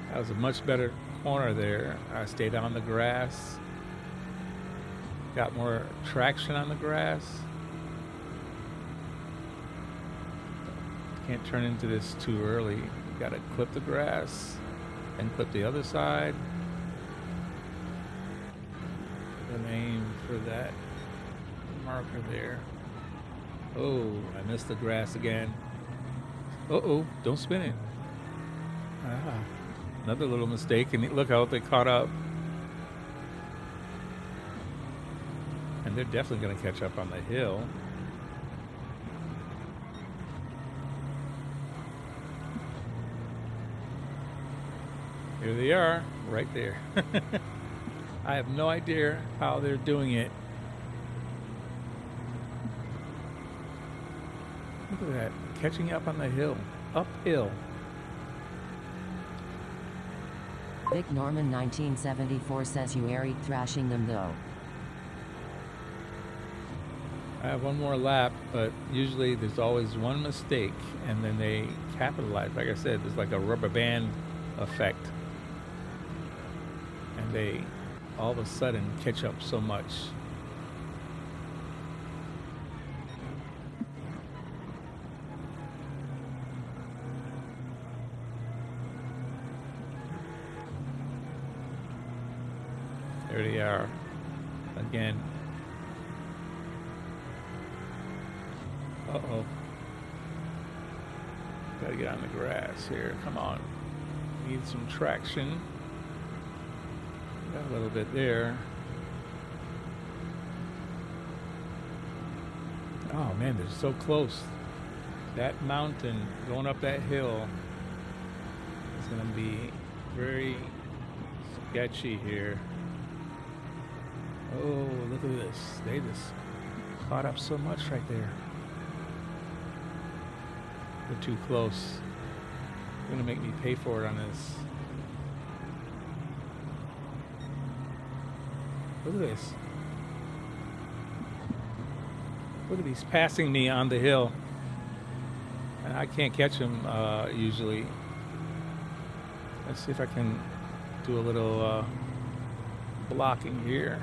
That was a much better corner there. I stayed on the grass, got more traction on the grass. Can't turn into this too early. Got to clip the grass and clip the other side. And aim for that marker there. Oh, I missed the grass again. Uh-oh, don't spin it. Ah. Another little mistake, and look how they caught up. And they're definitely going to catch up on the hill. Here they are, right there. I have no idea how they're doing it. Look at that, catching up on the hill, uphill. Big Norman 1974 says you Eric thrashing them though. I have one more lap, but usually there's always one mistake and then they capitalize. Like I said, there's like a rubber band effect. And they all of a sudden catch up so much. There they are again. Uh-oh. Gotta get on the grass here. Come on. Need some traction. Got a little bit there. Oh man, they're so close. That mountain going up that hill is going to be very sketchy here. Oh, look at this. They just caught up so much right there. They're too close. They're going to make me pay for it on this. Look at this. Look at these passing me on the hill. And I can't catch them usually. Let's see if I can do a little blocking here.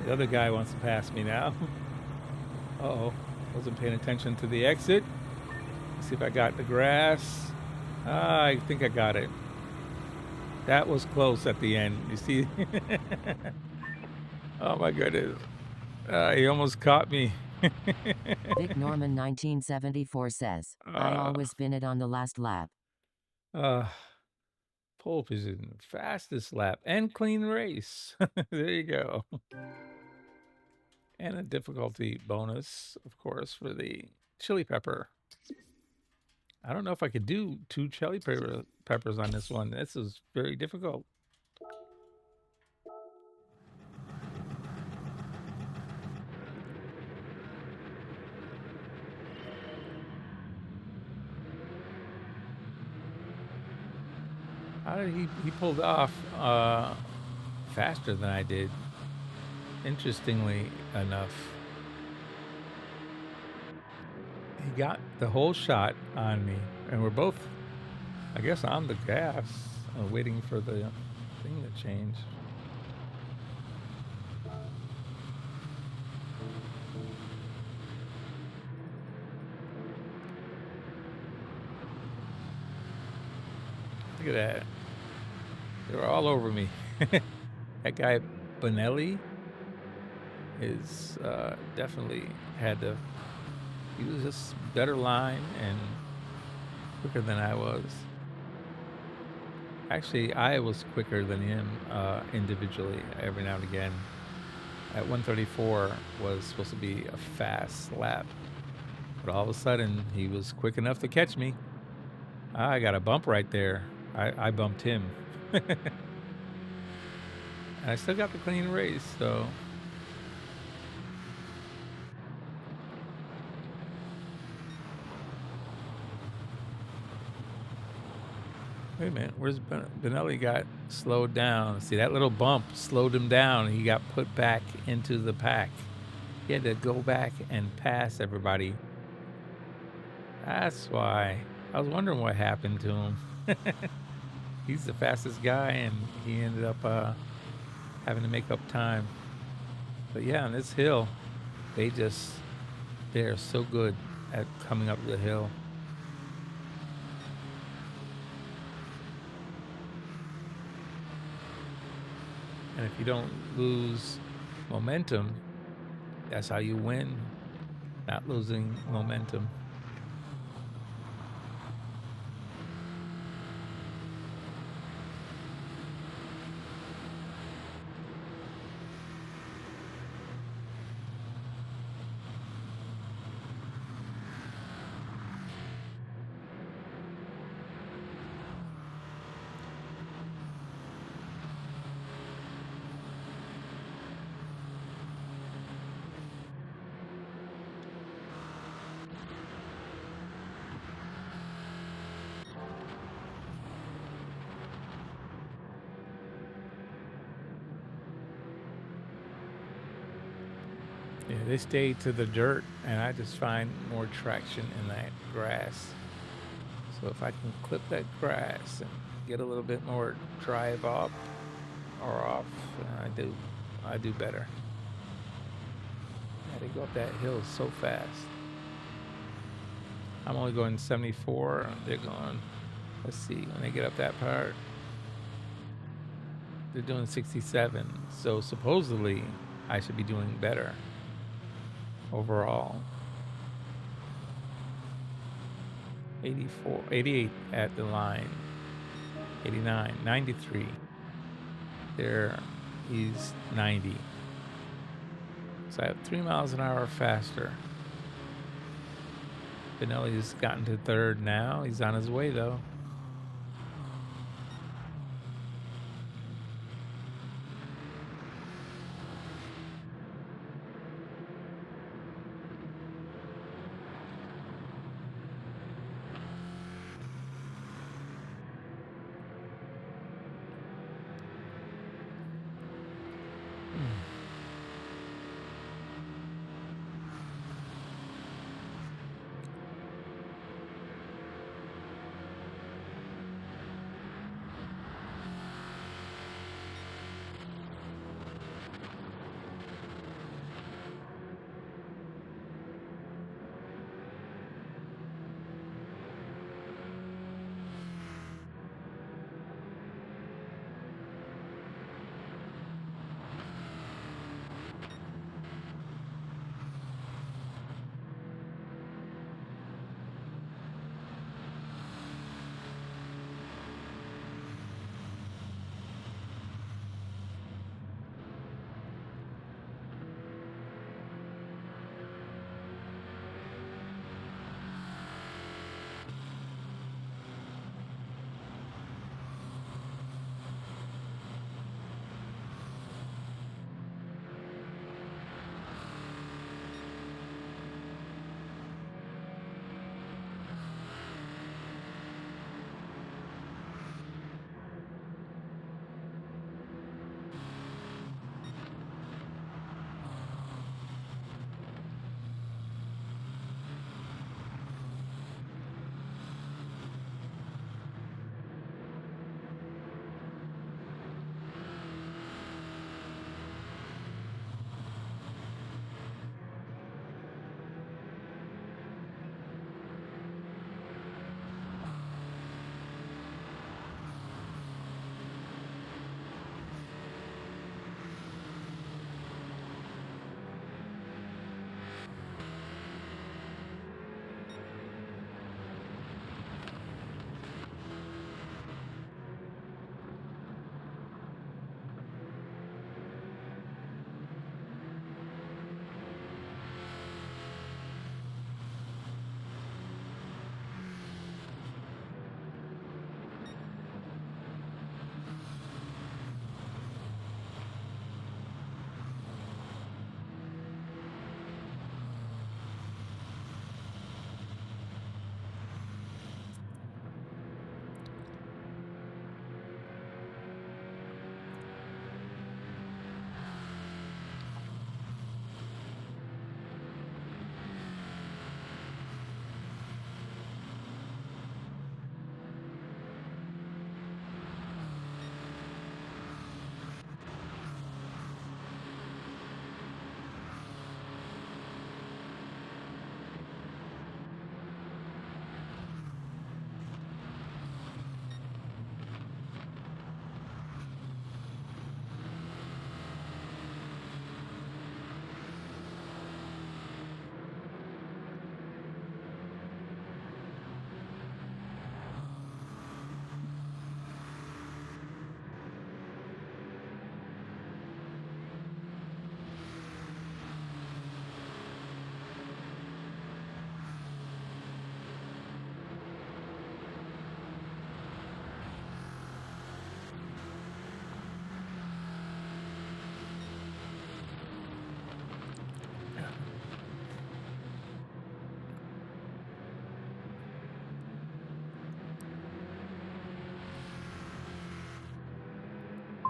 The other guy wants to pass me now. Uh-oh. Wasn't paying attention to the exit. Let's see if I got the grass. I think I got it. That was close at the end. You see? Oh my goodness. He almost caught me. Vic Norman 1974 says, I always been it on the last lap. Pole position, fastest lap, and clean race. There you go. And a difficulty bonus, of course, for the chili pepper. I don't know if I could do 2 chili peppers on this one. This is very difficult. How did he pulled off faster than I did? Interestingly enough, he got the whole shot on me, and we're both, I guess, on the gas, waiting for the thing to change. Look at that. They were all over me. That guy, Bonelli, is definitely had to. He was just better line and quicker than I was. Actually, I was quicker than him individually every now and again. At 134 was supposed to be a fast lap, but all of a sudden he was quick enough to catch me. I got a bump right there. I bumped him. And I still got the clean race, so. Wait a minute, where's Benelli got slowed down? See, that little bump slowed him down. He got put back into the pack. He had to go back and pass everybody. That's why. I was wondering what happened to him. He's the fastest guy, and he ended up having to make up time. But yeah, on this hill, they are so good at coming up the hill. And if you don't lose momentum, that's how you win. Not losing momentum. Yeah, they stay to the dirt, and I just find more traction in that grass. So if I can clip that grass and get a little bit more drive up or off, I do better. Yeah, they go up that hill so fast. I'm only going 74. They're going, let's see, when they get up that part, they're doing 67. So supposedly I should be doing better overall. 84, 88 at the line, 89, 93. There, he's 90. So I have 3 miles an hour faster. Benelli's gotten to third now. He's on his way, though.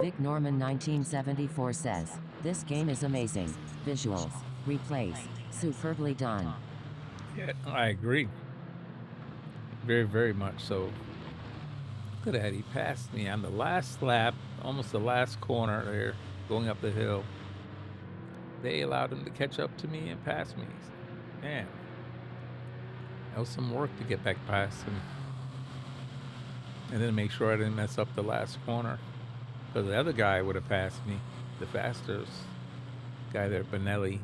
Vic Norman 1974 says, "This game is amazing. Visuals, replays, superbly done." Yeah, I agree. Very, very much so. Look at that. He passed me on the last lap, almost the last corner there, going up the hill. They allowed him to catch up to me and pass me. Man, that was some work to get back past him. And then make sure I didn't mess up the last corner. Because the other guy would have passed me, the fastest guy there, Benelli.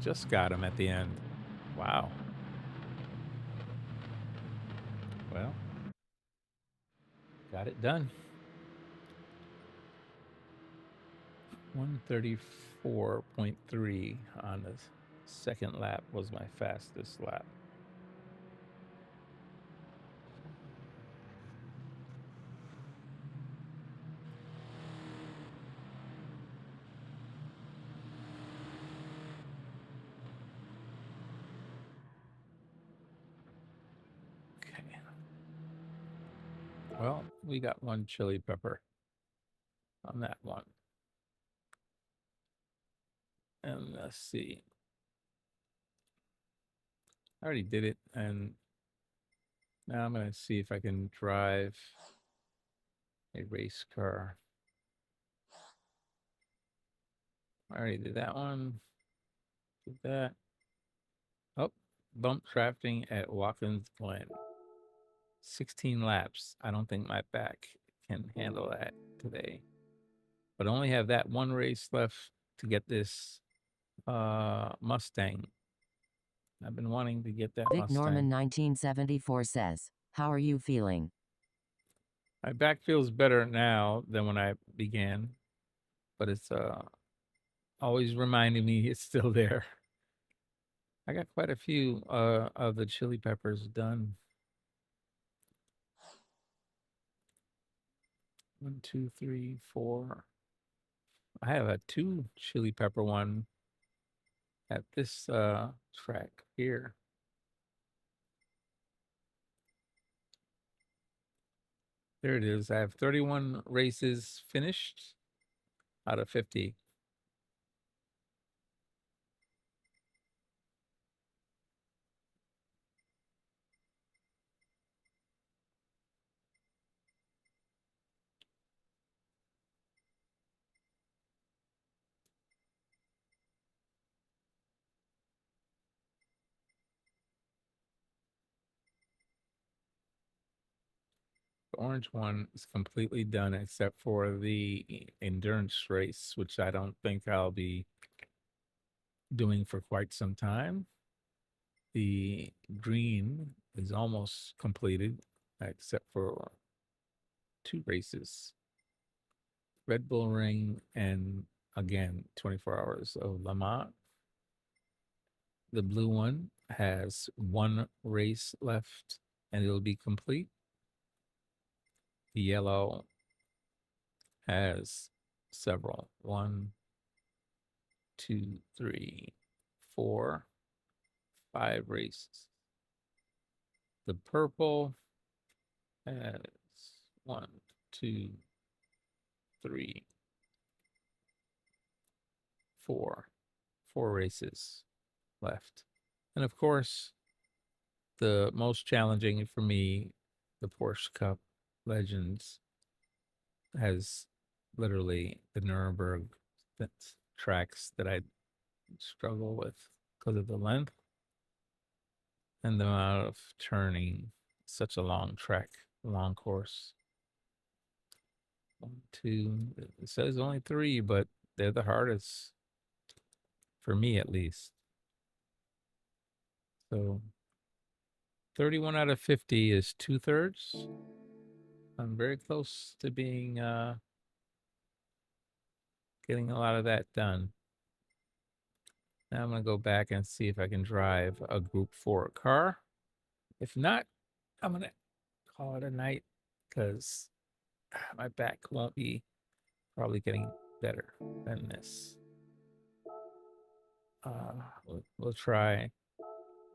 Just got him at the end. Wow. Well, got it done. 134.3 on the second lap was my fastest lap. Okay. Well, we got one chili pepper on that one. And let's see. I already did it, and now I'm going to see if I can drive a race car. I already did that one. Did that. Oh, bump drafting at Watkins Glen. 16 laps. I don't think my back can handle that today. But I only have that one race left to get this Mustang. I've been wanting to get that Vic Mustang. Norman 1974 says, "How are you feeling?" My back feels better now than when I began, but it's always reminding me it's still there. I got quite a few of the chili peppers done. 1, 2, 3, 4. I have a 2 chili pepper one at this track here. There it is. I have 31 races finished out of 50. The orange one is completely done except for the endurance race, which I don't think I'll be doing for quite some time. The green is almost completed except for 2 races. Red Bull Ring and again 24 hours of Le Mans. The blue one has 1 race left and it'll be complete. The yellow has several. 1, 2, 3, 4, 5 races. The purple has 1, 2, 3, 4 races left. And of course, the most challenging for me, the Porsche Cup Legends, has literally the Nuremberg tracks that I struggle with because of the length and the amount of turning. Such a long track, long course. 1, 2, it says only 3, but they're the hardest for me at least. So 31 out of 50 is 2/3. I'm very close to being getting a lot of that done. Now I'm going to go back and see if I can drive a Group 4 car. If not, I'm going to call it a night because my back won't be probably getting better than this. We'll try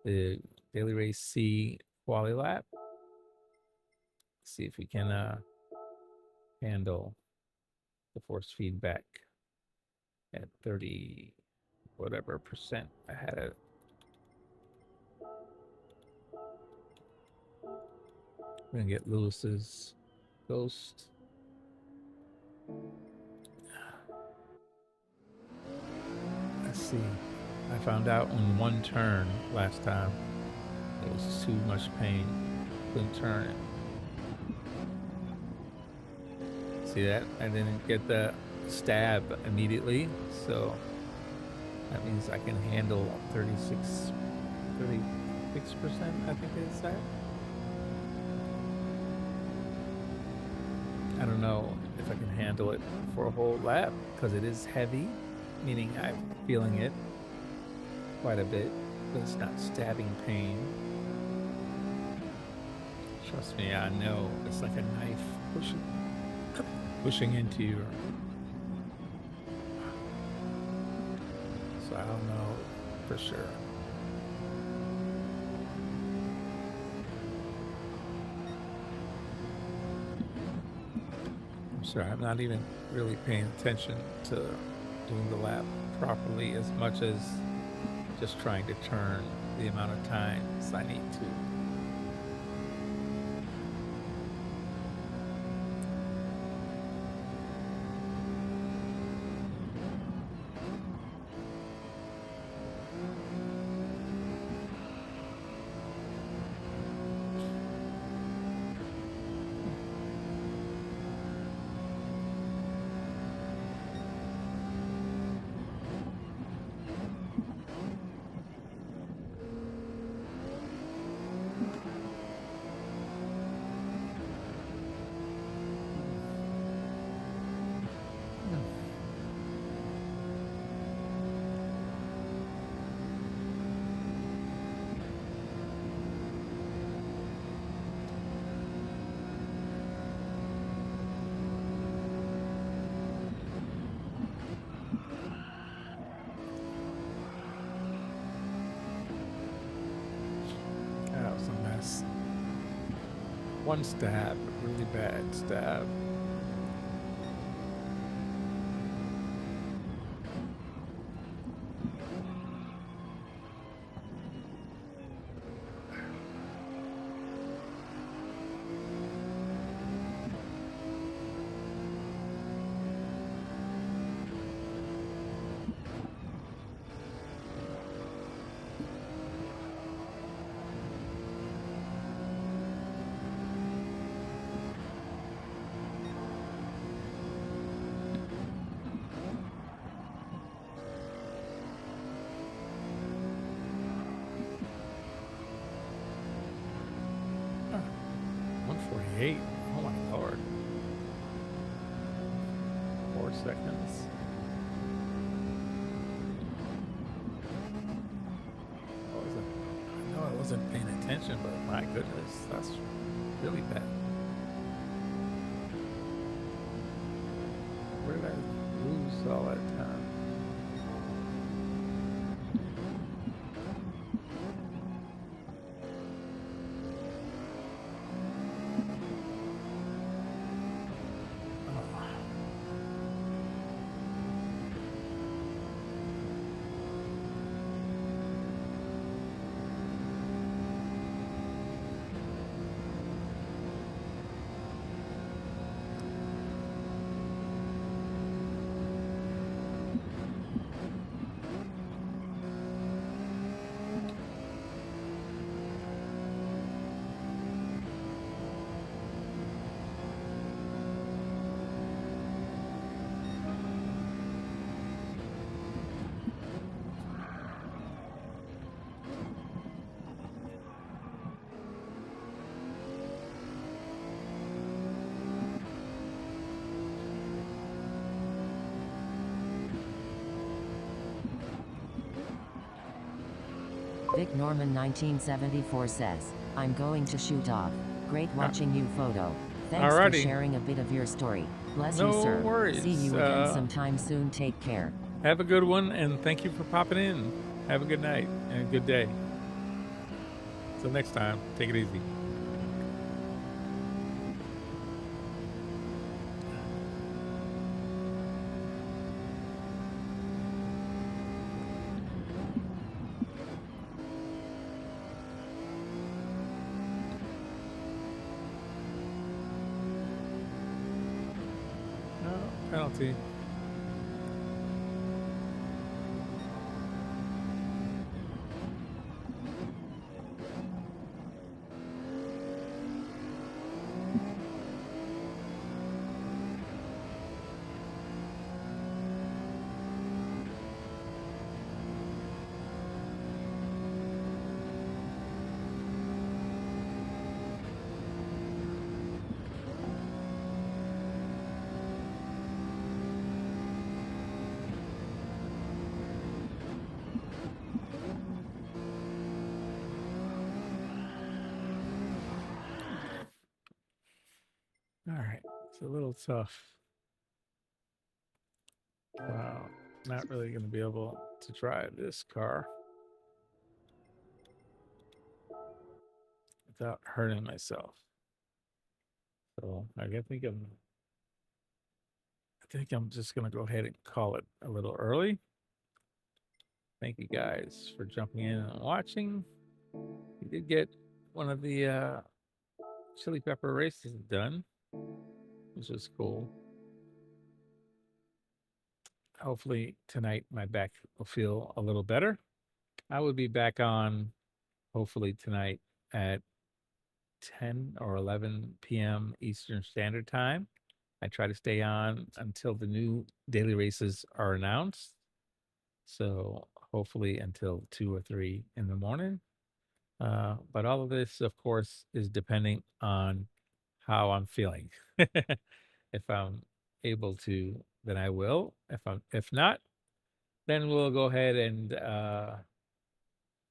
the Daily Race C quali lap. See if we can handle the force feedback at 30 whatever percent. I had it. We're gonna get Lewis's Ghost. Let's see. I found out on 1 turn last time. It was too much pain. Couldn't turn it. See that? I didn't get the stab immediately, so that means I can handle 36%, I think it's that. I don't know if I can handle it for a whole lap, because it is heavy, meaning I'm feeling it quite a bit, but it's not stabbing pain. Trust me, I know. It's like a knife pushing into you. So I don't know for sure. I'm sorry, I'm not even really paying attention to doing the lap properly as much as just trying to turn the amount of times I need to. That was a mess. One stab, really bad stab. Huh. 148. Oh my lord. 4 seconds. I know I wasn't paying attention, but my goodness, that's really bad. Where did I lose all that time? Vic Norman 1974 says, I'm going to shoot off. Great watching you photo. Thanks for Alrighty. sharing a bit of your story. Bless you, No sir. worries. See you again sometime soon. Take care. Have a good one, and thank you for popping in. Have a good night and a good day. Till next time, take it easy. No penalty. It's a little tough. Wow, not really going to be able to drive this car without hurting myself. So I think I'm just going to go ahead and call it a little early. Thank you guys for jumping in and watching. We did get one of the chili pepper races done, which was cool. Hopefully tonight my back will feel a little better. I will be back on hopefully tonight at 10 or 11 p.m. Eastern Standard Time. I try to stay on until the new daily races are announced. So hopefully until 2 or 3 in the morning. But all of this, of course, is depending on how I'm feeling. If I'm able to, then I will. If not, then we'll go ahead and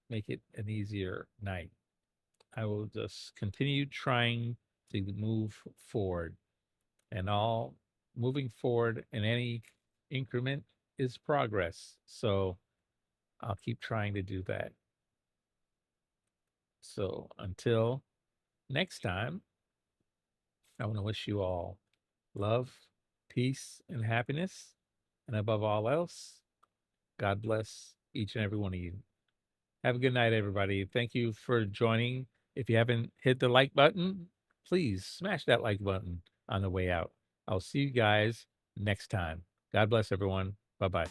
make it an easier night. I will just continue trying to move forward, and all moving forward in any increment is progress. So I'll keep trying to do that. So until next time, I want to wish you all love, peace, and happiness. And above all else, God bless each and every one of you. Have a good night, everybody. Thank you for joining. If you haven't hit the like button, please smash that like button on the way out. I'll see you guys next time. God bless everyone. Bye-bye.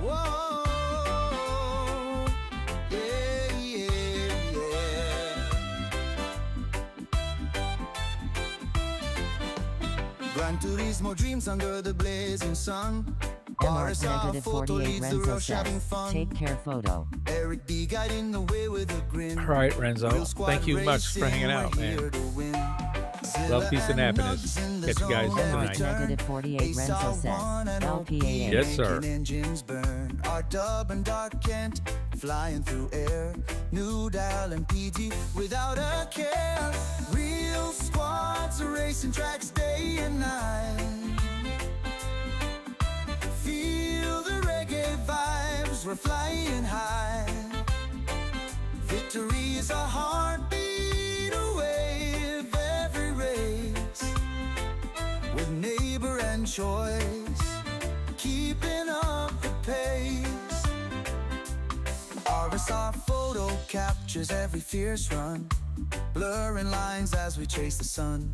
Whoa, yeah, yeah, yeah. Gran Turismo dreams under the blazing sun. RSR photo MR-48 leads the Renzo rush having says, fun. take care photo. Eric B guiding the way with a grin. All right, Renzo. Thank you much for hanging out, man. Love, peace, and happiness. Catch you guys tonight. MR-48 Renzo says, LPAA. Yes, sir. Engines burn. Our dub and Dark Kent flying through air. New Dial and PG without a care. Real squads racing tracks day and night. Feel the reggae vibes, we're flying high. Victory is a heartbeat away of every race. With neighbor and choice, keeping up the pace. RSR photo captures every fierce run, blurring lines as we chase the sun.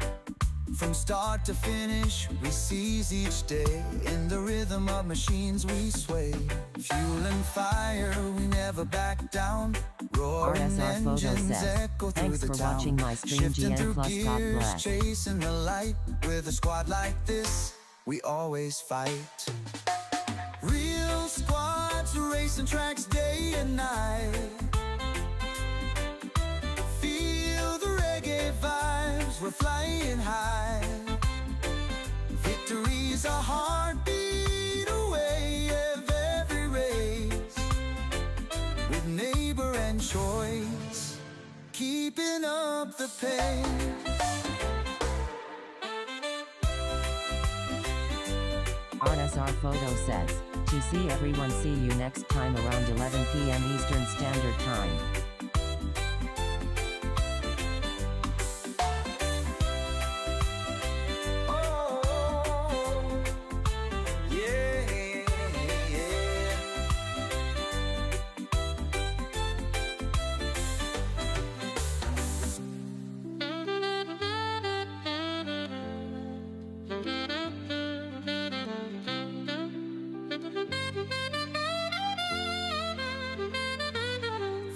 From start to finish, we seize each day. In the rhythm of machines we sway. Fuel and fire, we never back down. Roaring RSR Photo engines says, echo through thanks the for town. watching my stream, Shifting GN through Plus, God gears, bless. chasing the light. With a squad like this, we always fight. Real squads racing tracks day and night. Feel the reggae vibes, we're flying high. Victory's a heartbeat away of every race. With neighbor and choice, keeping up the pace. RSR Photo says, GC everyone, see you next time around 11 p.m. Eastern Standard Time.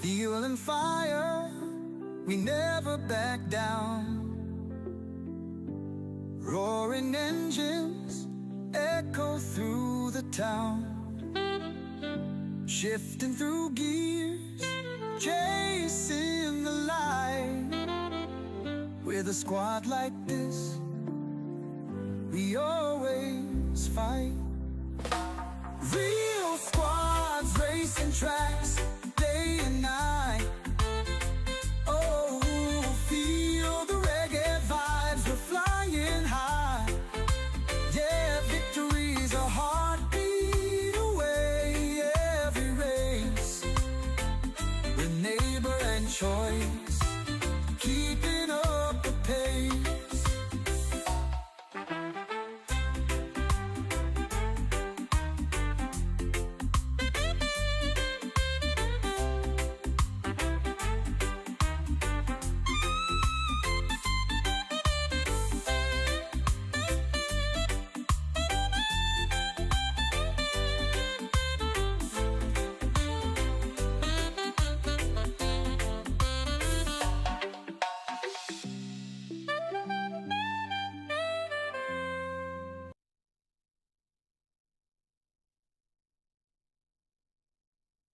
Fuel and fire, we never back down. Roaring engines echo through the town. Shifting through gears, chasing the light. With a squad like this, we always fight. Real squads racing tracks